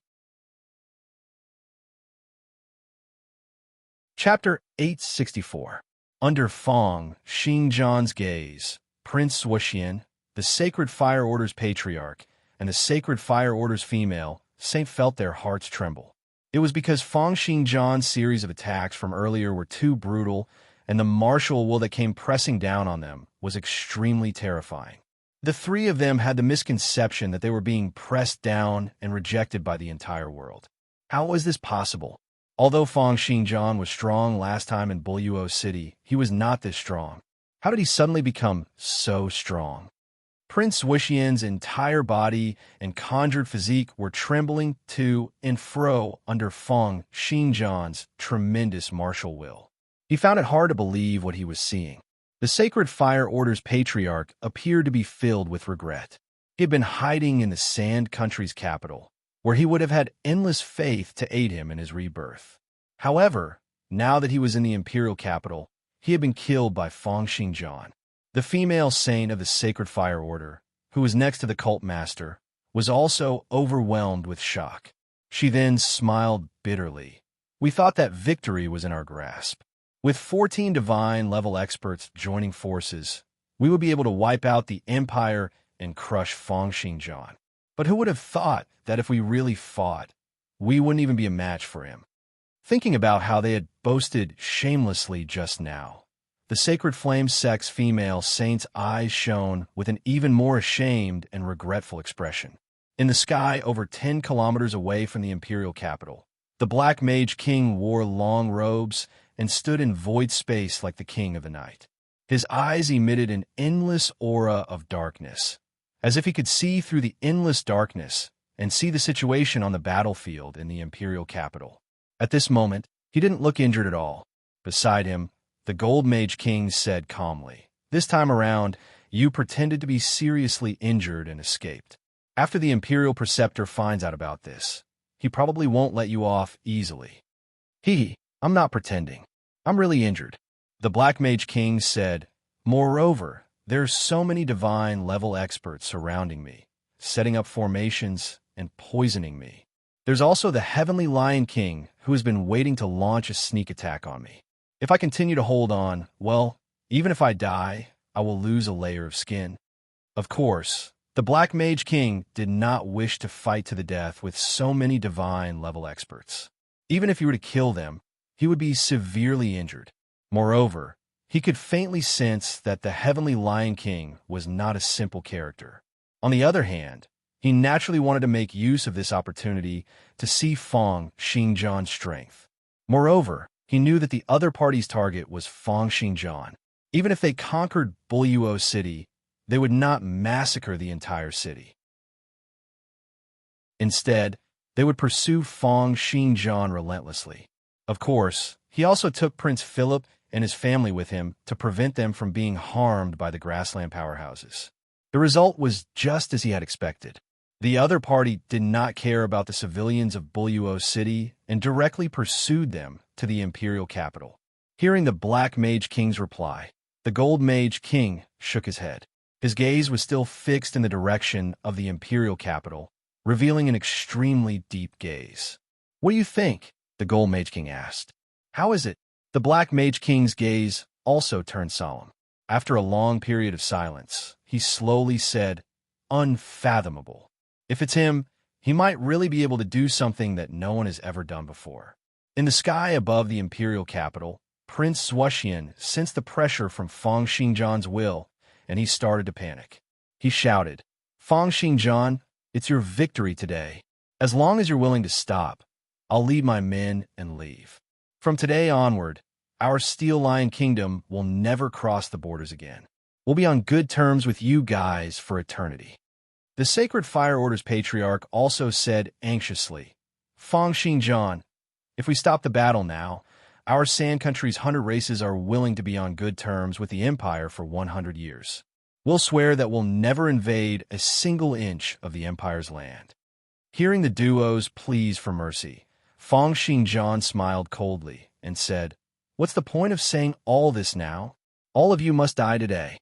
Chapter 864. Under Fang Xingjian's gaze, Prince Zuoxian, the Sacred Fire Order's patriarch, and the Sacred Fire Order's female saint felt their hearts tremble. It was because Fang Xingjian's series of attacks from earlier were too brutal, and the martial will that came pressing down on them was extremely terrifying. The 3 of them had the misconception that they were being pressed down and rejected by the entire world. How was this possible? Although Fang Xingjian was strong last time in Buluo City, he was not this strong. How did he suddenly become so strong? Prince Zuoxian's entire body and conjured physique were trembling to and fro under Fang Xingjian's tremendous martial will. He found it hard to believe what he was seeing. The Sacred Fire Order's patriarch appeared to be filled with regret. He had been hiding in the Sand Country's capital, where he would have had endless faith to aid him in his rebirth. However, now that he was in the imperial capital, he had been killed by Fang Xingjian. The female saint of the Sacred Fire Order, who was next to the cult master, was also overwhelmed with shock. She then smiled bitterly. We thought that victory was in our grasp. With 14 divine-level experts joining forces, we would be able to wipe out the Empire and crush Feng Xingjian. But who would have thought that if we really fought, we wouldn't even be a match for him? Thinking about how they had boasted shamelessly just now, the Sacred Flame Sect's female saint's eyes shone with an even more ashamed and regretful expression. In the sky over 10 kilometers away from the imperial capital, the Black Mage King wore long robes and stood in void space like the king of the night. His eyes emitted an endless aura of darkness, as if he could see through the endless darkness and see the situation on the battlefield in the imperial capital. At this moment, he didn't look injured at all. Beside him, the Gold Mage King said calmly, "This time around, you pretended to be seriously injured and escaped. After the Imperial Preceptor finds out about this, he probably won't let you off easily." I'm not pretending. I'm really injured." The Black Mage King said, "Moreover, there's so many divine-level experts surrounding me, setting up formations and poisoning me. There's also the Heavenly Lion King, who has been waiting to launch a sneak attack on me. If I continue to hold on, well, even if I die, I will lose a layer of skin." Of course, the Black Mage King did not wish to fight to the death with so many divine-level experts. Even if he were to kill them, he would be severely injured. Moreover, he could faintly sense that the Heavenly Lion King was not a simple character. On the other hand, he naturally wanted to make use of this opportunity to see Feng Xingjian's strength. Moreover, he knew that the other party's target was Feng Xingjian. Even if they conquered Buyuo City, they would not massacre the entire city. Instead, they would pursue Feng Xingjian relentlessly. Of course, he also took Prince Philip and his family with him to prevent them from being harmed by the grassland powerhouses. The result was just as he had expected. The other party did not care about the civilians of Buyuo City and directly pursued them to the imperial capital. Hearing the Black Mage King's reply, the Gold Mage King shook his head. His gaze was still fixed in the direction of the imperial capital, revealing an extremely deep gaze. "What do you think?" the Gold Mage King asked. "How is it?" The Black Mage King's gaze also turned solemn. After a long period of silence, he slowly said, "Unfathomable. If it's him, he might really be able to do something that no one has ever done before." In the sky above the imperial capital, Prince Zhuxian sensed the pressure from Feng Xingjian's will, and he started to panic. He shouted, "Feng Xingjian, it's your victory today. As long as you're willing to stop, I'll lead my men and leave. From today onward, our Steel Lion Kingdom will never cross the borders again. We'll be on good terms with you guys for eternity." The Sacred Fire Order's Patriarch also said anxiously, "Feng Xingjian, if we stop the battle now, our Sand Country's 100 races are willing to be on good terms with the Empire for 100 years. We'll swear that we'll never invade a single inch of the Empire's land." Hearing the duo's pleas for mercy, Feng Xingjian smiled coldly and said, "What's the point of saying all this now? All of you must die today."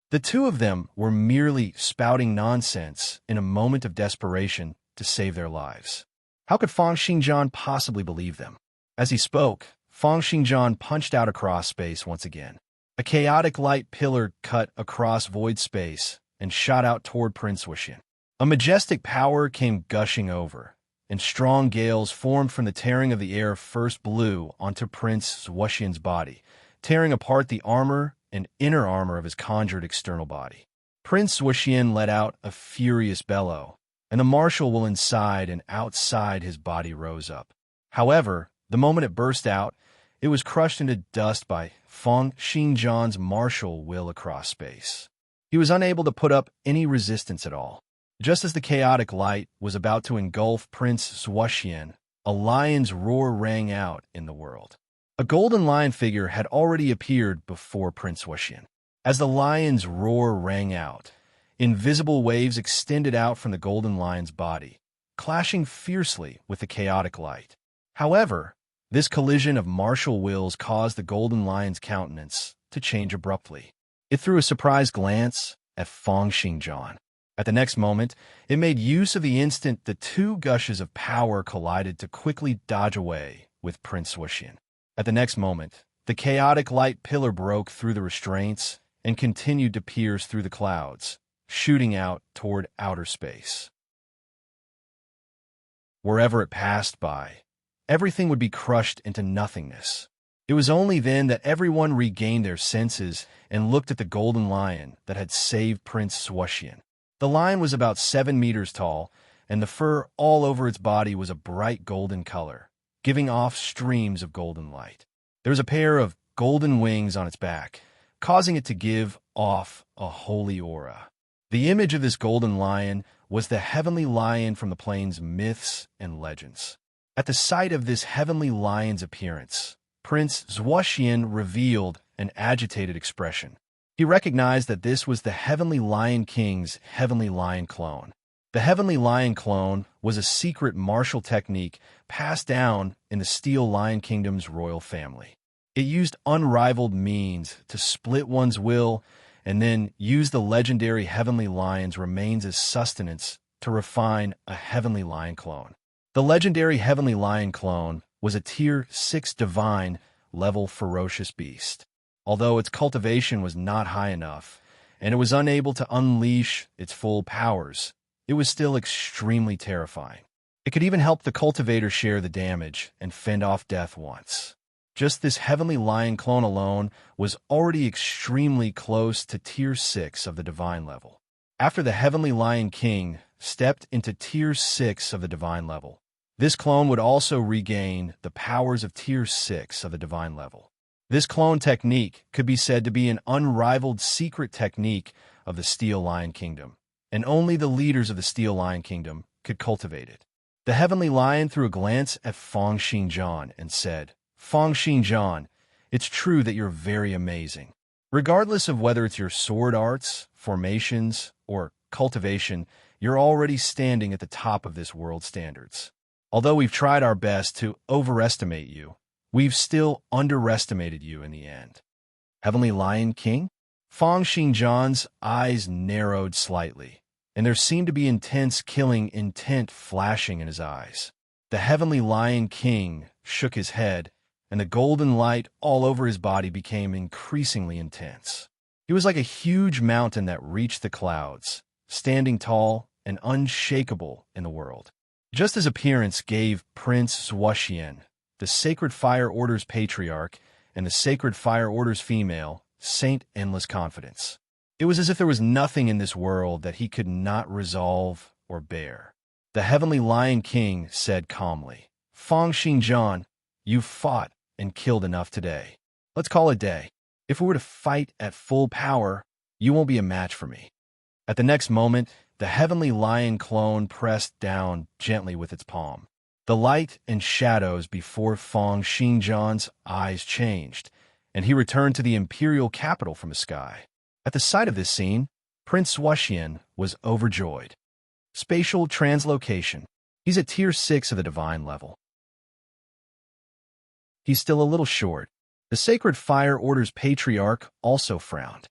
The two of them were merely spouting nonsense in a moment of desperation to save their lives. How could Feng Xingjian possibly believe them? As he spoke, Feng Xingjian punched out across space once again. A chaotic light pillar cut across void space and shot out toward Prince Zhuxian. A majestic power came gushing over, and strong gales formed from the tearing of the air first blew onto Prince Zhuxian's body, tearing apart the armor and inner armor of his conjured external body. Prince Zhuxian let out a furious bellow, and the martial will inside and outside his body rose up. However, the moment it burst out, it was crushed into dust by Feng Xingjian's martial will across space. He was unable to put up any resistance at all. Just as the chaotic light was about to engulf Prince Zhuxian, a lion's roar rang out in the world. A golden lion figure had already appeared before Prince Zhuxian. As the lion's roar rang out, invisible waves extended out from the golden lion's body, clashing fiercely with the chaotic light. However, this collision of martial wills caused the golden lion's countenance to change abruptly. It threw a surprised glance at Feng Xingjian. At the next moment, it made use of the instant the two gushes of power collided to quickly dodge away with Prince Swushian. At the next moment, the chaotic light pillar broke through the restraints and continued to pierce through the clouds, shooting out toward outer space. Wherever it passed by, everything would be crushed into nothingness. It was only then that everyone regained their senses and looked at the golden lion that had saved Prince Swushian. The lion was about 7 meters tall, and the fur all over its body was a bright golden color, giving off streams of golden light. There was a pair of golden wings on its back, causing it to give off a holy aura. The image of this golden lion was the heavenly lion from the plains' myths and legends. At the sight of this heavenly lion's appearance, Prince Swushian revealed an agitated expression. He recognized that this was the Heavenly Lion King's Heavenly Lion clone. The Heavenly Lion clone was a secret martial technique passed down in the Steel Lion Kingdom's royal family. It used unrivaled means to split one's will and then use the legendary Heavenly Lion's remains as sustenance to refine a Heavenly Lion clone. The legendary Heavenly Lion clone was a Tier 6 divine level ferocious beast. Although its cultivation was not high enough, and it was unable to unleash its full powers, it was still extremely terrifying. It could even help the cultivator share the damage and fend off death once. Just this Heavenly Lion clone alone was already extremely close to Tier 6 of the divine level. After the Heavenly Lion King stepped into Tier 6 of the divine level, this clone would also regain the powers of Tier 6 of the divine level. This clone technique could be said to be an unrivaled secret technique of the Steel Lion Kingdom, and only the leaders of the Steel Lion Kingdom could cultivate it. The Heavenly Lion threw a glance at Feng Xinjian and said, "Feng Xinjian, it's true that you're very amazing. Regardless of whether it's your sword arts, formations, or cultivation, you're already standing at the top of this world standards. Although we've tried our best to overestimate you, we've still underestimated you in the end." Heavenly Lion King? Feng Xinjian's eyes narrowed slightly, and there seemed to be intense killing intent flashing in his eyes. The Heavenly Lion King shook his head, and the golden light all over his body became increasingly intense. He was like a huge mountain that reached the clouds, standing tall and unshakable in the world. Just his appearance gave Prince Swushian, the Sacred Fire Order's patriarch and the Sacred Fire Order's female, Saint, endless confidence. It was as if there was nothing in this world that he could not resolve or bear. The Heavenly Lion King said calmly, "Feng Xinjian, you've fought and killed enough today. Let's call it day. If we were to fight at full power, you won't be a match for me." At the next moment, the Heavenly Lion clone pressed down gently with its palm. The light and shadows before Feng Xinjian's eyes changed, and he returned to the imperial capital from the sky. At the sight of this scene, Prince Swushian was overjoyed. Spatial translocation. He's at Tier 6 of the divine level. He's still a little short. The Sacred Fire Order's patriarch also frowned.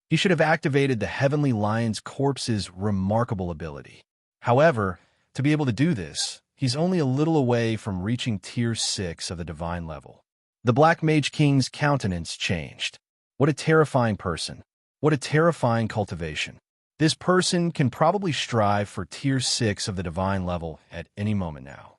He should have activated the Heavenly Lion's corpse's remarkable ability. However, to be able to do this, he's only a little away from reaching Tier 6 of the divine level. The Black Mage King's countenance changed. What a terrifying person. What a terrifying cultivation. This person can probably strive for Tier 6 of the divine level at any moment now.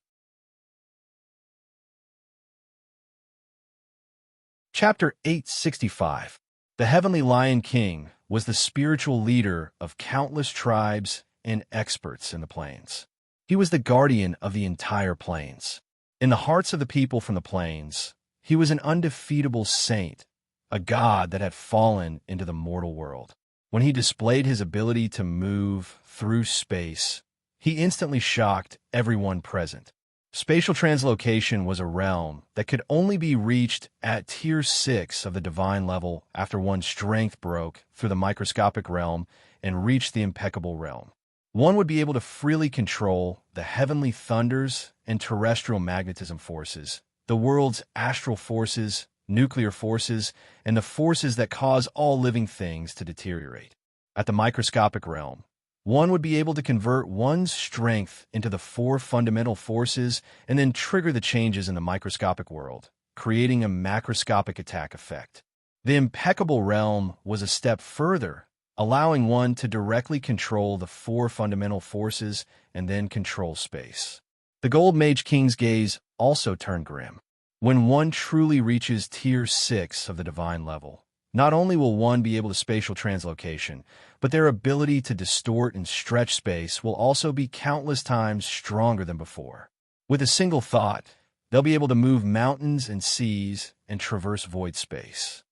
Chapter 865. The Heavenly Lion King was the spiritual leader of countless tribes and experts in the plains. He was the guardian of the entire plains. In the hearts of the people from the plains, he was an undefeatable saint, a god that had fallen into the mortal world. When he displayed his ability to move through space, he instantly shocked everyone present. Spatial translocation was a realm that could only be reached at Tier 6 of the divine level after one's strength broke through the microscopic realm and reached the impeccable realm. One would be able to freely control the heavenly thunders and terrestrial magnetism forces, the world's astral forces, nuclear forces, and the forces that cause all living things to deteriorate. At the microscopic realm, One would be able to convert one's strength into the 4 fundamental forces and then trigger the changes in the microscopic world, creating a macroscopic attack effect. The impeccable realm was a step further, allowing one to directly control the 4 fundamental forces and then control space. The Gold Mage King's gaze also turned grim. When one truly reaches Tier 6 of the divine level, not only will one be able to spatial translocation, but their ability to distort and stretch space will also be countless times stronger than before. With a single thought, they'll be able to move mountains and seas and traverse void space.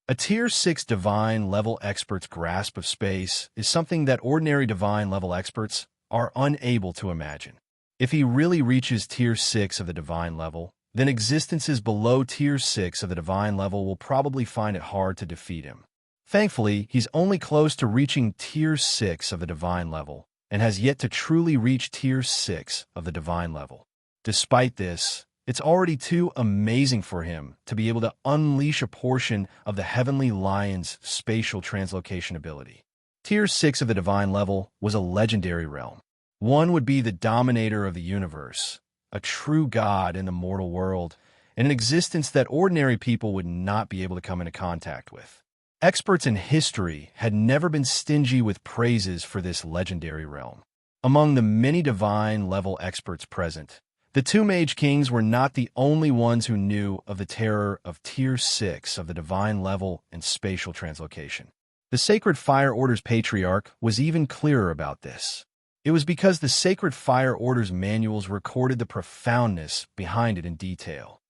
A Tier 6 divine level expert's grasp of space is something that ordinary divine level experts are unable to imagine. If he really reaches Tier 6 of the divine level, then existences below Tier 6 of the divine level will probably find it hard to defeat him. Thankfully, he's only close to reaching Tier 6 of the divine level and has yet to truly reach Tier 6 of the divine level. Despite this, it's already too amazing for him to be able to unleash a portion of the Heavenly Lion's spatial translocation ability. Tier 6 of the divine level was a legendary realm. One would be the dominator of the universe, a true god in the mortal world, and an existence that ordinary people would not be able to come into contact with. Experts in history had never been stingy with praises for this legendary realm. Among the many divine level experts present, the 2 Mage Kings were not the only ones who knew of the terror of Tier 6 of the divine level and spatial translocation. The Sacred Fire Order's Patriarch was even clearer about this. It was because the Sacred Fire Order's manuals recorded the profoundness behind it in detail.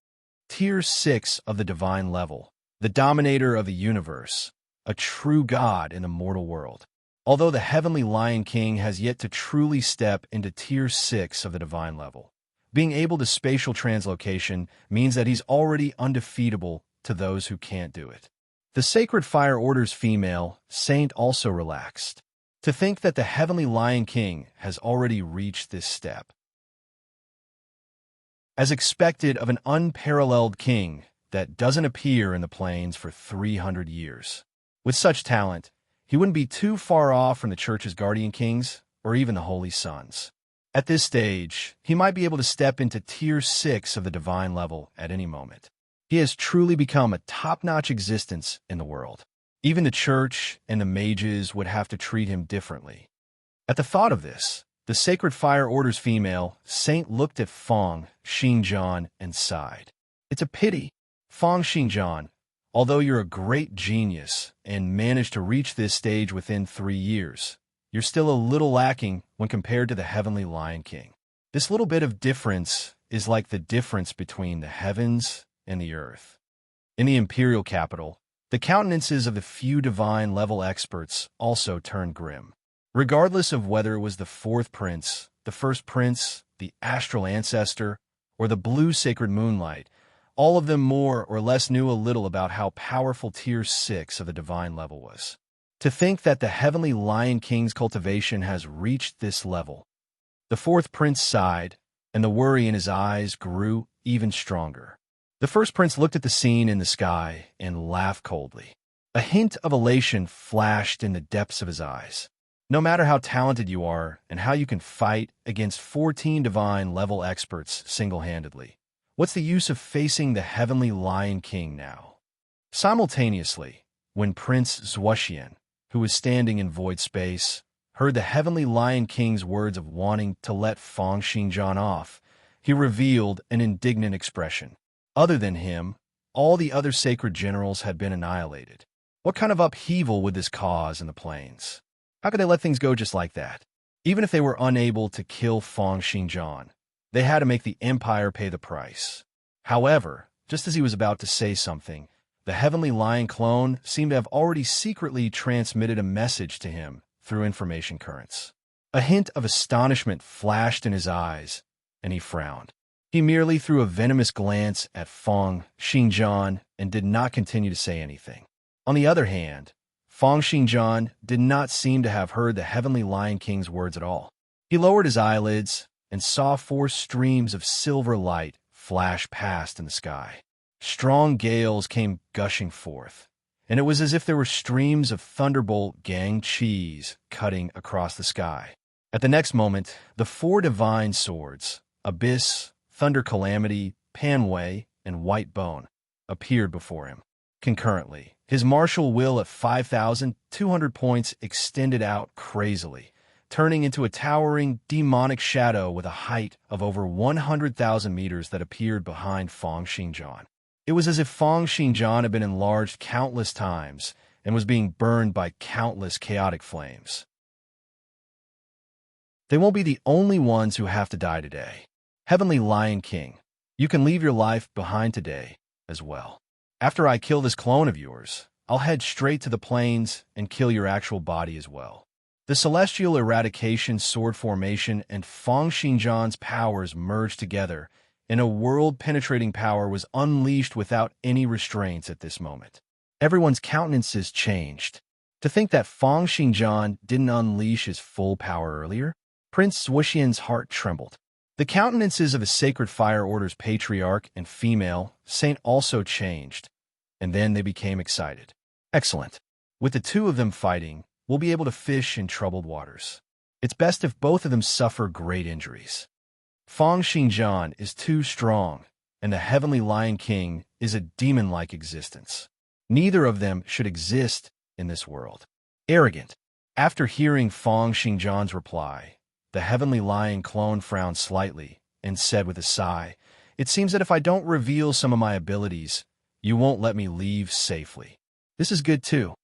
Tier 6 of the divine level, the dominator of the universe, a true god in the mortal world. Although the Heavenly Lion King has yet to truly step into Tier 6 of the divine level, being able to spatial translocation means that he's already undefeatable to those who can't do it. The Sacred Fire Order's female, Saint, also relaxed. To think that the Heavenly Lion King has already reached this step. As expected of an unparalleled king that doesn't appear in the plains for 300 years. With such talent, he wouldn't be too far off from the Church's guardian kings or even the Holy Sons. At this stage, he might be able to step into Tier 6 of the divine level at any moment. He has truly become a top-notch existence in the world. Even the Church and the mages would have to treat him differently. At the thought of this, the Sacred Fire Order's female, Saint, looked at Feng Xingjian and sighed. It's a pity, Feng Xingjian, although you're a great genius and managed to reach this stage within 3 years, you're still a little lacking when compared to the Heavenly Lion King. This little bit of difference is like the difference between the heavens and the earth. In the imperial capital, the countenances of the few divine level experts also turned grim. Regardless of whether it was the 4th prince, the 1st prince, the astral ancestor, or the blue sacred moonlight, all of them more or less knew a little about how powerful Tier 6 of the divine level was. To think that the Heavenly Lion King's cultivation has reached this level. The 4th prince sighed, and the worry in his eyes grew even stronger. The 1st prince looked at the scene in the sky and laughed coldly. A hint of elation flashed in the depths of his eyes. No matter how talented you are and how you can fight against 14 divine level experts single-handedly, what's the use of facing the Heavenly Lion King now? Simultaneously, when Prince Zhuoxian, who was standing in void space, heard the Heavenly Lion King's words of wanting to let Feng Xingjian off, he revealed an indignant expression. Other than him, all the other sacred generals had been annihilated. What kind of upheaval would this cause in the plains? How could they let things go just like that? Even if they were unable to kill Feng Xingjian, they had to make the Empire pay the price. However, just as he was about to say something, the Heavenly Lion clone seemed to have already secretly transmitted a message to him through information currents. A hint of astonishment flashed in his eyes, and he frowned. He merely threw a venomous glance at Feng Xingjian and did not continue to say anything. On the other hand, Feng Xingjian did not seem to have heard the Heavenly Lion King's words at all. He lowered his eyelids and saw 4 streams of silver light flash past in the sky. Strong gales came gushing forth, and it was as if there were streams of thunderbolt gang cheese cutting across the sky. At the next moment, the four divine swords, Abyss, Thunder Calamity, Panway, and White Bone, appeared before him. Concurrently, his martial will at 5,200 points extended out crazily, turning into a towering, demonic shadow with a height of over 100,000 meters that appeared behind Feng Xingjian. It was as if Feng Xingjian had been enlarged countless times and was being burned by countless chaotic flames. They won't be the only ones who have to die today. Heavenly Lion King, you can leave your life behind today as well. After I kill this clone of yours, I'll head straight to the plains and kill your actual body as well. The Celestial Eradication Sword Formation and Feng Xingjian's powers merged together, and a world-penetrating power was unleashed without any restraints at this moment. Everyone's countenances changed. To think that Feng Xingjian didn't unleash his full power earlier? Prince Zuoxian's heart trembled. The countenances of the Sacred Fire Order's patriarch and female saint also changed, and then they became excited. Excellent. With the two of them fighting, we'll be able to fish in troubled waters. It's best if both of them suffer great injuries. Feng Xingjian is too strong, and the Heavenly Lion King is a demon-like existence. Neither of them should exist in this world. Arrogant. After hearing Feng Xingjian's reply, the Heavenly Lion clone frowned slightly and said with a sigh, "It seems that if I don't reveal some of my abilities, you won't let me leave safely. This is good too.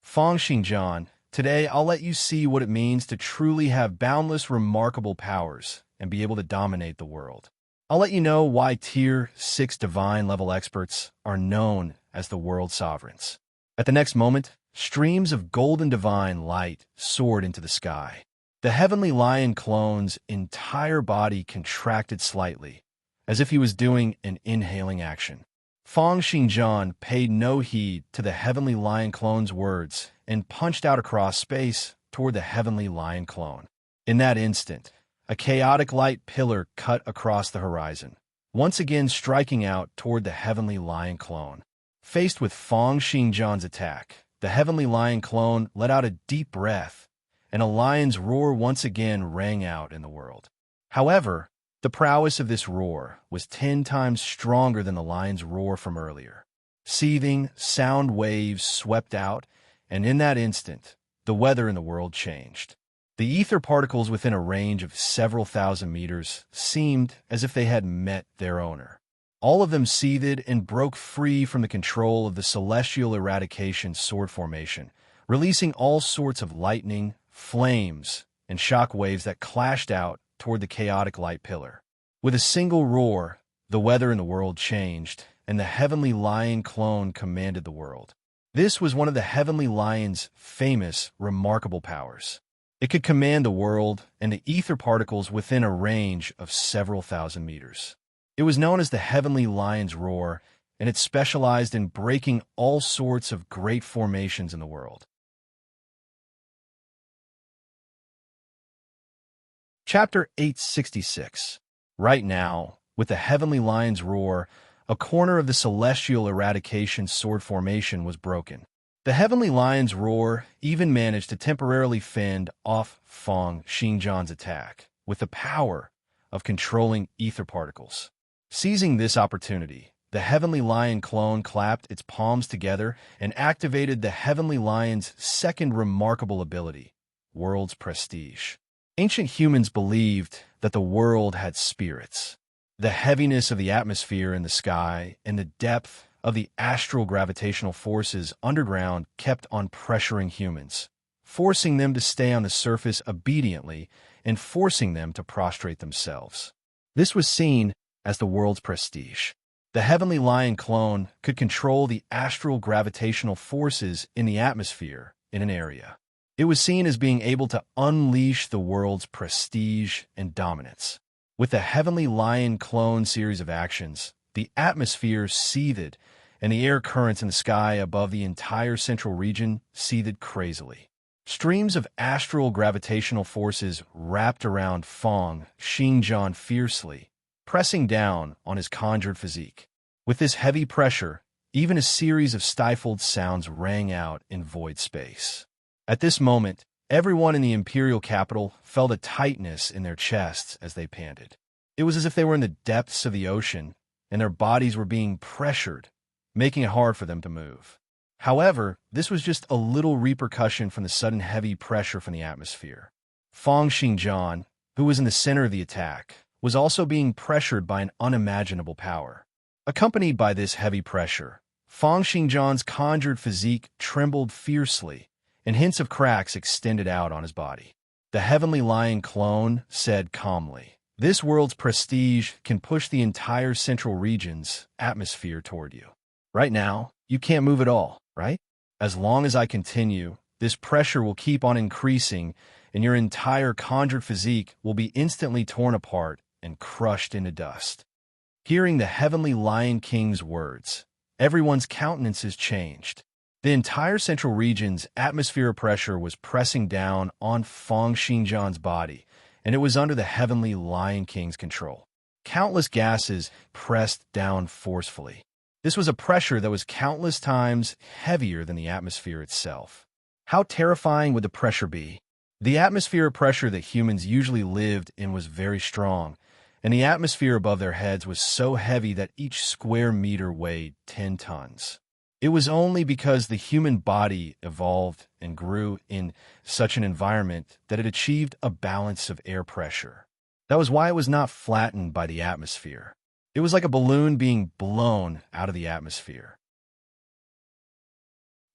Feng Xingjian, today I'll let you see what it means to truly have boundless, remarkable powers and be able to dominate the world. I'll let you know why Tier 6 Divine level experts are known as the World Sovereigns." At the next moment, streams of golden divine light soared into the sky. The Heavenly Lion clone's entire body contracted slightly, as if he was doing an inhaling action. Feng Xingjian paid no heed to the Heavenly Lion clone's words and punched out across space toward the Heavenly Lion clone. In that instant, a chaotic light pillar cut across the horizon, once again striking out toward the Heavenly Lion clone. Faced with Feng Xingjian's attack, the Heavenly Lion clone let out a deep breath, and a lion's roar once again rang out in the world. However, the prowess of this roar was 10 times stronger than the lion's roar from earlier. Seething sound waves swept out, and in that instant, the weather in the world changed. The ether particles within a range of several thousand meters seemed as if they had met their owner. All of them seethed and broke free from the control of the Celestial Eradication Sword Formation, releasing all sorts of lightning, flames, and shock waves that clashed out toward the chaotic light pillar. With a single roar, the weather in the world changed, and the Heavenly Lion clone commanded the world. This was one of the Heavenly Lion's famous, remarkable powers. It could command the world and the ether particles within a range of several thousand meters. It was known as the Heavenly Lion's Roar, and it specialized in breaking all sorts of great formations in the world. Chapter 866. Right now, with the Heavenly Lion's Roar, a corner of the Celestial Eradication Sword Formation was broken. The Heavenly Lion's Roar even managed to temporarily fend off Feng Xingjian's attack, with the power of controlling ether particles. Seizing this opportunity, the Heavenly Lion clone clapped its palms together and activated the Heavenly Lion's second remarkable ability, World's Prestige. Ancient humans believed that the world had spirits. The heaviness of the atmosphere in the sky and the depth of the astral gravitational forces underground kept on pressuring humans, forcing them to stay on the surface obediently and forcing them to prostrate themselves. This was seen as the world's prestige. The Heavenly Lion clone could control the astral gravitational forces in the atmosphere in an area. It was seen as being able to unleash the world's prestige and dominance. With the Heavenly Lion clone series of actions, the atmosphere seethed, and the air currents in the sky above the entire central region seethed crazily. Streams of astral gravitational forces wrapped around Feng Xingjian fiercely, pressing down on his conjured physique. With this heavy pressure, Even a series of stifled sounds rang out in void space. At this moment, everyone in the imperial capital felt a tightness in their chests as they panted. It was as if they were in the depths of the ocean, and their bodies were being pressured, making it hard for them to move. However, this was just a little repercussion from the sudden heavy pressure from the atmosphere. Feng Xingjian, who was in the center of the attack, was also being pressured by an unimaginable power. Accompanied by this heavy pressure, Feng Xingjian's conjured physique trembled fiercely, and hints of cracks extended out on his body. The Heavenly Lion clone said calmly, "This world's prestige can push the entire central region's atmosphere toward you. Right now, you can't move at all, right? As long as I continue, this pressure will keep on increasing, and your entire conjured physique will be instantly torn apart and crushed into dust." Hearing the Heavenly Lion King's words, everyone's countenances changed. The entire central region's atmosphere pressure was pressing down on Feng Xingjian's body, and it was under the Heavenly Lion King's control. Countless gases pressed down forcefully. This was a pressure that was countless times heavier than the atmosphere itself. How terrifying would the pressure be? The atmosphere pressure that humans usually lived in was very strong, and the atmosphere above their heads was so heavy that each square meter weighed 10 tons. It was only because the human body evolved and grew in such an environment that it achieved a balance of air pressure. That was why it was not flattened by the atmosphere. It was like a balloon being blown out of the atmosphere.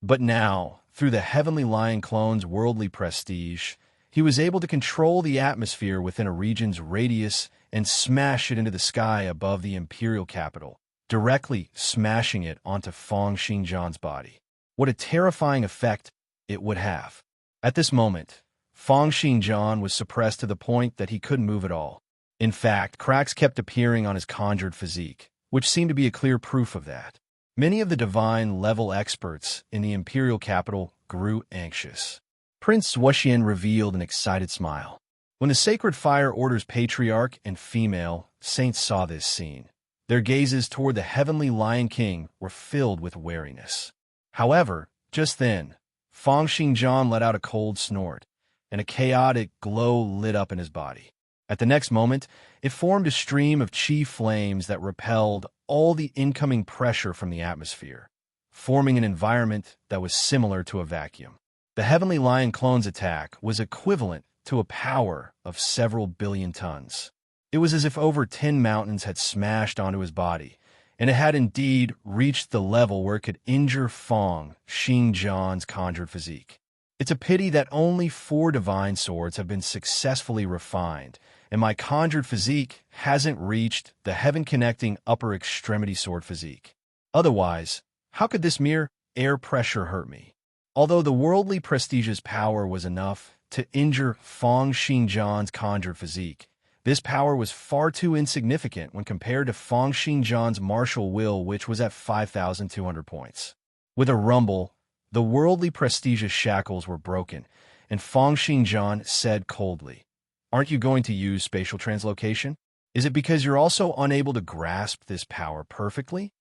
But now, through the Heavenly Lion clone's worldly prestige, he was able to control the atmosphere within a region's radius and smash it into the sky above the imperial capital, directly smashing it onto Feng Xingjian's body. What a terrifying effect it would have. At this moment, Feng Xingjian was suppressed to the point that he couldn't move at all. In fact, cracks kept appearing on his conjured physique, which seemed to be a clear proof of that. Many of the divine-level experts in the imperial capital grew anxious. Prince Wuxian revealed an excited smile. When the Sacred Fire Order's patriarch and female saints saw this scene, their gazes toward the Heavenly Lion King were filled with wariness. However, just then, Feng Xingjian let out a cold snort, and a chaotic glow lit up in his body. At the next moment, it formed a stream of chi flames that repelled all the incoming pressure from the atmosphere, forming an environment that was similar to a vacuum. The Heavenly Lion clone's attack was equivalent to a power of several billion tons. It was as if over 10 mountains had smashed onto his body, and it had indeed reached the level where it could injure Feng Xingjian's conjured physique. It's a pity that only 4 divine swords have been successfully refined, and my conjured physique hasn't reached the heaven-connecting upper extremity sword physique. Otherwise, how could this mere air pressure hurt me? Although the worldly prestigious power was enough to injure Feng Xingjian's conjured physique, this power was far too insignificant when compared to Feng Xingjian's martial will, which was at 5,200 points. With a rumble, the worldly prestigious shackles were broken, and Feng Xingjian said coldly, "Aren't you going to use spatial translocation? Is it because you're also unable to grasp this power perfectly?"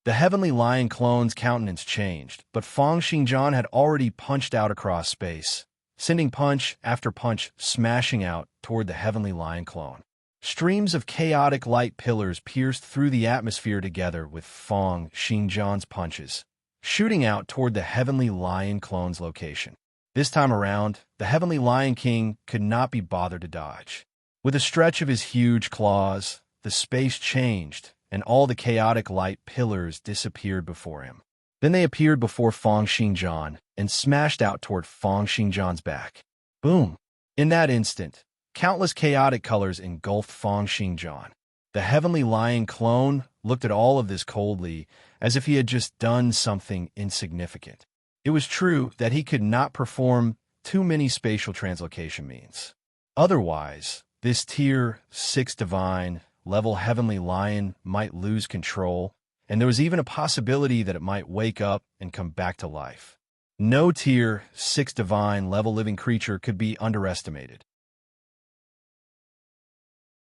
The Heavenly Lion clone's countenance changed, but Feng Xingjian had already punched out across space, sending punch after punch smashing out toward the Heavenly Lion clone. Streams of chaotic light pillars pierced through the atmosphere together with Feng Xingjian's punches, shooting out toward the Heavenly Lion clone's location. This time around, the Heavenly Lion King could not be bothered to dodge. With a stretch of his huge claws, the space changed, and all the chaotic light pillars disappeared before him. Then they appeared before Feng Xingjian and smashed out toward Feng Xingjian's back. Boom! In that instant, countless chaotic colors engulfed Feng Xingjian. The Heavenly Lion clone looked at all of this coldly, as if he had just done something insignificant. It was true that he could not perform too many spatial translocation means. Otherwise, this Tier 6 divine level Heavenly Lion might lose control, and there was even a possibility that it might wake up and come back to life. No Tier 6 divine level living creature could be underestimated.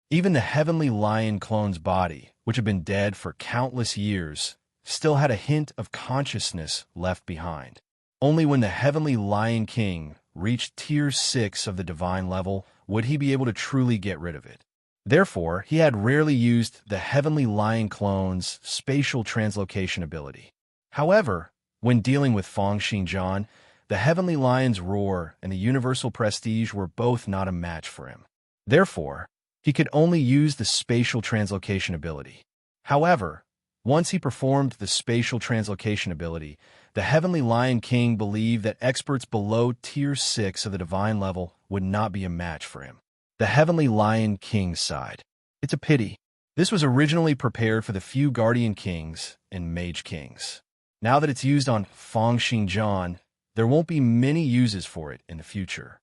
Even the Heavenly Lion clone's body, which had been dead for countless years, still had a hint of consciousness left behind. Only when the Heavenly Lion King reached Tier 6 of the divine level would he be able to truly get rid of it. Therefore, he had rarely used the Heavenly Lion clone's spatial translocation ability. However, when dealing with Feng Xingjian, the Heavenly Lion's roar and the universal prestige were both not a match for him. Therefore, he could only use the spatial translocation ability. However, once he performed the spatial translocation ability, the Heavenly Lion King believed that experts below Tier 6 of the divine level would not be a match for him. The Heavenly Lion King sighed. It's a pity. This was originally prepared for the few Guardian Kings and Mage Kings. Now that it's used on Feng Xingjian, there won't be many uses for it in the future.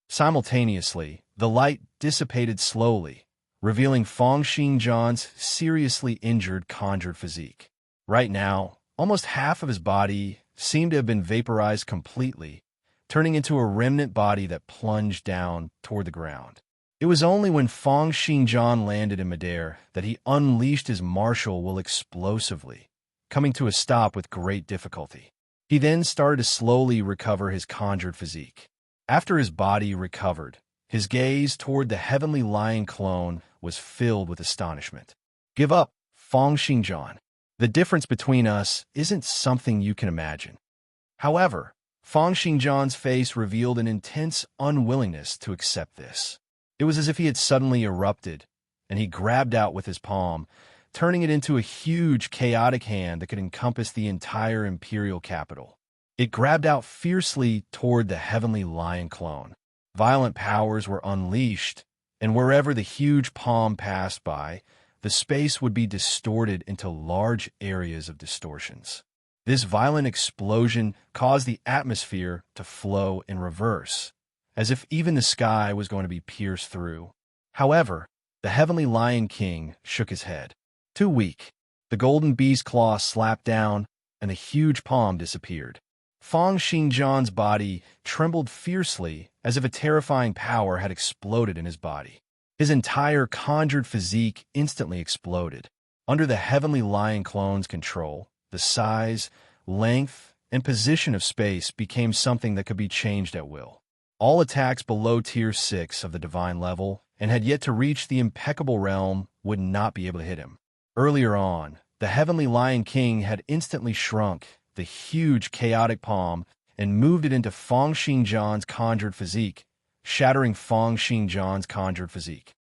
Simultaneously, the light dissipated slowly, revealing Feng Xingjian's seriously injured conjured physique. Right now, almost half of his body seemed to have been vaporized completely, turning into a remnant body that plunged down toward the ground. It was only when Feng Xingjian landed in midair that he unleashed his martial will explosively, coming to a stop with great difficulty. He then started to slowly recover his conjured physique. After his body recovered, his gaze toward the Heavenly Lion clone was filled with astonishment. Give up, Feng Xingjian. The difference between us isn't something you can imagine. However, Feng Xingjian's face revealed an intense unwillingness to accept this. It was as if he had suddenly erupted, and he grabbed out with his palm, turning it into a huge, chaotic hand that could encompass the entire imperial capital. It grabbed out fiercely toward the Heavenly Lion clone. Violent powers were unleashed, and wherever the huge palm passed by, the space would be distorted into large areas of distortions. This violent explosion caused the atmosphere to flow in reverse, as if even the sky was going to be pierced through. However, the Heavenly Lion King shook his head. Too weak. The golden beast claw slapped down, and the huge palm disappeared. Feng Xingjian's body trembled fiercely as if a terrifying power had exploded in his body. His entire conjured physique instantly exploded. Under the Heavenly Lion clone's control, the size, length, and position of space became something that could be changed at will. All attacks below Tier 6 of the divine level and had yet to reach the impeccable realm would not be able to hit him. Earlier on, the Heavenly Lion King had instantly shrunk the huge chaotic palm and moved it into Feng Xingjian's conjured physique, shattering Feng Xingjian's conjured physique.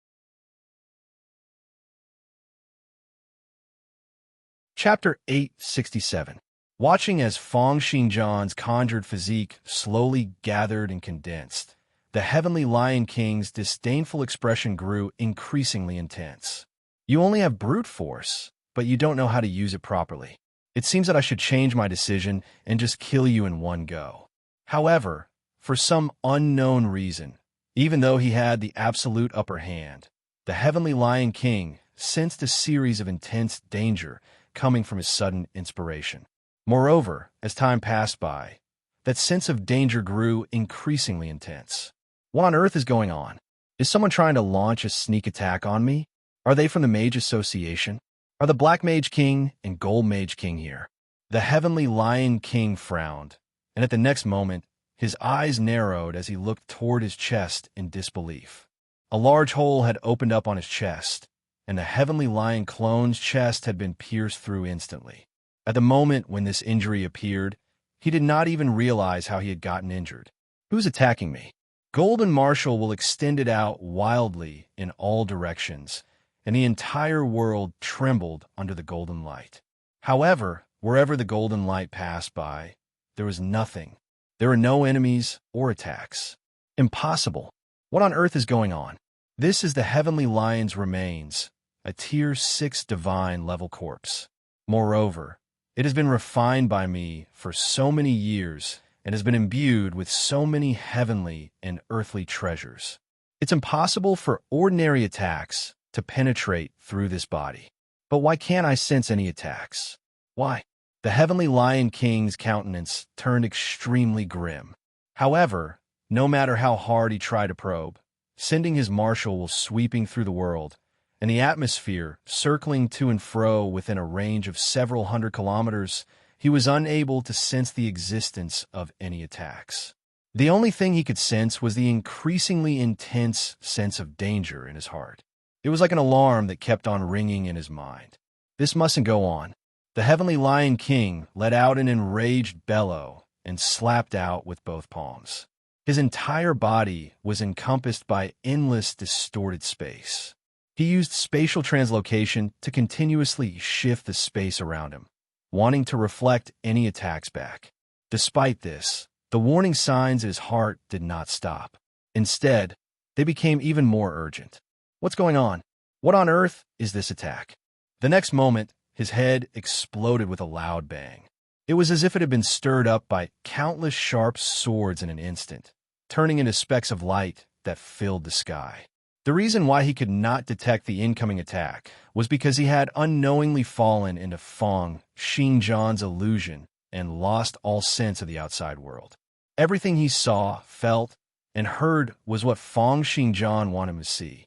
Chapter 867. Watching as Feng Xingjian's conjured physique slowly gathered and condensed, the Heavenly Lion King's disdainful expression grew increasingly intense. You only have brute force, but you don't know how to use it properly. It seems that I should change my decision and just kill you in one go. However, for some unknown reason, even though he had the absolute upper hand, the Heavenly Lion King sensed a series of intense danger coming from his sudden inspiration. Moreover, as time passed by, that sense of danger grew increasingly intense. What on earth is going on? Is someone trying to launch a sneak attack on me? Are they from the Mage Association? Are the Black Mage King and Gold Mage King here? The Heavenly Lion King frowned, and at the next moment, his eyes narrowed as he looked toward his chest in disbelief. A large hole had opened up on his chest, and the Heavenly Lion clone's chest had been pierced through instantly. At the moment when this injury appeared, he did not even realize how he had gotten injured. Who's attacking me? Golden Marshal will extend it out wildly in all directions, and the entire world trembled under the golden light. However, wherever the golden light passed by, there was nothing. There were no enemies or attacks. Impossible. What on earth is going on? This is the Heavenly Lion's remains, a Tier 6 divine level corpse. Moreover, it has been refined by me for so many years and has been imbued with so many heavenly and earthly treasures. It's impossible for ordinary attacks to penetrate through this body. But why can't I sense any attacks? Why? The Heavenly Lion King's countenance turned extremely grim. However, no matter how hard he tried to probe, sending his martial will sweeping through the world, and the atmosphere, circling to and fro within a range of several hundred kilometers, he was unable to sense the existence of any attacks. The only thing he could sense was the increasingly intense sense of danger in his heart. It was like an alarm that kept on ringing in his mind. This mustn't go on. The Heavenly Lion King let out an enraged bellow and slapped out with both palms. His entire body was encompassed by endless distorted space. He used spatial translocation to continuously shift the space around him, wanting to reflect any attacks back. Despite this, the warning signs in his heart did not stop. Instead, they became even more urgent. What's going on? What on earth is this attack? The next moment, his head exploded with a loud bang. It was as if it had been stirred up by countless sharp swords in an instant, turning into specks of light that filled the sky. The reason why he could not detect the incoming attack was because he had unknowingly fallen into Feng Xingjian's illusion and lost all sense of the outside world. Everything he saw, felt, and heard was what Feng Xingjian wanted him to see.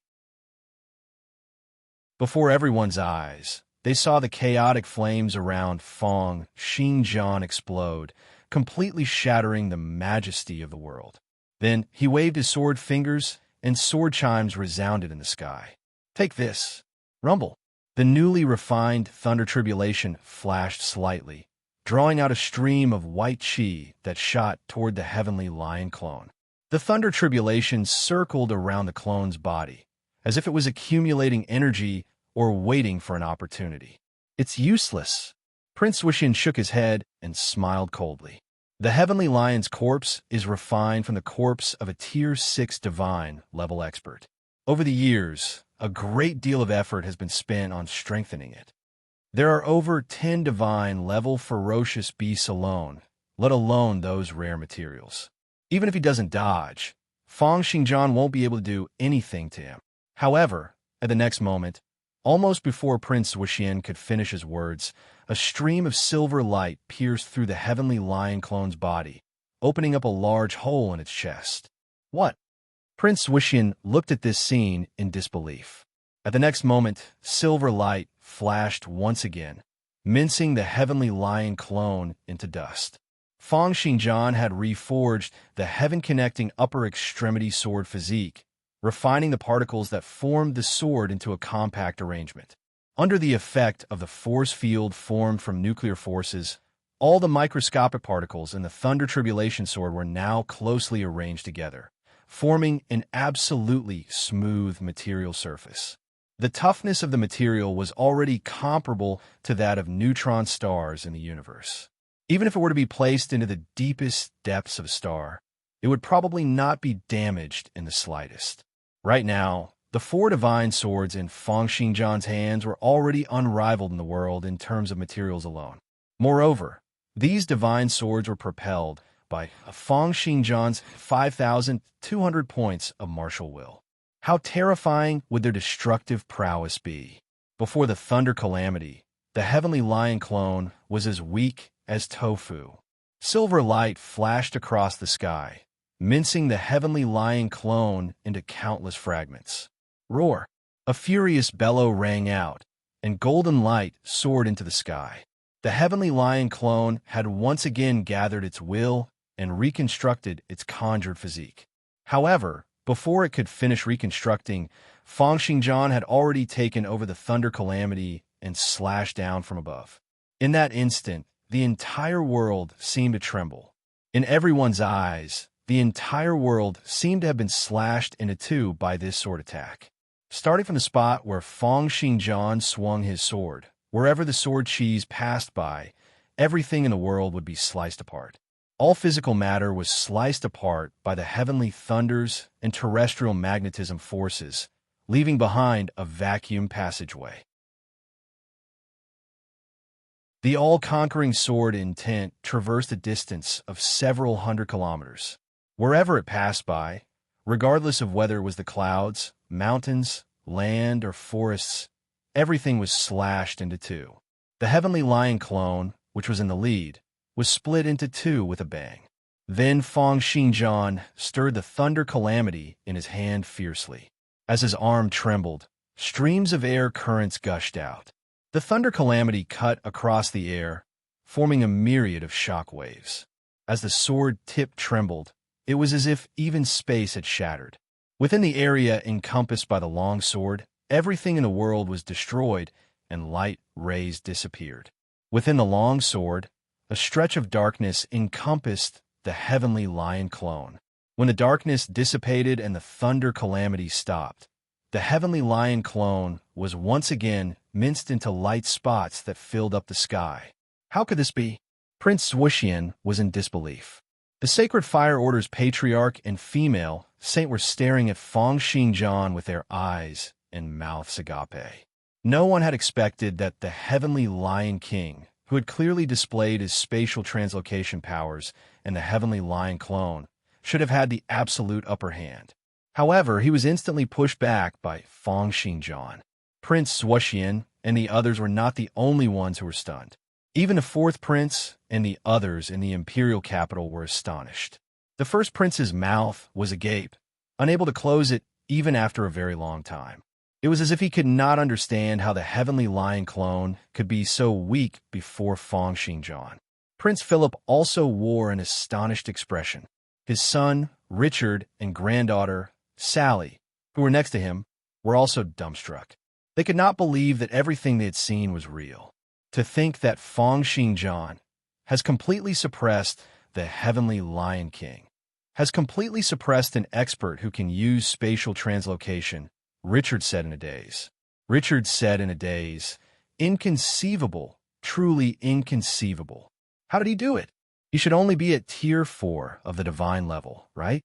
Before everyone's eyes, they saw the chaotic flames around Feng Xingjian explode, completely shattering the majesty of the world. Then he waved his sword fingers, and sword chimes resounded in the sky. Take this. Rumble. The newly refined thunder tribulation flashed slightly, drawing out a stream of white chi that shot toward the heavenly lion clone. The thunder tribulation circled around the clone's body, as if it was accumulating energy or waiting for an opportunity. It's useless. Prince Wuxian shook his head and smiled coldly. The heavenly lion's corpse is refined from the corpse of a Tier 6 divine level expert. Over the years, a great deal of effort has been spent on strengthening it. There are over 10 divine level ferocious beasts alone, let alone those rare materials. Even if he doesn't dodge, Feng Xingjian won't be able to do anything to him. However, at the next moment, almost before Prince Wuxian could finish his words, a stream of silver light pierced through the heavenly lion clone's body, opening up a large hole in its chest. What? Prince Wuxian looked at this scene in disbelief. At the next moment, silver light flashed once again, mincing the heavenly lion clone into dust. Feng Xingjian had reforged the heaven-connecting upper extremity sword physique, refining the particles that formed the sword into a compact arrangement. Under the effect of the force field formed from nuclear forces, all the microscopic particles in the Thunder Tribulation Sword were now closely arranged together, forming an absolutely smooth material surface. The toughness of the material was already comparable to that of neutron stars in the universe. Even if it were to be placed into the deepest depths of a star, it would probably not be damaged in the slightest. Right now, the 4 divine swords in Feng Xingjian's hands were already unrivaled in the world in terms of materials alone. Moreover, these divine swords were propelled by Feng Xingjian's 5,200 points of martial will. How terrifying would their destructive prowess be? Before the thunder calamity, the heavenly lion clone was as weak as tofu. Silver light flashed across the sky, mincing the heavenly lion clone into countless fragments. Roar! A furious bellow rang out, and golden light soared into the sky. The heavenly lion clone had once again gathered its will and reconstructed its conjured physique. However, before it could finish reconstructing, Feng Xingjian had already taken over the thunder calamity and slashed down from above. In that instant, the entire world seemed to tremble. In everyone's eyes, the entire world seemed to have been slashed into two by this sword attack. Starting from the spot where Feng Xingjian swung his sword, wherever the sword cheese passed by, everything in the world would be sliced apart. All physical matter was sliced apart by the heavenly thunders and terrestrial magnetism forces, leaving behind a vacuum passageway. The all-conquering sword intent traversed a distance of several hundred kilometers. Wherever it passed by, regardless of whether it was the clouds, mountains, land, or forests, everything was slashed into two. The heavenly lion clone, which was in the lead, was split into two with a bang. Then Feng Xingjian stirred the thunder calamity in his hand fiercely. As his arm trembled, Streams of air currents gushed out. The thunder calamity cut across the air, forming a myriad of shock waves. As the sword tip trembled, it was as if even space had shattered. Within the area encompassed by the long sword, everything in the world was destroyed, and light rays disappeared. Within the long sword, a stretch of darkness encompassed the heavenly lion clone. When the darkness dissipated and the thunder calamity stopped, the heavenly lion clone was once again minced into light spots that filled up the sky. How could this be? Prince Swushian was in disbelief. The Sacred Fire Order's patriarch and female saint were staring at Feng Xingjian with their eyes and mouths agape. No one had expected that the heavenly Lion King, who had clearly displayed his spatial translocation powers and the heavenly lion clone, should have had the absolute upper hand. However, he was instantly pushed back by Feng Xingjian. Prince Swushian and the others were not the only ones who were stunned. Even the fourth prince and the others in the imperial capital were astonished. The first prince's mouth was agape, unable to close it even after a very long time. It was as if he could not understand how the heavenly lion clone could be so weak before Feng Xingjian. Prince Philip also wore an astonished expression. His son, Richard, and granddaughter, Sally, who were next to him, were also dumbstruck. They could not believe that everything they had seen was real. To think that Feng Xingjian has completely suppressed the heavenly Lion King, has completely suppressed an expert who can use spatial translocation, Richard said in a daze. Richard said in a daze, inconceivable, truly inconceivable. How did he do it? He should only be at tier 4 of the divine level, right?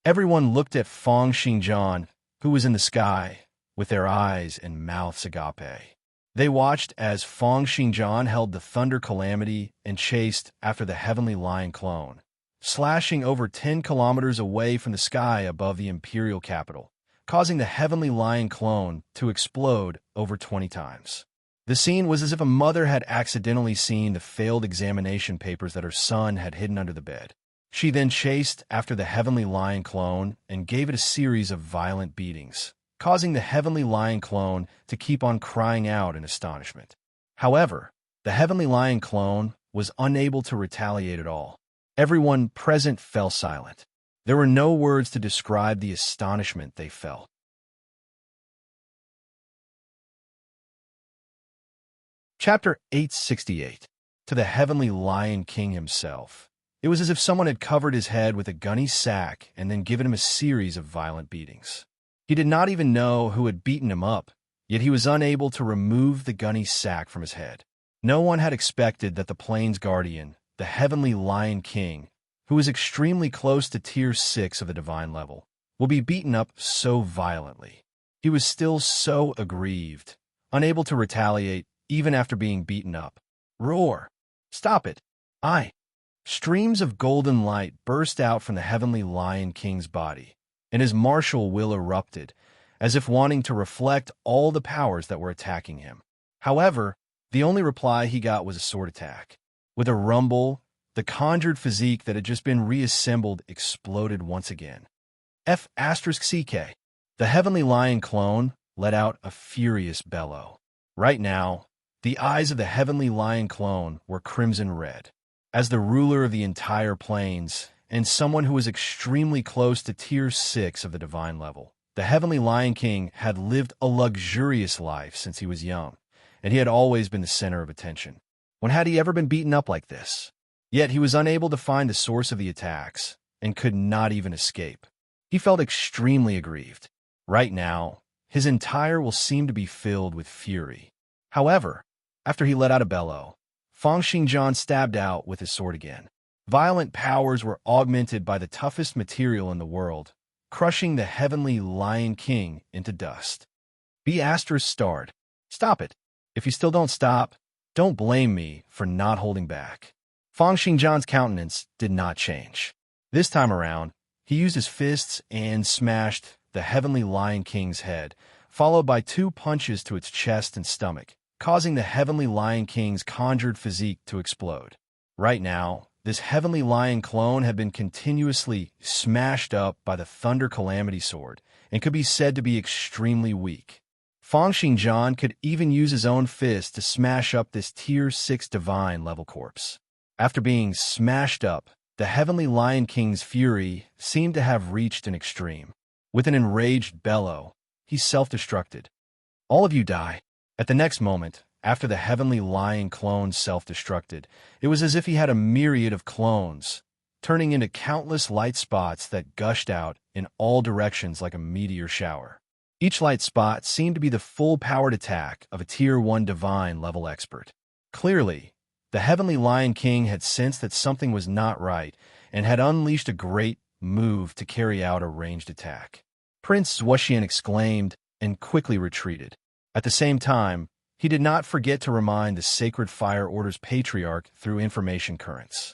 Everyone looked at Feng Xingjian, who was in the sky, with their eyes and mouths agape. They watched as Feng Xingjian held the thunder calamity and chased after the heavenly lion clone, slashing over 10 kilometers away from the sky above the imperial capital, causing the heavenly lion clone to explode over 20 times. The scene was as if a mother had accidentally seen the failed examination papers that her son had hidden under the bed. She then chased after the heavenly lion clone and gave it a series of violent beatings, causing the heavenly lion clone to keep on crying out in astonishment. However, the heavenly lion clone was unable to retaliate at all. Everyone present fell silent. There were no words to describe the astonishment they felt. Chapter 868. To the heavenly Lion King himself. It was as if someone had covered his head with a gunny sack and then given him a series of violent beatings. He did not even know who had beaten him up, yet he was unable to remove the gunny sack from his head. No one had expected that the plane's guardian, the heavenly Lion King, who was extremely close to tier 6 of the divine level, will be beaten up so violently. He was still so aggrieved, unable to retaliate even after being beaten up. Roar! Stop it! Streams of golden light burst out from the heavenly Lion King's body, and his martial will erupted, as if wanting to reflect all the powers that were attacking him. However, the only reply he got was a sword attack. With a rumble, the conjured physique that had just been reassembled exploded once again. F*CK. The heavenly lion clone let out a furious bellow. Right now, the eyes of the heavenly lion clone were crimson red. As the ruler of the entire plains, and someone who was extremely close to tier 6 of the divine level, the heavenly Lion King had lived a luxurious life since he was young, and he had always been the center of attention. When had he ever been beaten up like this? Yet he was unable to find the source of the attacks, and could not even escape. He felt extremely aggrieved. Right now, his entire will seemed to be filled with fury. However, after he let out a bellow, Feng Xingjian stabbed out with his sword again. Violent powers were augmented by the toughest material in the world, crushing the heavenly Lion King into dust. B*****. Stop it. If you still don't stop, don't blame me for not holding back. Feng Xingjian's countenance did not change. This time around, he used his fists and smashed the heavenly Lion King's head, followed by 2 punches to its chest and stomach, causing the heavenly Lion King's conjured physique to explode. Right now, this heavenly lion clone had been continuously smashed up by the thunder calamity sword and could be said to be extremely weak. Feng Xingjian could even use his own fist to smash up this Tier 6 divine level corpse. After being smashed up, the Heavenly Lion King's fury seemed to have reached an extreme. With an enraged bellow, he self-destructed. All of you die. At the next moment, after the Heavenly Lion clone self-destructed, it was as if he had a myriad of clones, turning into countless light spots that gushed out in all directions like a meteor shower. Each light spot seemed to be the full-powered attack of a Tier 1 divine level expert. Clearly, the Heavenly Lion King had sensed that something was not right and had unleashed a great move to carry out a ranged attack. Prince Zuoxian exclaimed and quickly retreated. At the same time, he did not forget to remind the Sacred Fire Order's patriarch through information currents.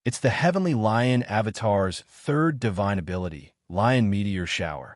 It's the Heavenly Lion Avatar's third divine ability, Lion Meteor Shower.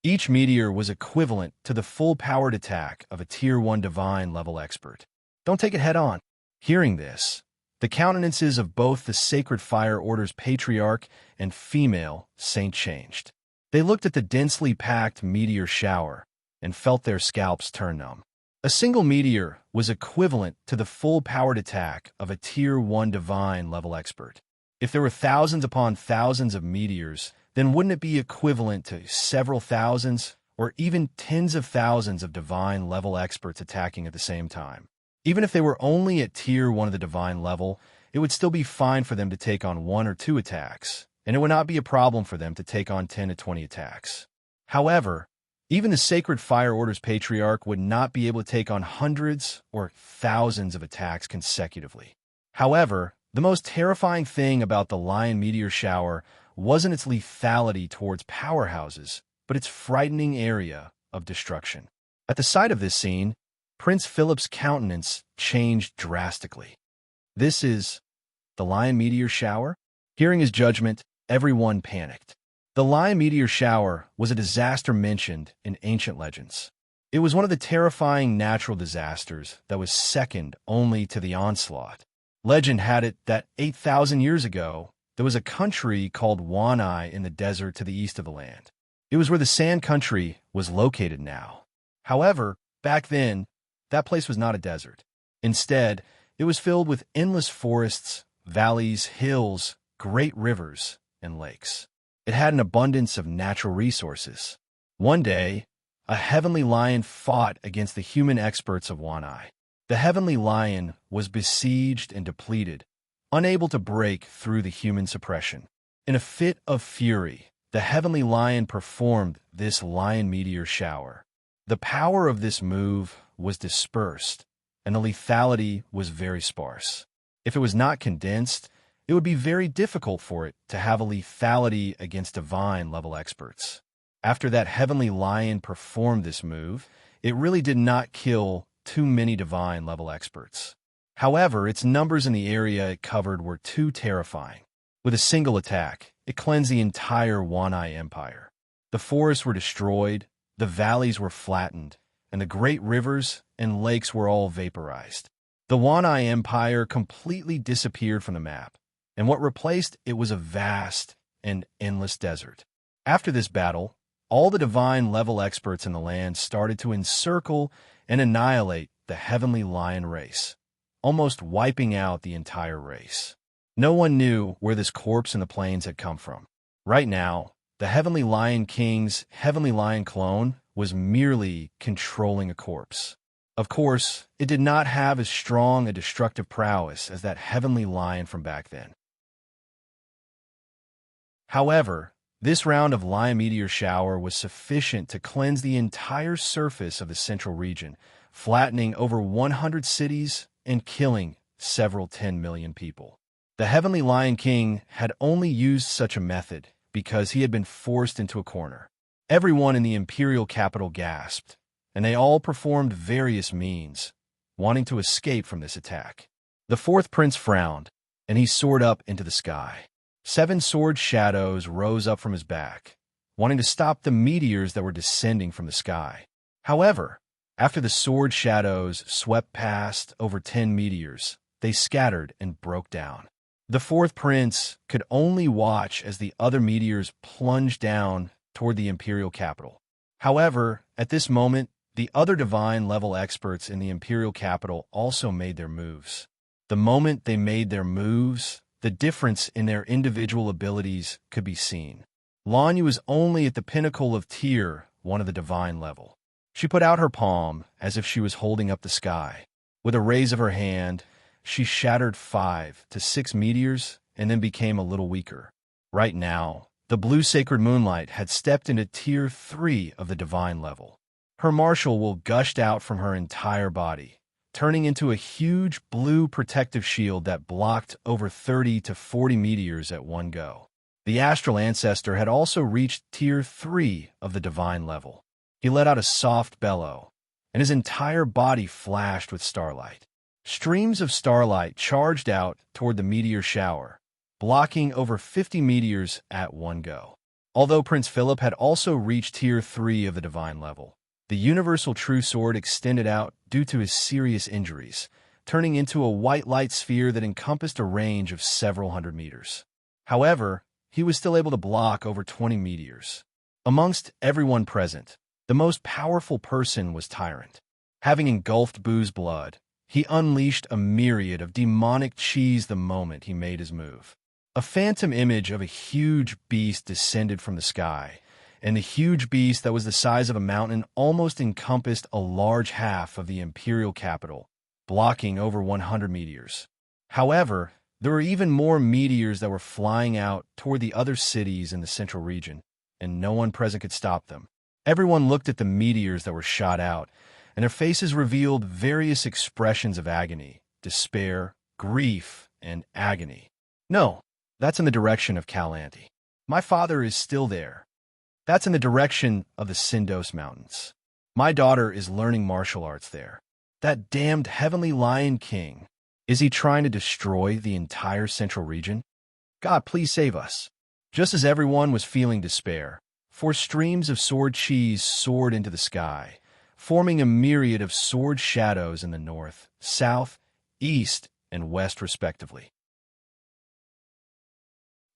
Each meteor was equivalent to the full-powered attack of a Tier 1 divine level expert. Don't take it head-on. Hearing this, the countenances of both the Sacred Fire Order's patriarch and female saint changed. They looked at the densely packed meteor shower and felt their scalps turn numb. A single meteor was equivalent to the full-powered attack of a Tier 1 divine level expert. If there were thousands upon thousands of meteors, then wouldn't it be equivalent to several thousands or even tens of thousands of divine level experts attacking at the same time? Even if they were only at Tier 1 of the divine level, it would still be fine for them to take on 1 or 2 attacks, and it would not be a problem for them to take on 10 to 20 attacks. However, even the Sacred Fire Order's patriarch would not be able to take on hundreds or thousands of attacks consecutively. However, the most terrifying thing about the Lion Meteor Shower wasn't its lethality towards powerhouses, but its frightening area of destruction. At the sight of this scene, Prince Philip's countenance changed drastically. This is the Lion Meteor Shower? Hearing his judgment, everyone panicked. The Lion Meteor Shower was a disaster mentioned in ancient legends. It was one of the terrifying natural disasters that was second only to the onslaught. Legend had it that 8,000 years ago, there was a country called Wanai in the desert to the east of the land. It was where the Sand Country was located now. However, back then, that place was not a desert. Instead, it was filled with endless forests, valleys, hills, great rivers, and lakes. It had an abundance of natural resources. One day, a heavenly lion fought against the human experts of Wanai. The heavenly lion was besieged and depleted, unable to break through the human suppression. In a fit of fury, the heavenly lion performed this lion meteor shower. The power of this move was dispersed, and the lethality was very sparse. If it was not condensed, it would be very difficult for it to have a lethality against divine-level experts. After that heavenly lion performed this move, it really did not kill too many divine-level experts. However, its numbers in the area it covered were too terrifying. With a single attack, it cleansed the entire Wanai Empire. The forests were destroyed, the valleys were flattened, and the great rivers and lakes were all vaporized. The Wanai Empire completely disappeared from the map, and what replaced it was a vast and endless desert. After this battle, all the divine-level experts in the land started to encircle and annihilate the heavenly lion race, almost wiping out the entire race. No one knew where this corpse in the plains had come from. Right now, the Heavenly Lion King's Heavenly Lion clone was merely controlling a corpse. Of course, it did not have as strong a destructive prowess as that Heavenly Lion from back then. However, this round of Lion Meteor Shower was sufficient to cleanse the entire surface of the central region, flattening over 100 cities and killing several 10 million people. The Heavenly Lion King had only used such a method because he had been forced into a corner. Everyone in the imperial capital gasped, and they all performed various means, wanting to escape from this attack. The fourth prince frowned, and he soared up into the sky. 7 sword shadows rose up from his back, wanting to stop the meteors that were descending from the sky. However, after the sword shadows swept past over 10 meteors, they scattered and broke down. The fourth prince could only watch as the other meteors plunged down toward the imperial capital. However, at this moment, the other divine-level experts in the Imperial capital also made their moves. The moment they made their moves, the difference in their individual abilities could be seen. Lanyu was only at the pinnacle of Tier 1 of the divine level. She put out her palm as if she was holding up the sky. With a raise of her hand, she shattered 5 to 6 meteors and then became a little weaker. Right now, the blue sacred moonlight had stepped into Tier 3 of the divine level. Her martial will gushed out from her entire body, turning into a huge blue protective shield that blocked over 30 to 40 meteors at one go. The astral ancestor had also reached Tier 3 of the divine level. He let out a soft bellow, and his entire body flashed with starlight. Streams of starlight charged out toward the meteor shower, blocking over 50 meteors at one go. Although Prince Philip had also reached Tier 3 of the divine level, the universal true sword extended out due to his serious injuries, turning into a white light sphere that encompassed a range of several hundred meters. However, he was still able to block over 20 meteors. Amongst everyone present, the most powerful person was Tyrant. Having engulfed Boo's blood, he unleashed a myriad of demonic cheese the moment he made his move. A phantom image of a huge beast descended from the sky, and the huge beast that was the size of a mountain almost encompassed a large half of the Imperial capital, blocking over 100 meteors. However, there were even more meteors that were flying out toward the other cities in the central region, and no one present could stop them. Everyone looked at the meteors that were shot out, and their faces revealed various expressions of agony, despair, grief, and agony. No, that's in the direction of Calanti. My father is still there. That's in the direction of the Syndos Mountains. My daughter is learning martial arts there. That damned Heavenly Lion King. Is he trying to destroy the entire central region? God, please save us. Just as everyone was feeling despair, 4 streams of sword cheese soared into the sky, forming a myriad of sword shadows in the north, south, east, and west respectively.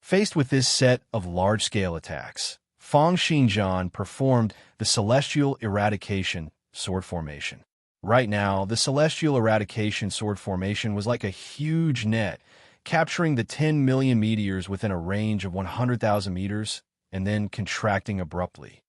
Faced with this set of large-scale attacks, Fang Xinjian performed the Celestial Eradication Sword Formation. Right now, the Celestial Eradication Sword Formation was like a huge net, capturing the 10 million meteors within a range of 100,000 meters and then contracting abruptly.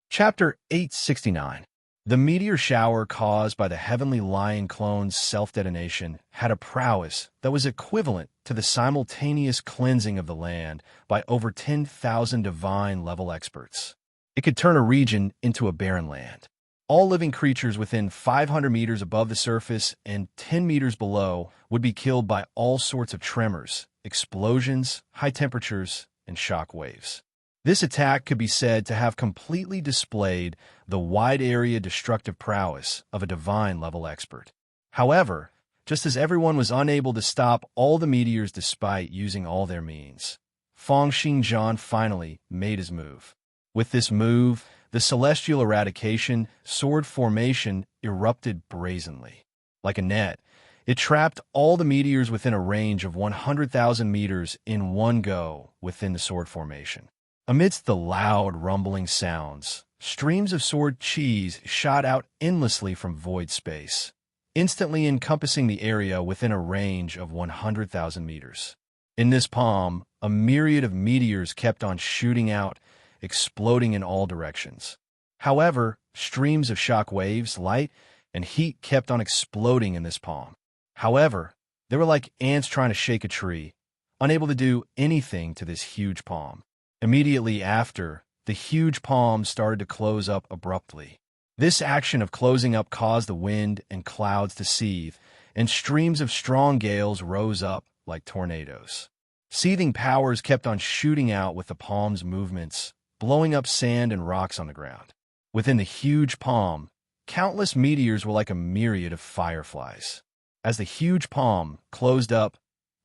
Chapter 869. The meteor shower caused by the Heavenly Lion clone's self-detonation had a prowess that was equivalent to the simultaneous cleansing of the land by over 10,000 divine-level experts. It could turn a region into a barren land. All living creatures within 500 meters above the surface and 10 meters below would be killed by all sorts of tremors, explosions, high temperatures, and shock waves. This attack could be said to have completely displayed the wide-area destructive prowess of a divine-level expert. However, just as everyone was unable to stop all the meteors despite using all their means, Fang Xinjian finally made his move. With this move, the Celestial Eradication Sword Formation erupted brazenly. Like a net, it trapped all the meteors within a range of 100,000 meters in one go within the sword formation. Amidst the loud, rumbling sounds, streams of sword cheese shot out endlessly from void space, instantly encompassing the area within a range of 100,000 meters. In this palm, a myriad of meteors kept on shooting out, exploding in all directions. However, streams of shock waves, light, and heat kept on exploding in this palm. However, they were like ants trying to shake a tree, unable to do anything to this huge palm. Immediately after, the huge palm started to close up abruptly. This action of closing up caused the wind and clouds to seethe, and streams of strong gales rose up like tornadoes. Seething powers kept on shooting out with the palm's movements, blowing up sand and rocks on the ground. Within the huge palm, countless meteors were like a myriad of fireflies. As the huge palm closed up,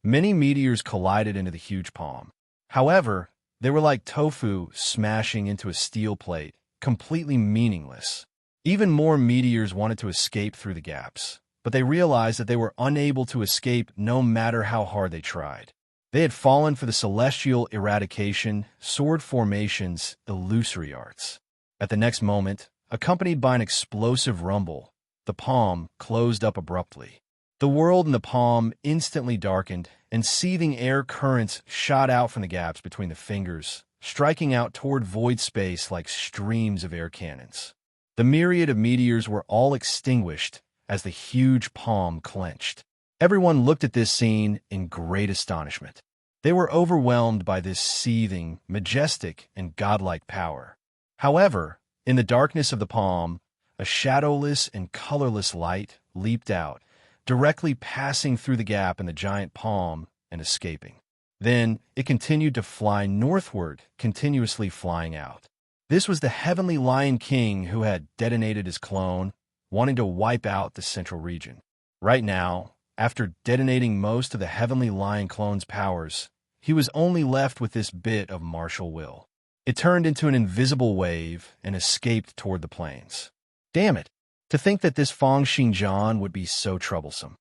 many meteors collided into the huge palm. However, they were like tofu smashing into a steel plate, completely meaningless. Even more meteors wanted to escape through the gaps, but they realized that they were unable to escape no matter how hard they tried. They had fallen for the celestial eradication, sword formation's illusory arts. At the next moment, accompanied by an explosive rumble, the palm closed up abruptly. The world in the palm instantly darkened, and seething air currents shot out from the gaps between the fingers, striking out toward void space like streams of air cannons. The myriad of meteors were all extinguished as the huge palm clenched. Everyone looked at this scene in great astonishment. They were overwhelmed by this seething, majestic, and godlike power. However, in the darkness of the palm, a shadowless and colorless light leaped out, directly passing through the gap in the giant palm and escaping. Then it continued to fly northward, continuously flying out. This was the heavenly Lion King who had detonated his clone, wanting to wipe out the central region. Right now, after detonating most of the heavenly Lion clone's powers, he was only left with this bit of martial will. It turned into an invisible wave and escaped toward the plains. Damn it! To think that this Feng Xingjian would be so troublesome.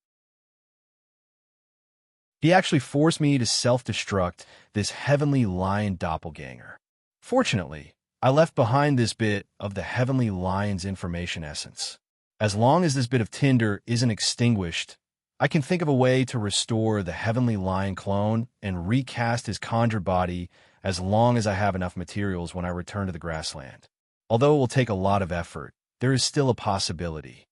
He actually forced me to self-destruct this heavenly lion doppelganger. Fortunately, I left behind this bit of the heavenly lion's information essence. As long as this bit of tinder isn't extinguished, I can think of a way to restore the heavenly lion clone and recast his conjured body as long as I have enough materials when I return to the grassland. Although it will take a lot of effort, there is still a possibility.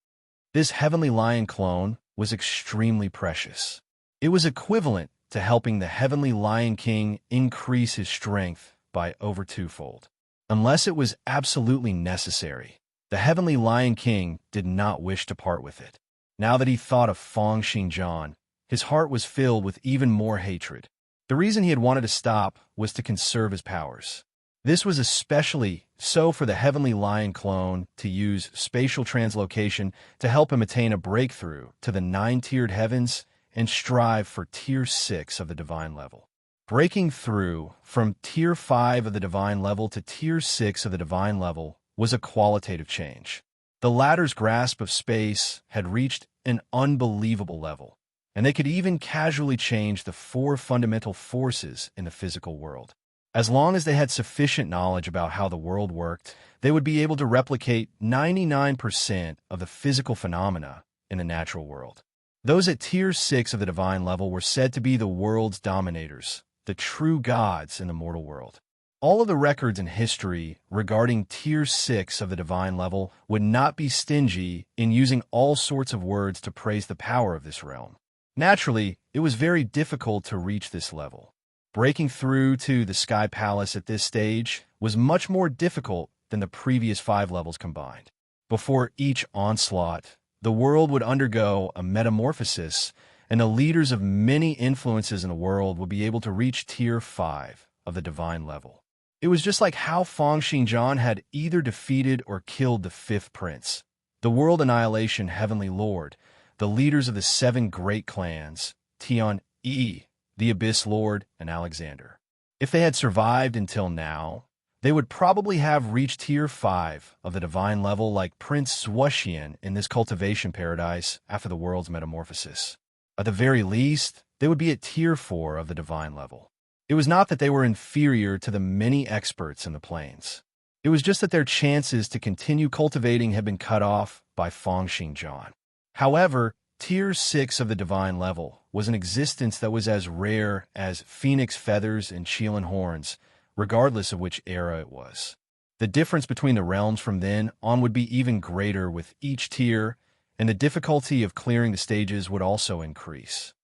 This heavenly lion clone was extremely precious. It was equivalent to helping the heavenly Lion King increase his strength by over twofold. Unless it was absolutely necessary, the heavenly Lion King did not wish to part with it. Now that he thought of Feng Xingjian, his heart was filled with even more hatred. The reason he had wanted to stop was to conserve his powers. This was especially so for the heavenly lion clone to use spatial translocation to help him attain a breakthrough to the 9-tiered heavens and strive for Tier 6 of the divine level. Breaking through from Tier 5 of the divine level to Tier 6 of the divine level was a qualitative change. The latter's grasp of space had reached an unbelievable level, and they could even casually change the 4 fundamental forces in the physical world. As long as they had sufficient knowledge about how the world worked, they would be able to replicate 99% of the physical phenomena in the natural world. Those at Tier 6 of the divine level were said to be the world's dominators, the true gods in the mortal world. All of the records in history regarding Tier 6 of the divine level would not be stingy in using all sorts of words to praise the power of this realm. Naturally, it was very difficult to reach this level. Breaking through to the Sky Palace at this stage was much more difficult than the previous 5 levels combined. Before each onslaught, the world would undergo a metamorphosis, and the leaders of many influences in the world would be able to reach Tier 5 of the divine level. It was just like how Feng Xingjian had either defeated or killed the 5th prince, the World Annihilation Heavenly Lord, the leaders of the 7 great clans, Tian Yi, the Abyss Lord, and Alexander. If they had survived until now, they would probably have reached Tier 5 of the divine level like Prince Suoxian in this cultivation paradise after the world's metamorphosis. At the very least, they would be at Tier 4 of the divine level. It was not that they were inferior to the many experts in the plains. It was just that their chances to continue cultivating had been cut off by Feng Xingjian. However, Tier 6 of the divine level was an existence that was as rare as phoenix feathers and Qilin horns, regardless of which era it was. The difference between the realms from then on would be even greater with each tier, and the difficulty of clearing the stages would also increase.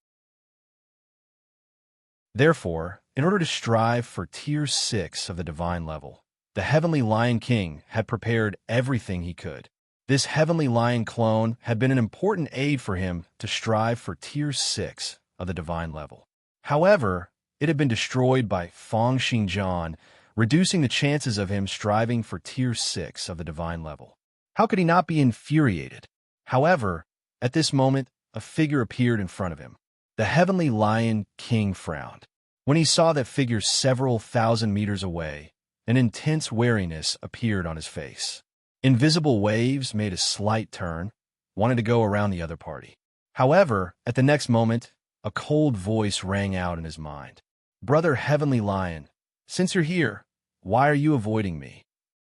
Therefore, in order to strive for Tier 6 of the divine level, the Heavenly Lion King had prepared everything he could. This Heavenly Lion clone had been an important aid for him to strive for Tier 6 of the divine level. However, it had been destroyed by Feng Xingjian, reducing the chances of him striving for Tier 6 of the divine level. How could he not be infuriated? However, at this moment, a figure appeared in front of him. The Heavenly Lion King frowned. When he saw that figure several thousand meters away, an intense wariness appeared on his face. Invisible waves made a slight turn, wanted to go around the other party. However, at the next moment, a cold voice rang out in his mind. "Brother Heavenly Lion, since you're here, why are you avoiding me?"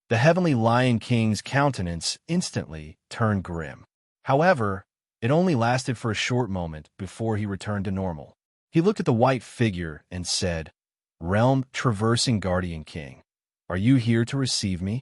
The Heavenly Lion King's countenance instantly turned grim. However, it only lasted for a short moment before he returned to normal. He looked at the white figure and said, "Realm-traversing Guardian King, are you here to receive me?"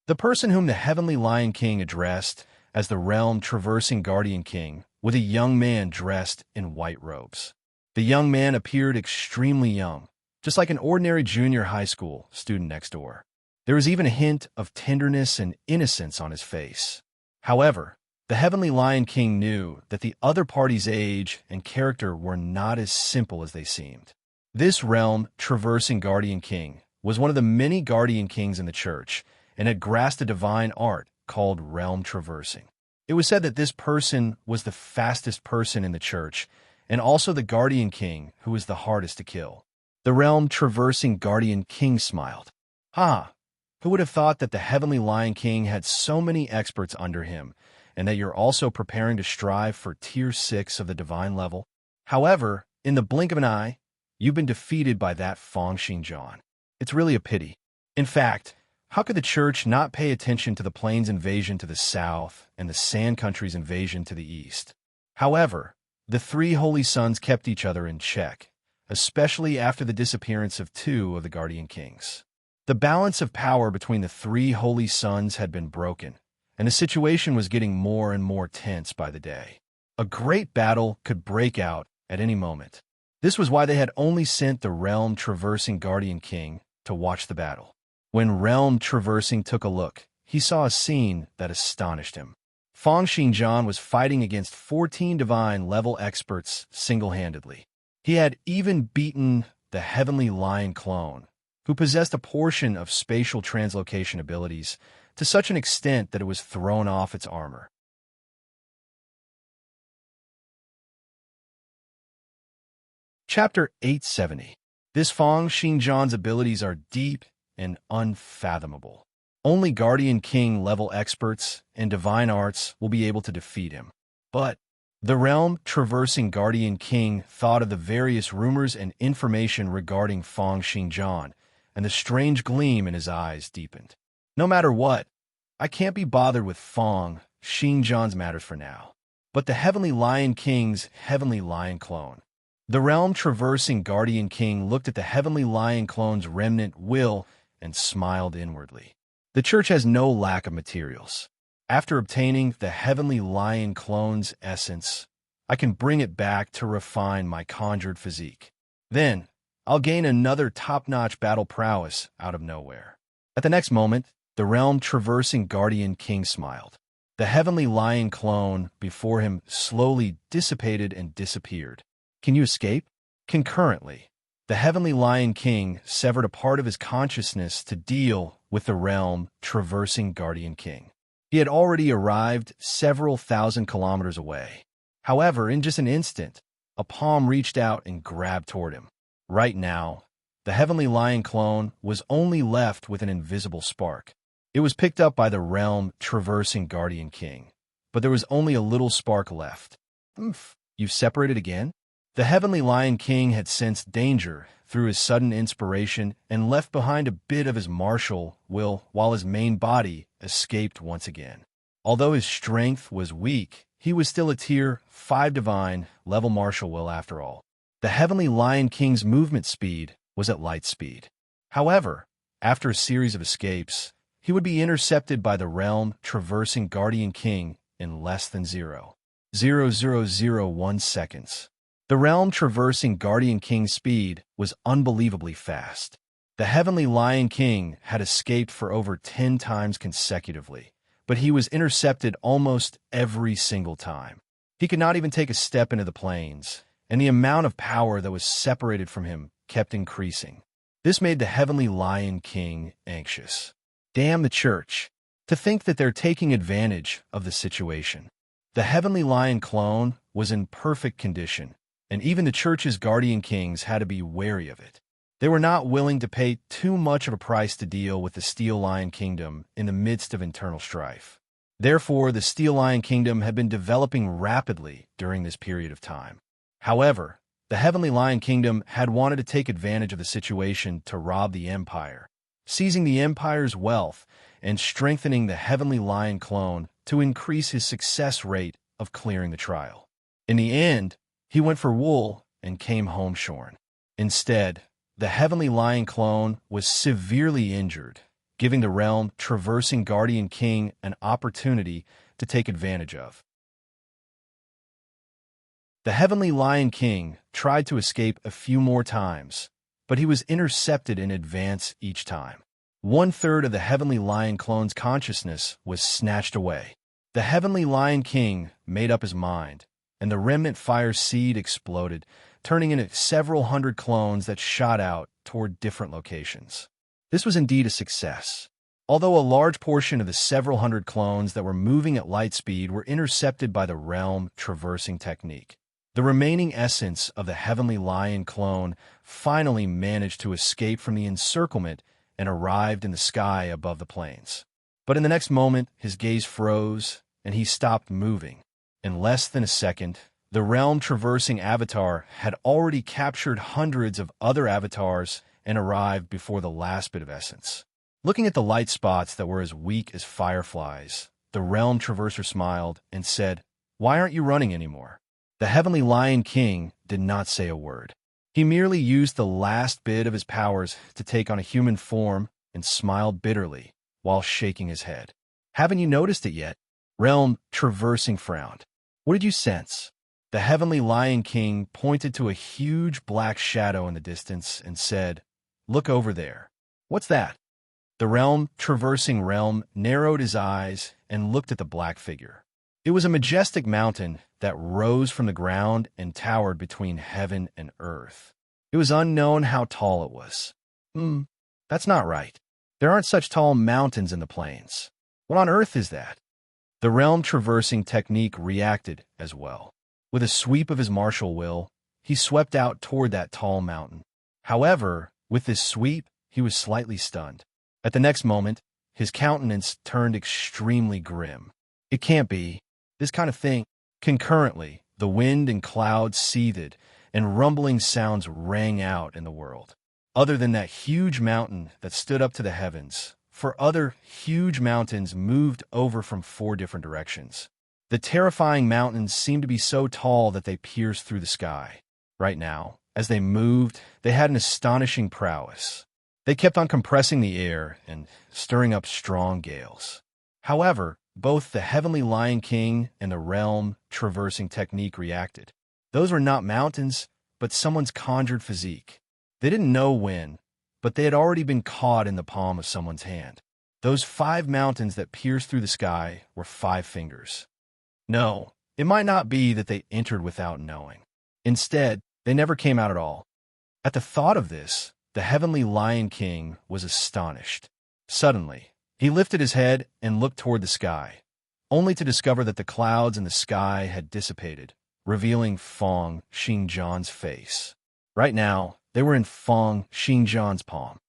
The person whom the Heavenly Lion King addressed as the Realm-traversing Guardian King was a young man dressed in white robes. The young man appeared extremely young, just like an ordinary junior high school student next door. There was even a hint of tenderness and innocence on his face. However, the Heavenly Lion King knew that the other party's age and character were not as simple as they seemed. This realm-traversing Guardian King was one of the many Guardian Kings in the church and had grasped a divine art called realm-traversing. It was said that this person was the fastest person in the church and also the Guardian King who was the hardest to kill. The realm-traversing Guardian King smiled. Who would have thought that the Heavenly Lion King had so many experts under him, and that you're also preparing to strive for Tier 6 of the divine level? However, in the blink of an eye, you've been defeated by that Feng John. It's really a pity. In fact, how could the church not pay attention to the Plains invasion to the south and the Sand Country's invasion to the east? However, the three holy sons kept each other in check, especially after the disappearance of two of the Guardian Kings. The balance of power between the three holy sons had been broken, and the situation was getting more and more tense by the day. A great battle could break out at any moment. This was why they had only sent the realm-traversing Guardian King to watch the battle. When realm-traversing took a look, he saw a scene that astonished him. Feng John was fighting against 14 divine-level experts single-handedly. He had even beaten the Heavenly Lion clone, who possessed a portion of spatial translocation abilities to such an extent that it was thrown off its armor. Chapter 870. This Feng John's abilities are deep and unfathomable. Only Guardian King level experts and divine arts will be able to defeat him. But the realm-traversing Guardian King thought of the various rumors and information regarding Feng John, and the strange gleam in his eyes deepened. No matter what, I can't be bothered with Feng John's matters for now. But the Heavenly Lion King's Heavenly Lion clone. The realm-traversing Guardian King looked at the Heavenly Lion clone's remnant will and smiled inwardly. The church has no lack of materials. After obtaining the Heavenly Lion clone's essence, I can bring it back to refine my conjured physique. Then, I'll gain another top-notch battle prowess out of nowhere. At the next moment, the realm-traversing Guardian King smiled. The Heavenly Lion clone before him slowly dissipated and disappeared. Can you escape? Concurrently, the Heavenly Lion King severed a part of his consciousness to deal with the realm-traversing Guardian King. He had already arrived several thousand kilometers away. However, in just an instant, a palm reached out and grabbed toward him. Right now, the Heavenly Lion clone was only left with an invisible spark. It was picked up by the realm-traversing Guardian King, but there was only a little spark left. You've separated again? The Heavenly Lion King had sensed danger through his sudden inspiration and left behind a bit of his martial will while his main body escaped once again. Although his strength was weak, he was still a Tier 5 divine level martial will after all. The Heavenly Lion King's movement speed was at light speed. However, after a series of escapes, he would be intercepted by the realm-traversing Guardian King in less than 0.0001 seconds. The realm-traversing Guardian King's speed was unbelievably fast. The Heavenly Lion King had escaped for over 10 times consecutively, but he was intercepted almost every single time. He could not even take a step into the plains, and the amount of power that was separated from him kept increasing. This made the Heavenly Lion King anxious. Damn the church. To think that they're taking advantage of the situation. The Heavenly Lion clone was in perfect condition, and even the church's Guardian Kings had to be wary of it. They were not willing to pay too much of a price to deal with the Steel Lion Kingdom in the midst of internal strife. Therefore, the Steel Lion Kingdom had been developing rapidly during this period of time. However, The Heavenly Lion Kingdom had wanted to take advantage of the situation to rob the Empire, seizing the Empire's wealth and strengthening the Heavenly Lion clone to increase his success rate of clearing the trial. In the end, he went for wool and came home shorn. Instead, the Heavenly Lion clone was severely injured, giving the realm traversing Guardian King an opportunity to take advantage of. The Heavenly Lion King tried to escape a few more times, but he was intercepted in advance each time. 1/3 of the Heavenly Lion clone's consciousness was snatched away. The Heavenly Lion King made up his mind, and the remnant fire seed exploded, turning into several hundred clones that shot out toward different locations. This was indeed a success. Although a large portion of the several hundred clones that were moving at light speed were intercepted by the realm traversing technique, the remaining essence of the Heavenly Lion clone finally managed to escape from the encirclement and arrived in the sky above the plains. But in the next moment, his gaze froze, and he stopped moving. In less than a second, the realm-traversing avatar had already captured hundreds of other avatars and arrived before the last bit of essence. Looking at the light spots that were as weak as fireflies, the realm traverser smiled and said, "Why aren't you running anymore?" The Heavenly Lion King did not say a word. He merely used the last bit of his powers to take on a human form and smiled bitterly while shaking his head. "Haven't you noticed it yet?" Realm traversing frowned. "What did you sense?" The Heavenly Lion King pointed to a huge black shadow in the distance and said, "Look over there." "What's that?" The realm traversing realm narrowed his eyes and looked at the black figure. It was a majestic mountain that rose from the ground and towered between heaven and earth. It was unknown how tall it was. That's not right. There aren't such tall mountains in the plains. What on earth is that?" The realm traversing technique reacted as well. With a sweep of his martial will, he swept out toward that tall mountain. However, with this sweep, he was slightly stunned. At the next moment, his countenance turned extremely grim. "It can't be. This kind of thing." Concurrently, the wind and clouds seethed, and rumbling sounds rang out in the world. Other than that huge mountain that stood up to the heavens, 4 other huge mountains moved over from 4 different directions. The terrifying mountains seemed to be so tall that they pierced through the sky. Right now, as they moved, they had an astonishing prowess. They kept on compressing the air and stirring up strong gales. However, both the Heavenly Lion King and the realm traversing technique reacted. Those were not mountains, but someone's conjured physique. They didn't know when, but they had already been caught in the palm of someone's hand. Those 5 mountains that pierced through the sky were 5 fingers. No, it might not be that they entered without knowing. Instead, they never came out at all. At the thought of this, the Heavenly Lion King was astonished. Suddenly, he lifted his head and looked toward the sky, only to discover that the clouds in the sky had dissipated, revealing Feng Xingjian's face. Right now, they were in Feng Xingjian's palm.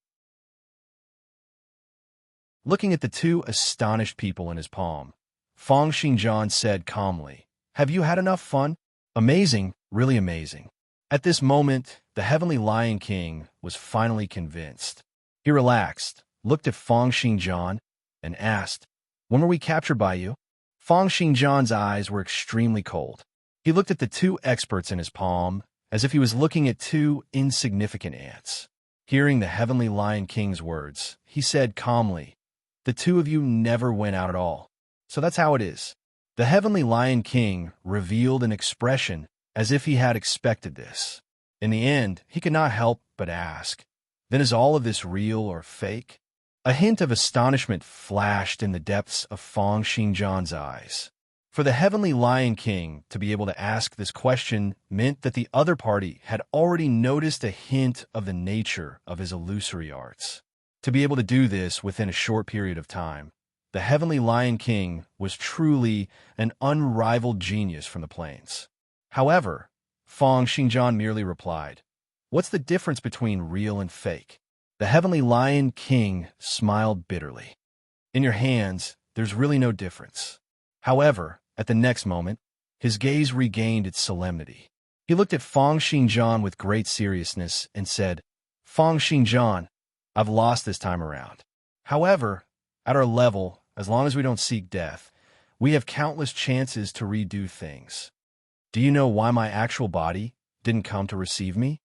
Looking at the 2 astonished people in his palm, Feng Xingjian said calmly, "Have you had enough fun?" "Amazing, really amazing." At this moment, the Heavenly Lion King was finally convinced. He relaxed, looked at Feng Xingjian, and asked, "When were we captured by you?" Feng Xingjian's eyes were extremely cold. He looked at the 2 experts in his palm as if he was looking at 2 insignificant ants. Hearing the Heavenly Lion King's words, he said calmly, "The 2 of you never went out at all. So that's how it is." The Heavenly Lion King revealed an expression as if he had expected this. In the end, he could not help but ask, "Then is all of this real or fake?" A hint of astonishment flashed in the depths of Feng Xingjian's eyes. For the Heavenly Lion King to be able to ask this question meant that the other party had already noticed a hint of the nature of his illusory arts. To be able to do this within a short period of time, the Heavenly Lion King was truly an unrivaled genius from the plains. However, Feng Xingjian merely replied, "What's the difference between real and fake?" The Heavenly Lion King smiled bitterly. "In your hands, there's really no difference." However, at the next moment, his gaze regained its solemnity. He looked at Feng Xingjian with great seriousness and said, Feng Xingjian, I've lost this time around. However, at our level, as long as we don't seek death, we have countless chances to redo things. Do you know why my actual body didn't come to receive me?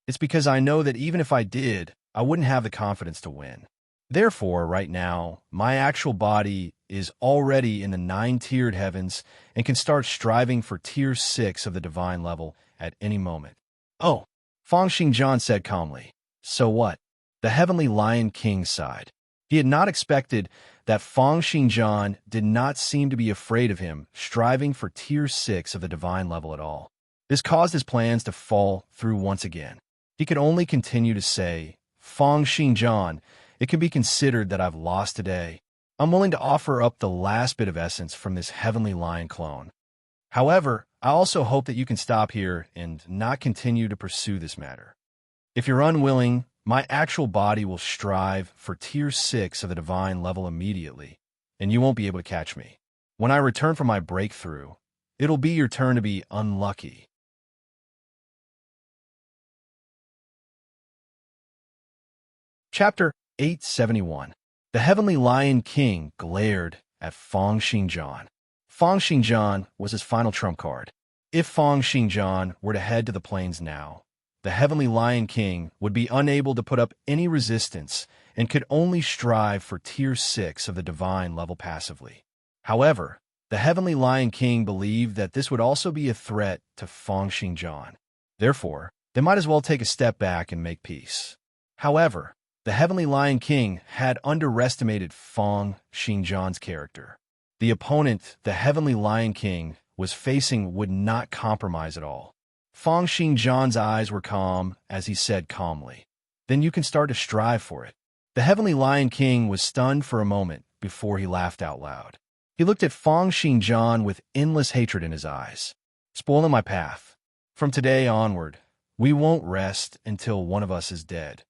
It's because I know that even if I did, I wouldn't have the confidence to win. Therefore, right now, my actual body is already in the 9-tiered heavens and can start striving for tier 6 of the divine level at any moment. Oh, Feng Xingjian said calmly. So what? The heavenly Lion King sighed. He had not expected that Feng Xingjian did not seem to be afraid of him striving for tier 6 of the divine level at all. This caused his plans to fall through once again. He could only continue to say, Feng Xingjian, it can be considered that I've lost today. I'm willing to offer up the last bit of essence from this heavenly lion clone. However, I also hope that you can stop here and not continue to pursue this matter. If you're unwilling, my actual body will strive for tier 6 of the divine level immediately, and you won't be able to catch me. When I return from my breakthrough, it'll be your turn to be unlucky. Chapter 871. The Heavenly Lion King glared at Feng Xingjian. Feng Xingjian was his final trump card. If Feng Xingjian were to head to the plains now, the Heavenly Lion King would be unable to put up any resistance and could only strive for tier 6 of the divine level passively. However, the Heavenly Lion King believed that this would also be a threat to Feng Xingjian. Therefore, they might as well take a step back and make peace. However, the Heavenly Lion King had underestimated Feng Xingjian's character. The opponent the Heavenly Lion King was facing would not compromise at all. Feng Xingjian's eyes were calm as he said calmly, Then you can start to strive for it. The Heavenly Lion King was stunned for a moment before he laughed out loud. He looked at Feng Xingjian with endless hatred in his eyes. Spoiling my path. From today onward, we won't rest until one of us is dead.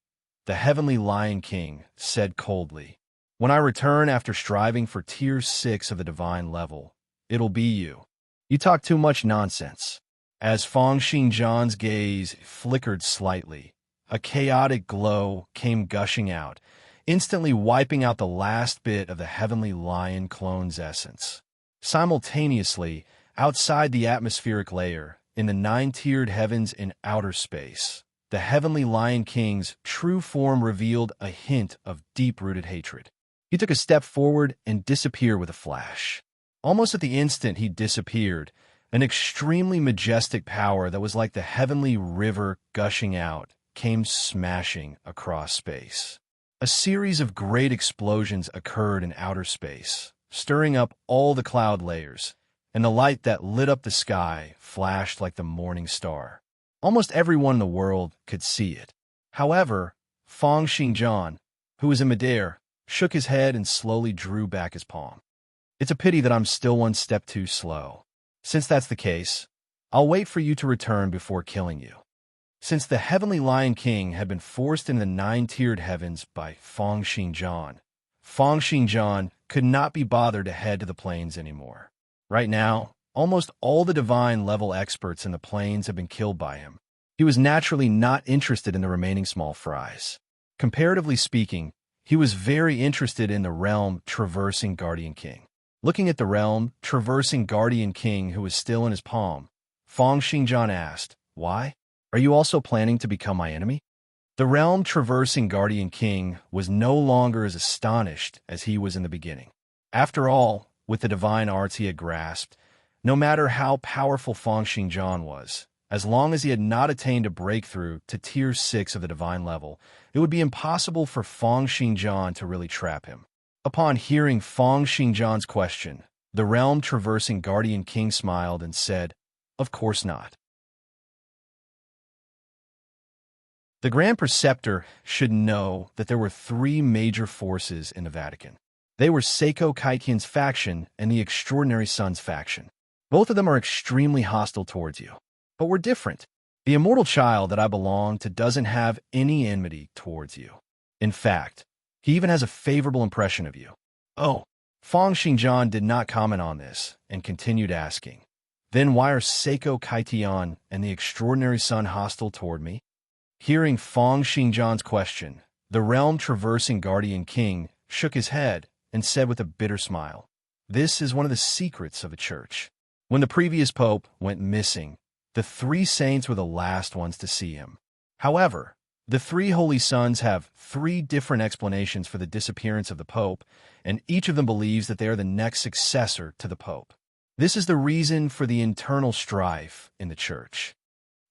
The Heavenly Lion King said coldly, When I return after striving for tier 6 of the divine level, it'll be you. You talk too much nonsense. As Feng Xingjian's gaze flickered slightly, a chaotic glow came gushing out, instantly wiping out the last bit of the Heavenly Lion clone's essence. Simultaneously, outside the atmospheric layer, in the 9-tiered heavens in outer space, the Heavenly Lion King's true form revealed a hint of deep-rooted hatred. He took a step forward and disappeared with a flash. Almost at the instant he disappeared, an extremely majestic power that was like the heavenly river gushing out came smashing across space. A series of great explosions occurred in outer space, stirring up all the cloud layers, and the light that lit up the sky flashed like the morning star. Almost everyone in the world could see it. However, Feng Xingjian, who was in midair, shook his head and slowly drew back his palm. It's a pity that I'm still one step too slow. Since that's the case, I'll wait for you to return before killing you. Since the Heavenly Lion King had been forced in the 9-tiered heavens by Feng Xingjian could not be bothered to head to the plains anymore. Right now, almost all the divine level experts in the plains have been killed by him. He was naturally not interested in the remaining small fries. Comparatively speaking, he was very interested in the realm traversing Guardian King. Looking at the realm traversing Guardian King who was still in his palm, Feng Xingjian asked, Why? Are you also planning to become my enemy? The realm traversing Guardian King was no longer as astonished as he was in the beginning. After all, with the divine arts he had grasped, no matter how powerful Feng Xingjian was, as long as he had not attained a breakthrough to tier 6 of the divine level, it would be impossible for Feng Xingjian to really trap him. Upon hearing Feng Xingjian's question, the realm-traversing Guardian King smiled and said, Of course not. The Grand Preceptor should know that there were 3 major forces in the Vatican. They were Seiko Kaitian's faction and the Extraordinary Son's faction. Both of them are extremely hostile towards you. But we're different. The immortal child that I belong to doesn't have any enmity towards you. In fact, he even has a favorable impression of you. Oh, Feng Xingjian did not comment on this and continued asking, Then why are Seiko Kaitian and the extraordinary sun hostile toward me? Hearing Feng Xingjian's question, the realm-traversing guardian king shook his head and said with a bitter smile, "This is one of the secrets of the church. When the previous pope went missing, the three saints were the last ones to see him. However, the three holy sons have three different explanations for the disappearance of the pope, and each of them believes that they are the next successor to the pope. This is the reason for the internal strife in the church."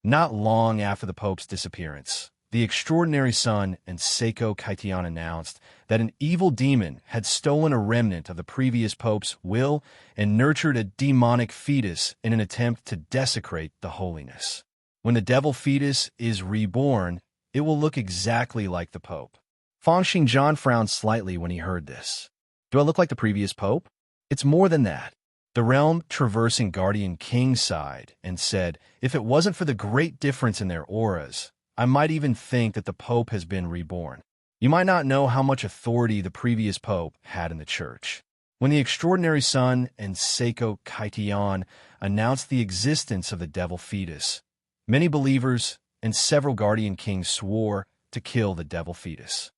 Not long after the pope's disappearance, the extraordinary son and Seiko Kaitian announced that an evil demon had stolen a remnant of the previous pope's will and nurtured a demonic fetus in an attempt to desecrate the holiness. When the devil fetus is reborn, it will look exactly like the pope. Feng Xingjian frowned slightly when he heard this. Do I look like the previous pope? It's more than that. The realm-traversing guardian king sighed and said, if it wasn't for the great difference in their auras, I might even think that the pope has been reborn. You might not know how much authority the previous pope had in the church. When the extraordinary son and Seiko Kaitian announced the existence of the devil fetus, many believers and several guardian kings swore to kill the devil fetus.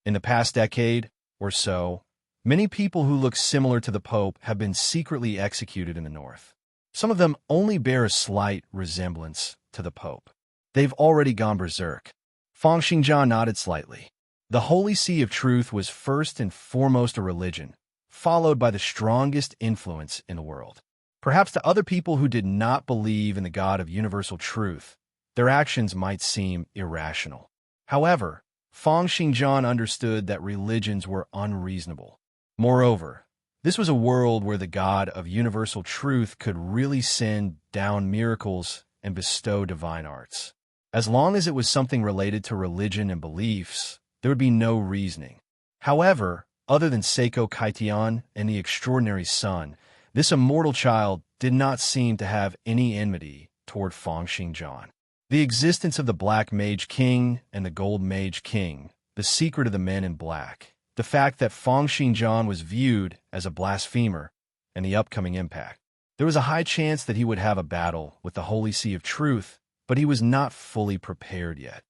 In the past decade or so, many people who look similar to the pope have been secretly executed in the north. Some of them only bear a slight resemblance to the pope. They've already gone berserk. Feng Xingjian nodded slightly. The Holy See of Truth was first and foremost a religion, followed by the strongest influence in the world. Perhaps to other people who did not believe in the God of universal truth, their actions might seem irrational. However, Feng Xingjian understood that religions were unreasonable. Moreover, this was a world where the God of universal truth could really send down miracles and bestow divine arts. As long as it was something related to religion and beliefs, there would be no reasoning. However, other than Seiko Kaitian and the extraordinary son, this immortal child did not seem to have any enmity toward Feng Xingjian. The existence of the Black Mage King and the Gold Mage King, the secret of the men in black, the fact that Feng Xingjian was viewed as a blasphemer, and the upcoming impact. There was a high chance that he would have a battle with the Holy See of Truth, but he was not fully prepared yet.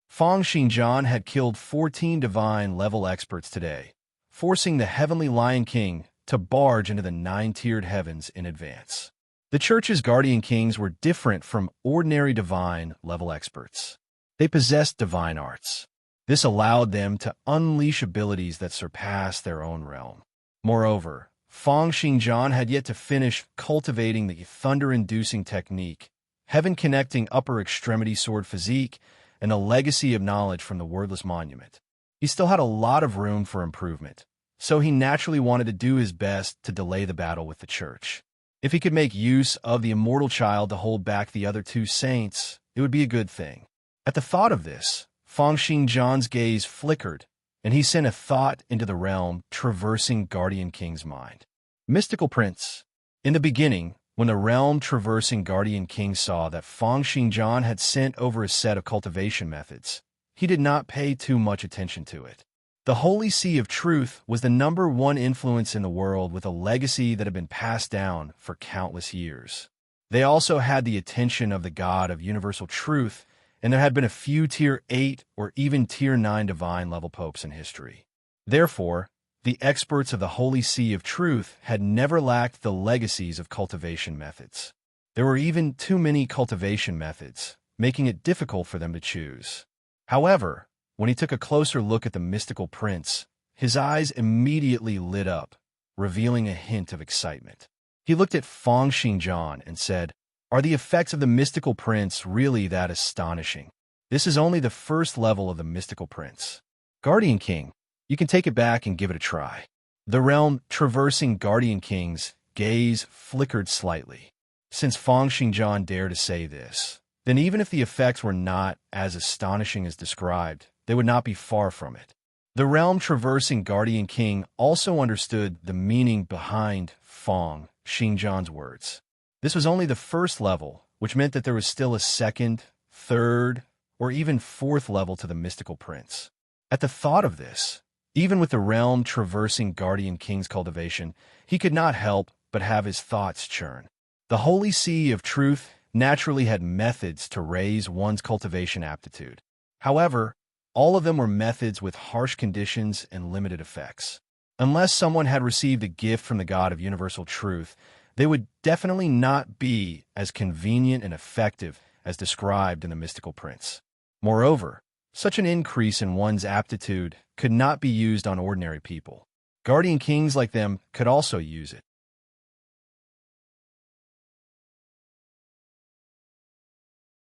Feng Xingjian had killed 14 divine-level experts today, forcing the Heavenly Lion King to barge into the 9-tiered heavens in advance. The church's guardian kings were different from ordinary divine-level experts. They possessed divine arts. This allowed them to unleash abilities that surpassed their own realm. Moreover, Feng Xingjian had yet to finish cultivating the thunder-inducing technique, heaven-connecting upper extremity sword physique, and a legacy of knowledge from the wordless monument. He still had a lot of room for improvement, so he naturally wanted to do his best to delay the battle with the church. If he could make use of the immortal child to hold back the other two saints, it would be a good thing. At the thought of this, Feng Xingjian's gaze flickered, and he sent a thought into the realm-traversing guardian king's mind. Mystical Prince. In the beginning, when the realm-traversing guardian king saw that Feng Xingjian had sent over a set of cultivation methods, he did not pay too much attention to it. The Holy See of Truth was the #1 influence in the world with a legacy that had been passed down for countless years. They also had the attention of the God of universal truth, and there had been a few Tier 8 or even Tier 9 divine-level popes in history. Therefore, the experts of the Holy See of Truth had never lacked the legacies of cultivation methods. There were even too many cultivation methods, making it difficult for them to choose. However, when he took a closer look at the mystical prince, his eyes immediately lit up, revealing a hint of excitement. He looked at Feng Xingjian and said, "Are the effects of the mystical prince really that astonishing? This is only the first level of the mystical prince. Guardian King, you can take it back and give it a try." The realm-traversing guardian king's gaze flickered slightly. Since Feng Xingjian dared to say this, then even if the effects were not as astonishing as described, they would not be far from it. The realm-traversing guardian king also understood the meaning behind Feng Xingjian's words. This was only the first level, which meant that there was still a second, third, or even fourth level to the mystical prince. At the thought of this, even with the realm-traversing guardian king's cultivation, he could not help but have his thoughts churn. The holy sea of truth naturally had methods to raise one's cultivation aptitude. However, all of them were methods with harsh conditions and limited effects. Unless someone had received a gift from the God of universal truth, they would definitely not be as convenient and effective as described in the mystical prince. Moreover, such an increase in one's aptitude could not be used on ordinary people. Guardian kings like them could also use it.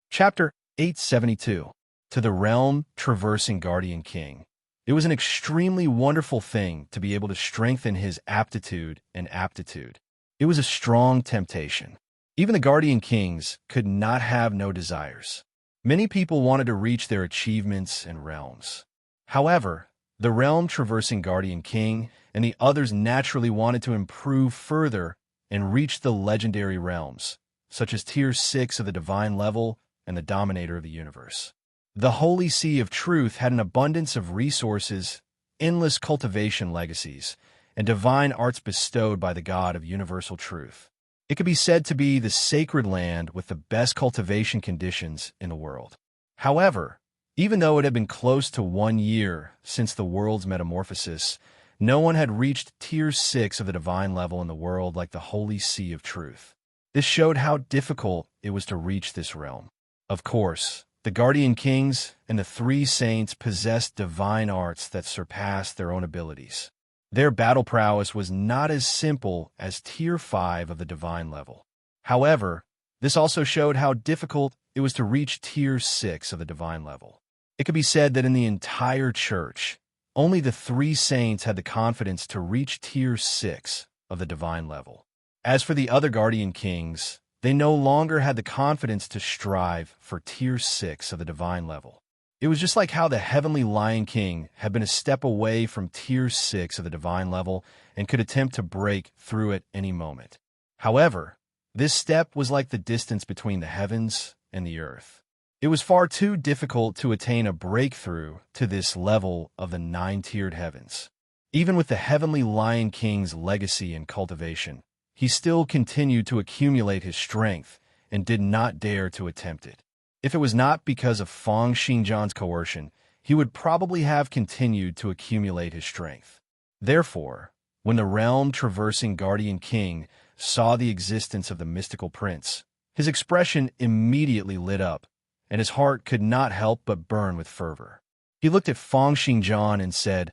Chapter 872. To the Realm Traversing Guardian King. It was an extremely wonderful thing to be able to strengthen his aptitude and aptitude. It was a strong temptation. Even the Guardian Kings could not have no desires. Many people wanted to reach their achievements and realms. However, the Realm Traversing Guardian King and the others naturally wanted to improve further and reach the legendary realms, such as Tier 6 of the Divine level and the Dominator of the Universe. The Holy Sea of Truth had an abundance of resources, endless cultivation legacies, and divine arts bestowed by the God of universal truth. It could be said to be the sacred land with the best cultivation conditions in the world. However, even though it had been close to 1 year since the world's metamorphosis, no one had reached Tier 6 of the Divine level in the world like the Holy Sea of Truth. This showed how difficult it was to reach this realm. Of course, the Guardian Kings and the 3 saints possessed divine arts that surpassed their own abilities. Their battle prowess was not as simple as Tier 5 of the Divine level. However, this also showed how difficult it was to reach Tier 6 of the Divine level. It could be said that in the entire church, only the 3 saints had the confidence to reach Tier 6 of the Divine level. As for the other Guardian Kings, they no longer had the confidence to strive for Tier 6 of the Divine level. It was just like how the Heavenly Lion King had been a step away from Tier 6 of the Divine level and could attempt to break through at any moment. However, this step was like the distance between the heavens and the earth. It was far too difficult to attain a breakthrough to this level of the 9-tiered heavens. Even with the Heavenly Lion King's legacy and cultivation, he still continued to accumulate his strength and did not dare to attempt it. If it was not because of Feng Xingjian's coercion, he would probably have continued to accumulate his strength. Therefore, when the realm-traversing Guardian King saw the existence of the mystical prince, his expression immediately lit up, and his heart could not help but burn with fervor. He looked at Feng Xingjian and said,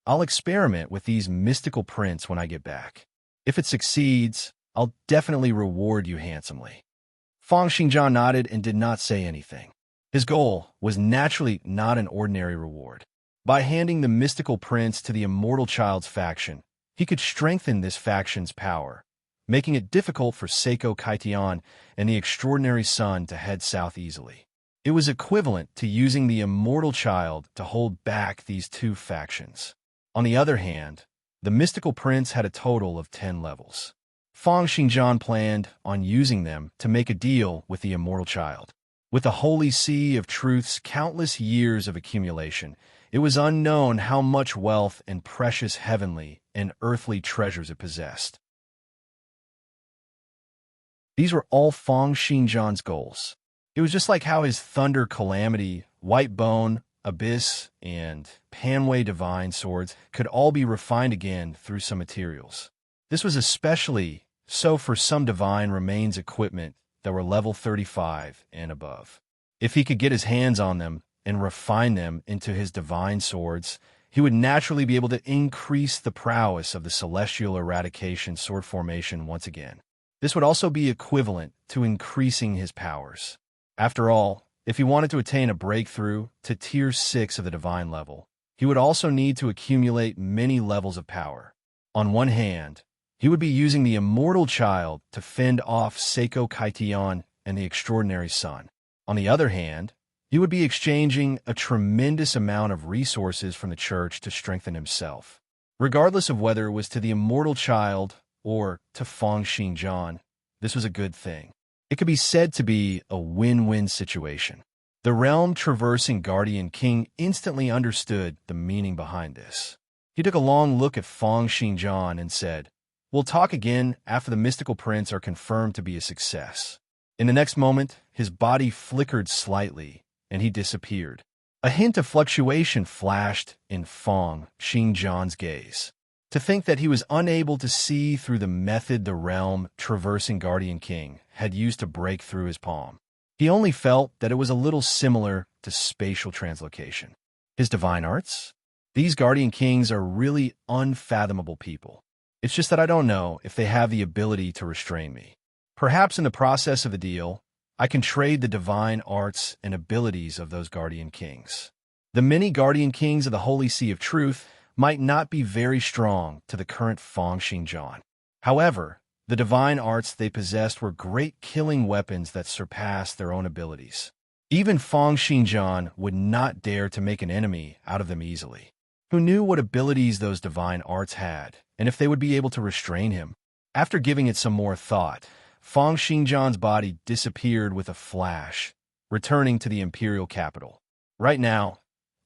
"I'll experiment with these mystical prints when I get back. If it succeeds, I'll definitely reward you handsomely." Feng Xingjian nodded and did not say anything. His goal was naturally not an ordinary reward. By handing the mystical prince to the immortal child's faction, he could strengthen this faction's power, making it difficult for Seiko Kaitian and the extraordinary son to head south easily. It was equivalent to using the immortal child to hold back these 2 factions. On the other hand, the mystical prince had a total of 10 levels. Feng Xingjian planned on using them to make a deal with the immortal child. With the Holy Sea of Truth's countless years of accumulation, it was unknown how much wealth and precious heavenly and earthly treasures it possessed. These were all Feng Xingjian's goals. It was just like how his Thunder Calamity, White Bone, Abyss, and Panway Divine swords could all be refined again through some materials. This was especially so for some divine remains equipment that were level 35 and above. If he could get his hands on them and refine them into his divine swords, he would naturally be able to increase the prowess of the celestial eradication sword formation once again. This would also be equivalent to increasing his powers. After all, if he wanted to attain a breakthrough to Tier 6 of the Divine level, he would also need to accumulate many levels of power. On one hand, he would be using the immortal child to fend off Seiko Kaitian and the extraordinary son. On the other hand, he would be exchanging a tremendous amount of resources from the church to strengthen himself. Regardless of whether it was to the immortal child or to Feng Xingjian, this was a good thing. It could be said to be a win-win situation. The realm-traversing Guardian King instantly understood the meaning behind this. He took a long look at Feng Xingjian and said, We'll talk again after the mystical prints are confirmed to be a success. In the next moment, his body flickered slightly, and he disappeared. A hint of fluctuation flashed in Feng Xingjian's gaze. To think that he was unable to see through the method the realm traversing Guardian King had used to break through his palm. He only felt that it was a little similar to spatial translocation. His divine arts? These Guardian Kings are really unfathomable people. It's just that I don't know if they have the ability to restrain me. Perhaps in the process of the deal, I can trade the divine arts and abilities of those Guardian Kings. The many Guardian Kings of the Holy Sea of Truth might not be very strong to the current Feng Xingjian. However, the divine arts they possessed were great killing weapons that surpassed their own abilities. Even Feng Xingjian would not dare to make an enemy out of them easily. Who knew what abilities those divine arts had, and if they would be able to restrain him? After giving it some more thought, Feng Xingjian's body disappeared with a flash, returning to the imperial capital. Right now,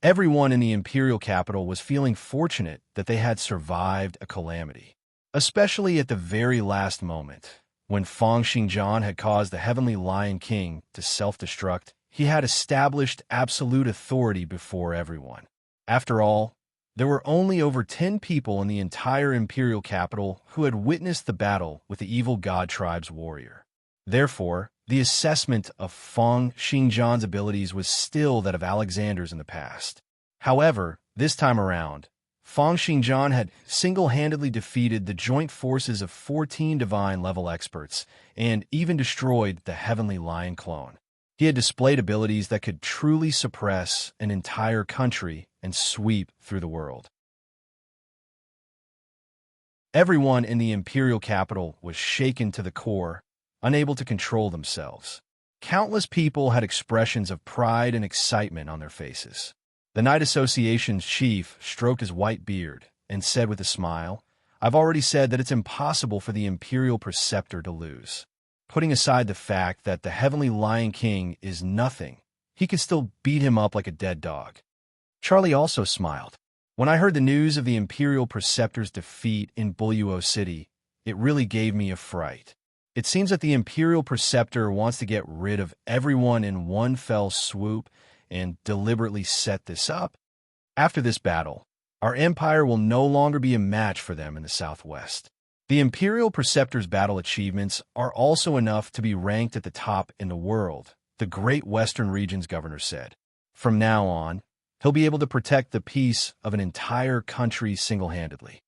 everyone in the imperial capital was feeling fortunate that they had survived a calamity. Especially at the very last moment, when Feng Xingjian had caused the Heavenly Lion King to self-destruct, he had established absolute authority before everyone. After all, there were only over 10 people in the entire imperial capital who had witnessed the battle with the evil god tribe's warrior. Therefore, the assessment of Feng Xingjian's abilities was still that of Alexander's in the past. However, this time around, Feng Xingjian had single-handedly defeated the joint forces of 14 divine-level experts and even destroyed the Heavenly Lion clone. He had displayed abilities that could truly suppress an entire country and sweep through the world. Everyone in the imperial capital was shaken to the core, unable to control themselves. Countless people had expressions of pride and excitement on their faces. The Knight Association's chief stroked his white beard and said with a smile, "I've already said that it's impossible for the Imperial Preceptor to lose." Putting aside the fact that the Heavenly Lion King is nothing, he could still beat him up like a dead dog. Charlie also smiled. When I heard the news of the Imperial Preceptor's defeat in Buluo City, it really gave me a fright. It seems that the Imperial Preceptor wants to get rid of everyone in one fell swoop and deliberately set this up. After this battle, our empire will no longer be a match for them in the Southwest. The Imperial Preceptor's battle achievements are also enough to be ranked at the top in the world, the Great Western Region's governor said. From now on, he'll be able to protect the peace of an entire country single-handedly.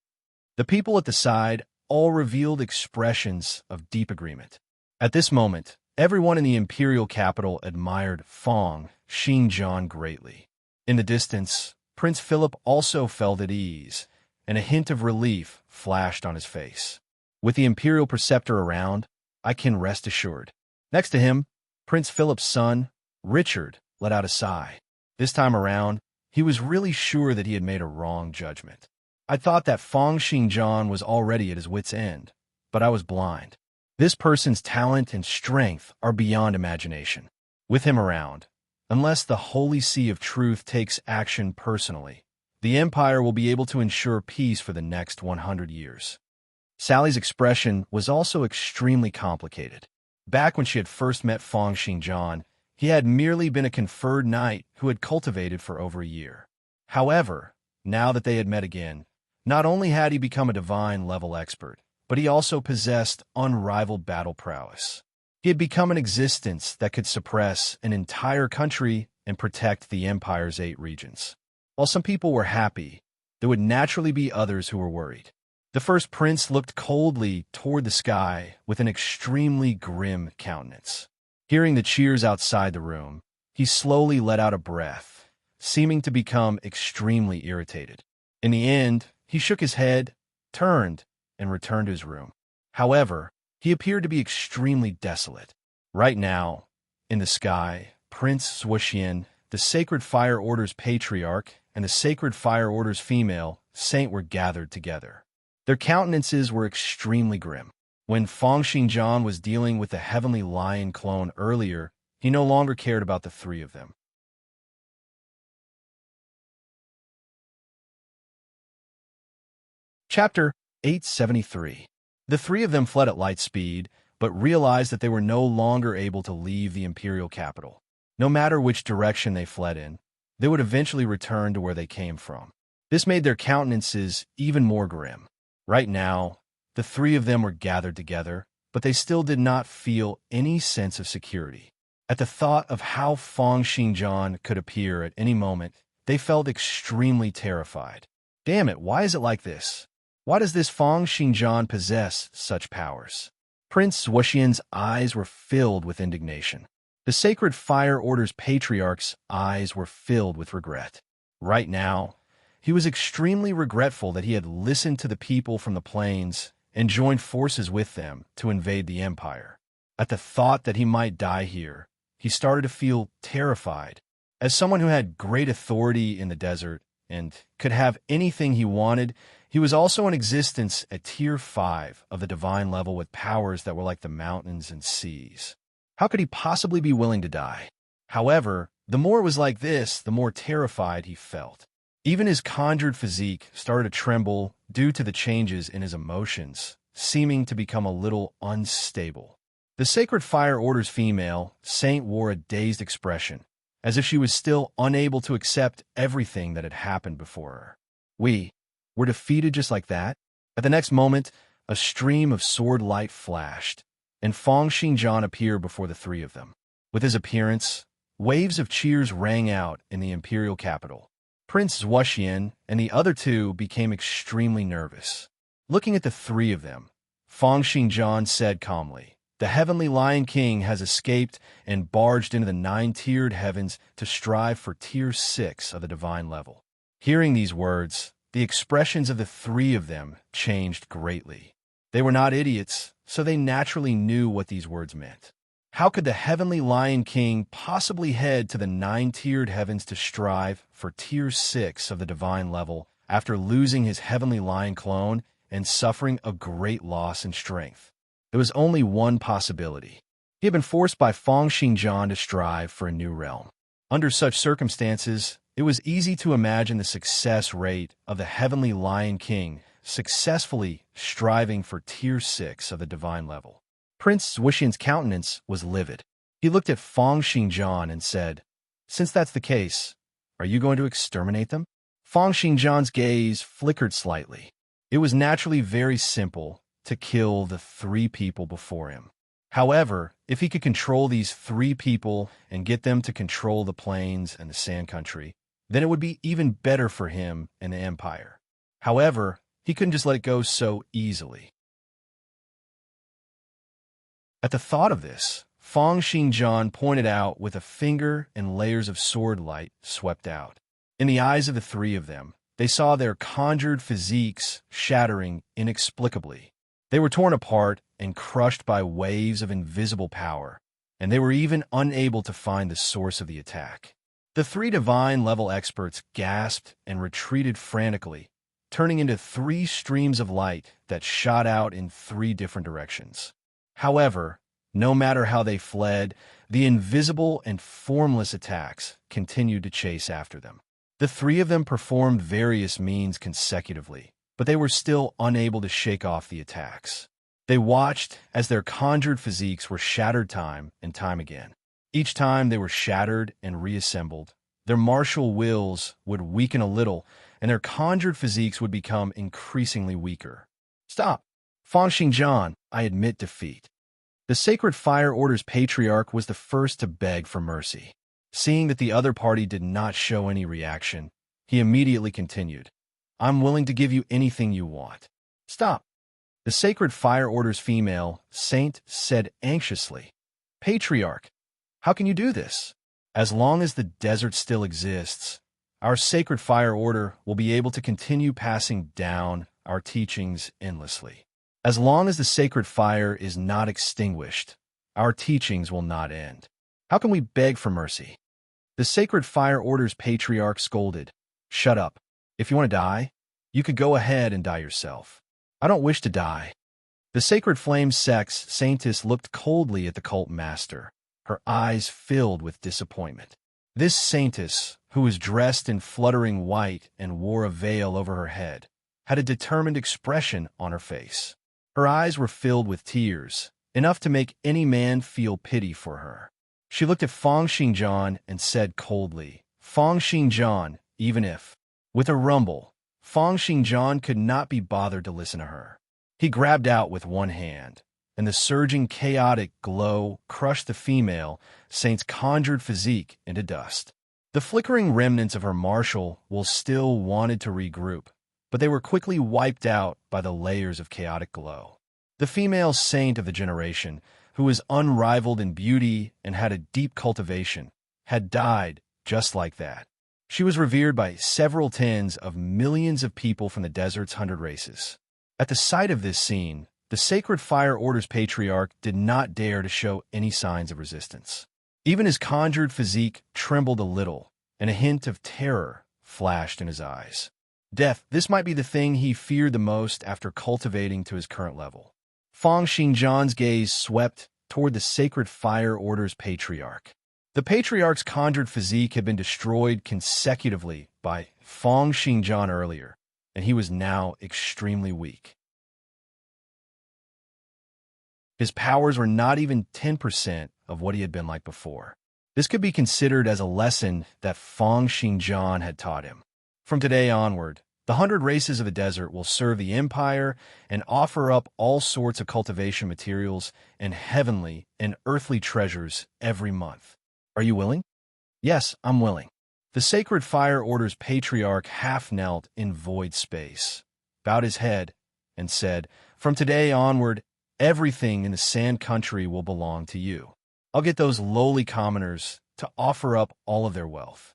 The people at the side all revealed expressions of deep agreement. At this moment, everyone in the imperial capital admired Feng Xingjian greatly. In the distance, Prince Philip also felt at ease, and a hint of relief flashed on his face. With the Imperial Preceptor around, I can rest assured. Next to him, Prince Philip's son, Richard, let out a sigh. This time around, he was really sure that he had made a wrong judgment. I thought that Feng Xingjian was already at his wit's end, but I was blind. This person's talent and strength are beyond imagination. With him around, unless the Holy Sea of Truth takes action personally, the Empire will be able to ensure peace for the next 100 years. Sally's expression was also extremely complicated. Back when she had first met Feng Xingjian, he had merely been a conferred knight who had cultivated for over a year. However, now that they had met again, not only had he become a divine-level expert, but he also possessed unrivaled battle prowess. He had become an existence that could suppress an entire country and protect the Empire's 8 regions. While some people were happy, there would naturally be others who were worried. The first prince looked coldly toward the sky with an extremely grim countenance. Hearing the cheers outside the room, he slowly let out a breath, seeming to become extremely irritated. In the end, he shook his head, turned, and returned to his room. However, he appeared to be extremely desolate. Right now, in the sky, Prince Zhuoxian, the Sacred Fire Order's patriarch, and the Sacred Fire Order's female saint were gathered together. Their countenances were extremely grim. When Feng Xingjian was dealing with the Heavenly Lion clone earlier, he no longer cared about the 3 of them. Chapter 873. The three of them fled at light speed, but realized that they were no longer able to leave the imperial capital. No matter which direction they fled in, they would eventually return to where they came from. This made their countenances even more grim. Right now, the three of them were gathered together, but they still did not feel any sense of security. At the thought of how Feng Xingjian could appear at any moment, they felt extremely terrified. Damn it, why is it like this? Why does this Feng Xingjian possess such powers? Prince Wuxian's eyes were filled with indignation. The Sacred Fire Order's patriarch's eyes were filled with regret. Right now, he was extremely regretful that he had listened to the people from the plains and joined forces with them to invade the empire. At the thought that he might die here, he started to feel terrified. As someone who had great authority in the desert and could have anything he wanted, he was also in existence at Tier 5 of the divine level with powers that were like the mountains and seas. How could he possibly be willing to die? However, the more it was like this, the more terrified he felt. Even his conjured physique started to tremble due to the changes in his emotions, seeming to become a little unstable. The Sacred Fire Order's female, Saint, wore a dazed expression, as if she was still unable to accept everything that had happened before her. We were defeated just like that? At the next moment, a stream of sword light flashed, and Feng Xingjian appeared before the three of them. With his appearance, waves of cheers rang out in the imperial capital. Prince Wuxian and the other two became extremely nervous. Looking at the three of them, Feng Xingjian said calmly, "The Heavenly Lion King has escaped and barged into the 9-tiered heavens to strive for Tier 6 of the divine level." Hearing these words, the expressions of the three of them changed greatly. They were not idiots, so they naturally knew what these words meant. How could the Heavenly Lion King possibly head to the 9-tiered heavens to strive for Tier 6 of the divine level after losing his Heavenly Lion clone and suffering a great loss in strength? There was only one possibility. He had been forced by Feng Xingjian to strive for a new realm. Under such circumstances, it was easy to imagine the success rate of the Heavenly Lion King successfully striving for Tier 6 of the divine level. Prince Wuxian's countenance was livid. He looked at Feng Xingjian and said, "Since that's the case, are you going to exterminate them?" Feng Xingjian's gaze flickered slightly. It was naturally very simple to kill the three people before him. However, if he could control these three people and get them to control the plains and the sand country, then it would be even better for him and the empire. However, he couldn't just let it go so easily. At the thought of this, Feng Xingjian pointed out with a finger and layers of sword light swept out. In the eyes of the three of them, they saw their conjured physiques shattering inexplicably. They were torn apart and crushed by waves of invisible power, and they were even unable to find the source of the attack. The three divine-level experts gasped and retreated frantically, turning into 3 streams of light that shot out in 3 different directions. However, no matter how they fled, the invisible and formless attacks continued to chase after them. The three of them performed various means consecutively, but they were still unable to shake off the attacks. They watched as their conjured physiques were shattered time and time again. Each time they were shattered and reassembled, their martial wills would weaken a little, and their conjured physiques would become increasingly weaker. "Stop! Feng Xingjian, I admit defeat." The Sacred Fire Order's patriarch was the first to beg for mercy. Seeing that the other party did not show any reaction, he immediately continued, "I'm willing to give you anything you want." "Stop!" The Sacred Fire Order's female, Saint, said anxiously, "Patriarch, how can you do this? As long as the desert still exists, our Sacred Fire Order will be able to continue passing down our teachings endlessly. As long as the sacred fire is not extinguished, our teachings will not end. How can we beg for mercy?" The Sacred Fire Order's patriarch scolded, "Shut up. If you want to die, you could go ahead and die yourself. I don't wish to die." The Sacred Flame Sect's Saintess looked coldly at the cult master, her eyes filled with disappointment. This Saintess, who was dressed in fluttering white and wore a veil over her head, had a determined expression on her face. Her eyes were filled with tears, enough to make any man feel pity for her. She looked at Feng Xingjian and said coldly, "Feng Xingjian, even if..." With a rumble, Feng Xingjian could not be bothered to listen to her. He grabbed out with one hand, and the surging chaotic glow crushed the female saint's conjured physique into dust. The flickering remnants of her martial will still wanted to regroup, but they were quickly wiped out by the layers of chaotic glow. The female saint of the generation, who was unrivaled in beauty and had a deep cultivation, had died just like that. She was revered by several tens of millions of people from the desert's 100 races. At the sight of this scene, the Sacred Fire Order's patriarch did not dare to show any signs of resistance. Even his conjured physique trembled a little, and a hint of terror flashed in his eyes. Death, this might be the thing he feared the most after cultivating to his current level. Feng Xingjian's gaze swept toward the Sacred Fire Order's patriarch. The patriarch's conjured physique had been destroyed consecutively by Feng Xingjian earlier, and he was now extremely weak. His powers were not even 10% of what he had been like before. This could be considered as a lesson that Feng Xingjian had taught him. From today onward, the 100 races of the desert will serve the Empire and offer up all sorts of cultivation materials and heavenly and earthly treasures every month. Are you willing? Yes, I'm willing. The Sacred Fire Order's patriarch half knelt in void space, bowed his head, and said, "From today onward, everything in the Sand Country will belong to you. I'll get those lowly commoners to offer up all of their wealth."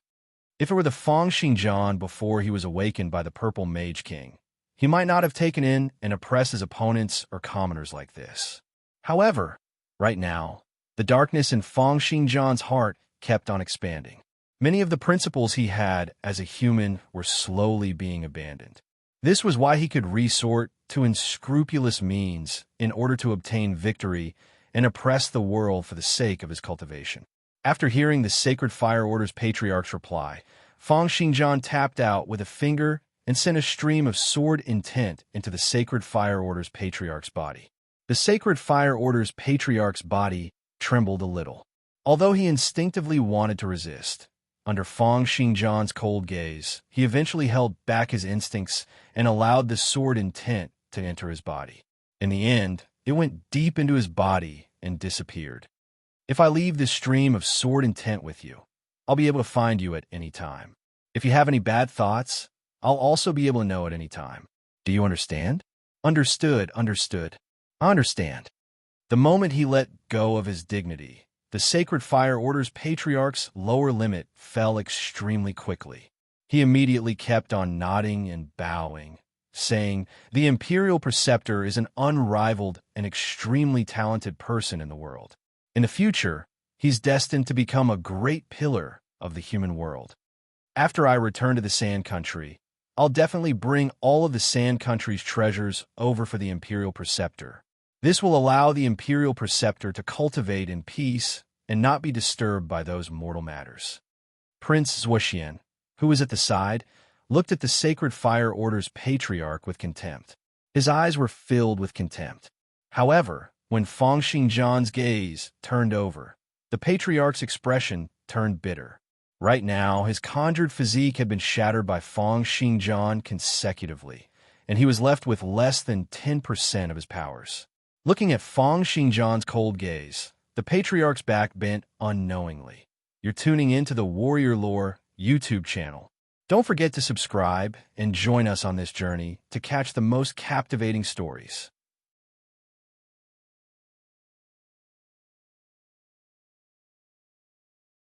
If it were the Feng Xingjian before he was awakened by the Purple Mage King, he might not have taken in and oppressed his opponents or commoners like this. However, right now, the darkness in Feng Xingjian's heart kept on expanding. Many of the principles he had as a human were slowly being abandoned. This was why he could resort to unscrupulous means in order to obtain victory and oppress the world for the sake of his cultivation. After hearing the Sacred Fire Order's patriarch's reply, Feng Xingjian tapped out with a finger and sent a stream of sword intent into the Sacred Fire Order's patriarch's body. The Sacred Fire Order's patriarch's body trembled a little. Although he instinctively wanted to resist, under Feng Xingjian's cold gaze, he eventually held back his instincts and allowed the sword intent to enter his body. In the end, it went deep into his body and disappeared. If I leave this stream of sword intent with you, I'll be able to find you at any time. If you have any bad thoughts, I'll also be able to know at any time. Do you understand? Understood, understood. I understand. The moment he let go of his dignity, the Sacred Fire Order's patriarch's lower limit fell extremely quickly. He immediately kept on nodding and bowing, saying, "The Imperial Preceptor is an unrivaled and extremely talented person in the world. In the future, he's destined to become a great pillar of the human world. After I return to the Sand Country, I'll definitely bring all of the Sand Country's treasures over for the Imperial Preceptor. This will allow the Imperial Preceptor to cultivate in peace and not be disturbed by those mortal matters." Prince Zuoxian, who was at the side, looked at the Sacred Fire Order's patriarch with contempt. His eyes were filled with contempt. However, when Feng Xingjian's gaze turned over, the patriarch's expression turned bitter. Right now, his conjured physique had been shattered by Feng Xingjian consecutively, and he was left with less than 10% of his powers. Looking at Feng Xingjian's cold gaze, the patriarch's back bent unknowingly. You're tuning into the Warrior Lore YouTube channel. Don't forget to subscribe and join us on this journey to catch the most captivating stories.